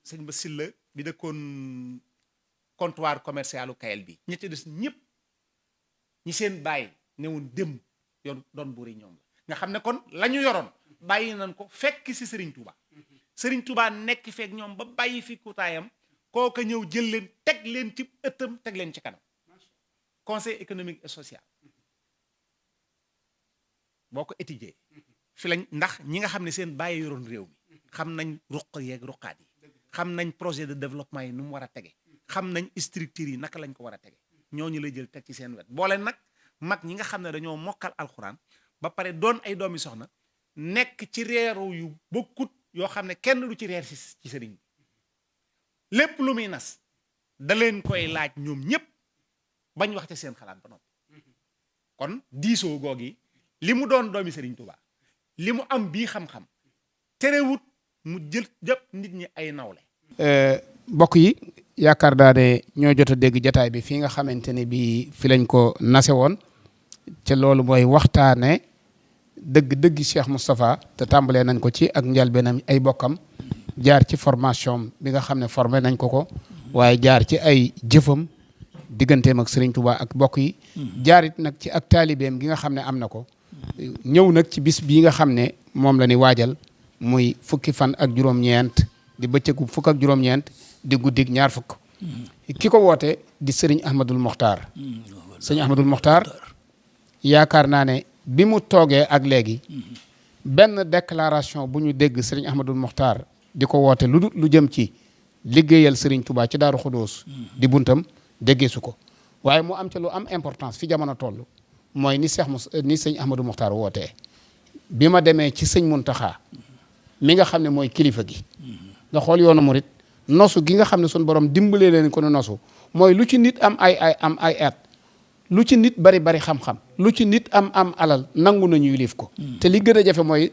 sëñ Ba Silla bi dëkkoon comptoir commercial u Kayel bi ñetti des ñëpp ñi seen bàyyi newoon dem yoon doon buuri ñoom la nga xam ne kon la ñu yoroon bàyyi nañ ko fekk si Serigne Touba Serigne Touba nekk feek ñoom ba bàyyi fi kutaayam kooka ñëw jël leen teg leen ci ëttam teg leen ci kanam conseil économique et social boo ko étudier fi lañ ndax ñi nga xam ne seen bàyyi yoroon réew mi xam nañ ruq yeeg ruqaat yi xam nañ projet de développement yi nu mu war a tege xam nañ structure yi naka lañ ko war a tege ñooñu la jël teg ci seen wet boole nag mag ñi nga xam ne dañoo mokkal alxuraan ba pare doon ay doomi soxna nekk ci reeru yu bokkut yoo xam ne kenn du ci reer ci sëriñ bi lépp lu muy nas da leen koy laaj ñoom ñëpp bañ waxte seen xalaat ba noppi kon diisoo googi li mu doon doomi sëriñ Tuubaa li mu am bii xam-xam terewut mu jëpp nit ñi ay nawle mbokk yi yaakaar daa ne ñoo jot a dégg jataay bi fii nga xamante ne bii fi lañ ko nase woon ca loolu mooy waxtaane dëgg Cheikh Moustapha te tàmbalee nañ ko ci ak njalbeenam ay bokkam jaar ci formation bi nga xam ne formé nañ ko waaye jaar ci ay jëfam digganteem ak Serigne Touba ak bokk yi jaarit nag ci ak taalibeem gi nga xam ne am na ko ñëw nag ci bis bii nga xam ne moom la ni waajal muy fukki fan ak juróom-ñeent di bëccëgu fukk ak juróom-ñeent di guddig ñaar fukk ki ko woote di Serigne Ahmadul Mokhtar Serigne Ahmadul Mokhtar yaakaar naa ne bi mu toogee ak léegi benn déclaration bu ñu dégg Serigne Ahmadul Mokhtar di ko woote lu jëm ci liggéeyal Serigne Touba ci Daaru Xudoos di buntam déggee su ko waaye mu am ca lu am importance fi jamono toll mooy ni Serigne Ahmadul Mokhtar wootee bi ma demee ci sëñ Muntaxa mi nga xam ne mooy kilifa gi nga xool yoonu murit nosu gi nga xam ne suñu borom dimbalee leen ko nu nosu mooy lu ci nit am ay at lu ci nit bari xam-xam lu ci nit am alal nangu nañu yilif ko te li gën a jafe mooy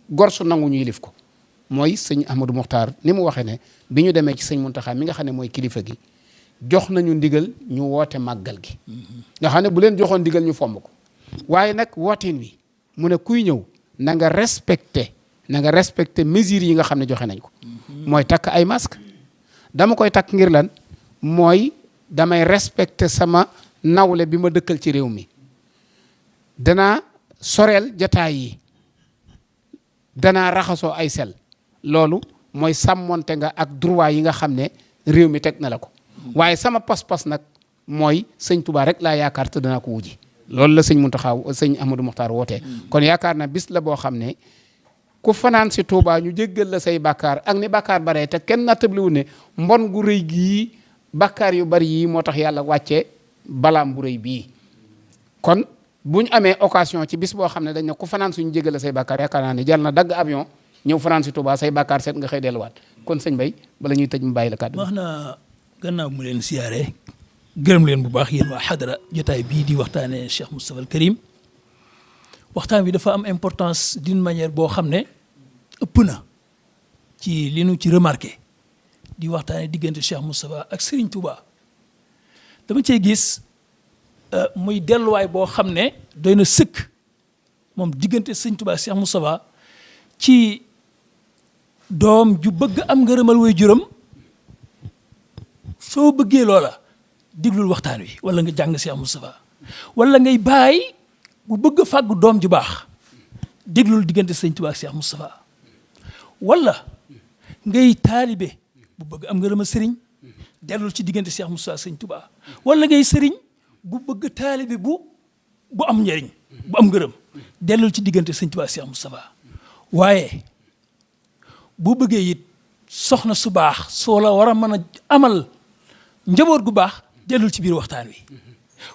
gorsu nangu ñu yilif ko mooy sëñ Ahmadou Mokhtar ni mu waxee ne bi ñu demee ci sëñ Muntaxa mi nga xam ne mooy kilifa gi jox nañu ndigal ñu woote màggal gi nga xam ne bu leen joxoon ndigal ñu fomb ko waaye nag wooteen wi mu ne kuy ñëw na nga respecté mesures yi nga xam ne joxe nañ ko mooy takk ay masque dama koy takk ngir lan mooy damay respecté sama nawle bi ma dëkkal ci réew mi danaa soreel jataay yi danaa raxasoo ay sel loolu mooy sàmmonte nga ak droit yi nga xam ne réew mi teg na la ko waaye sama pas-pas nag mooy sëñ Touba rek laa yaakaar te danaa ko wuji loolu la sëñ Muntaxa sëñ Ahmadou Mokhtar wootee kon yaakaar na bis la boo xam ne ku fanaan si Touba ñu jéggal la say bàkkaar ak ni bàkkaar baree te kenn nattabliwu ne mbon gu rëy gii bàkkaar yu bari yii moo tax yàlla wàcce balaam bu rëy bii kon bu ñu amee occasion ci bis boo xam ne dañ ne ku fanaan suñu jéggal la say bàkkaar yaakaar naa ne jàll na dagg avion ñëw fanaan si Touba say bàkkaar seet nga xëy delluwaat kon sëñ Bay bala ñuy tëj mu bàyyi la kàddu wax na gannaaw mu leen siyaare gërëm leen bu baax yéen waa xadara jotaay bii di waxtaane Cheikh Moustapha al Karim waxtaan bi dafa am importance d'une manière boo xam ne ëpp na ci li nu ci remarqué di waxtaane diggante Cheikh Moustapha ak Serigne Touba dama cee gis muy delluwaay boo xam ne doy na sëkk moom diggante Serigne Touba Cheikh Moustapha ci doom ju bëgg am ngërëmal way juram soo bëggee loola diglul waxtaan wi wala nga jàng Cheikh Moustapha wala ngay bàyyi bu bëgg a fàggu doom ju baax diglul diggante Serigne Touba ak Cheikh Moustapha wala ngay taalibe bu bëgg am ngërëmal sëriñ dellul ci diggante Cheikh Moustapha Serigne Touba wala ngay sëriñ bu bëgg taalibe bu am njëriñ bu am ngërëm dellul ci diggante Serigne Touba Cheikh Moustapha waaye bu bëggee it soxna su baax soo la war a mën a amal njaboot gu baax dellul ci biir waxtaan wi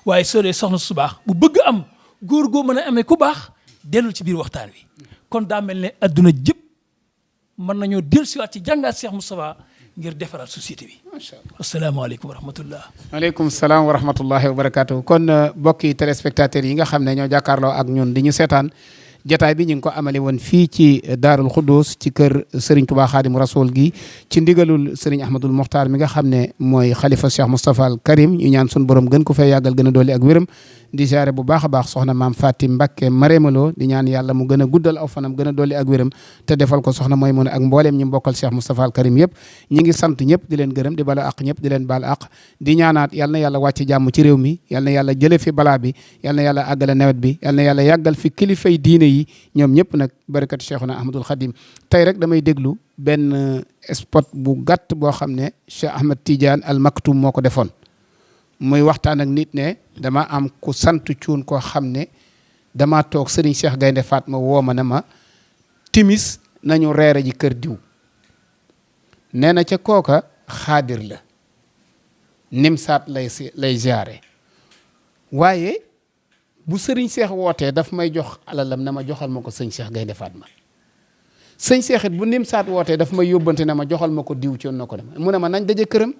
waaye soo dee soxna su baax bu bëgg am góor goo mën a amee ku baax dellul ci biir waxtaan wi kon daa mel ne adduna jëpp mën nañoo dellusiwaat ci jàngaat Cheikh Moustapha ngir defaraat société bi. macha allah asalaamaaleykum wa rahmatullah. waaleykum salaam wa rahmatullahi wa barakaatu. kon mbokki téléspectateurs yi nga xam ne ñoo jàkkaarloo ak ñun di ñu seetaan jataay bi ñu ngi ko amale woon fii ci Daarul Xuddus ci kër Serigne Touba Xaadimu Rasul gi ci ndigalul Serigne Ahmadul Mokhtar mi nga xam ne mooy xalifa Cheikh Moustapha al Karim ñu ñaan sun borom gën ko fay yàggal gën a dolli ak wéram di jaare bu baax a baax soxna maam Fatim Mbakke Maremaloo di ñaan yàlla mu gën a guddal aw fanam gën a dolli ak wéram te defal ko soxna mooy mun ak mbooleem ñi mbokkal Cheikh Moustapha al Karim yëpp ñi ngi sant ñëpp di leen gërëm di bala ak ñëpp di leen baal ak di ñaanaat yal na yàlla wàcc jàmm ci réew mi yal na yàlla jële fi balaa bi yal na yàlla àggale nawet bi yal na yàlla yàggal fi kilifay diine yi ñoom ñëpp nag barakati Cheikhuna Ahmadul Khadim tey rek damay déglu benn spot bu gàtt boo xam ne Cheikh Ahmad Tidiane al Maktoum moo ko defoon muy waxtaan ak nit ne dama am ku sant cuun koo xam ne dama toog Serigne Cheikh Gaynde Fatma woo ma ne ma timis nañu reere ji kër diw nee na ca kooka xaadir la nimsaat lay jaare waaye bu sëriñ Cheikh wootee daf may jox alalam na ma joxal ma ko sëñ Cheikh Gaynde Fatma sëñ Cheikh it bu nimsaat wootee daf may yóbbante na ma joxal ma ko diw ci na ko dem mu ne ma nañ daje këram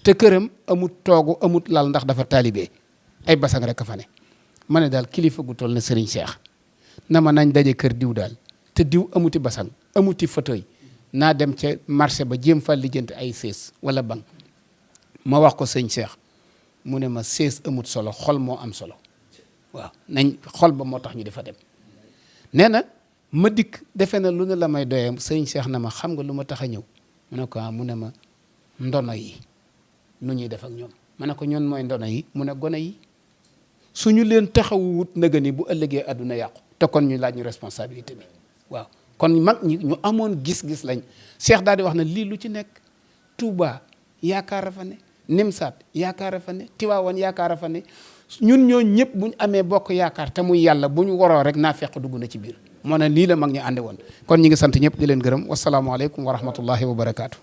te këram amut toogu amut lal ndax dafa taalibee ay basang rek a fa ne ma ne daal kilifa gu toll na sëriñ Cheikh na ma nañ daje kër diw daal te diw amuti basang amuti fauteuil naa dem ca marché ba jéem fa lijjanti ay sées wala banc ma wax ko sëñ Cheikh mu ne ma sées amut solo xol moo am solo waaw nañ xol ba moo tax ñu defa dem nee na ma dikk defe na lu ne la may doyee sëñ Cheikh na ma xam nga lu ma tax a ñëw mu ne ko mu ne ma ndono yi nu ñuy def ak ñoom ma ne ko ñoon mooy ndono yi mu ne gone yi suñu leen taxawut nëga ni bu ëllëgee àdduna yàqu te kon ñu laaj ñu responsabilité bi waaw kon mag ñi ñu amoon gis-gis lañ Cheikh daal di wax na lii lu ci nekk Touba yaakaar a fa ne Nimsaat yaakaar a fa ne Tiwaawan yaakaar a fa ne ñun ñoo ñëpp bu ñu amee bokk yaakaar te muy yàlla bu ñu waroo rek naa fekk dugg na ci biir moo ne lii la mag ñi ànde woon kon ñi ngi sant ñëpp di leen gërëm wasalaamualeykum wa rahmatullahi wa barakaatu.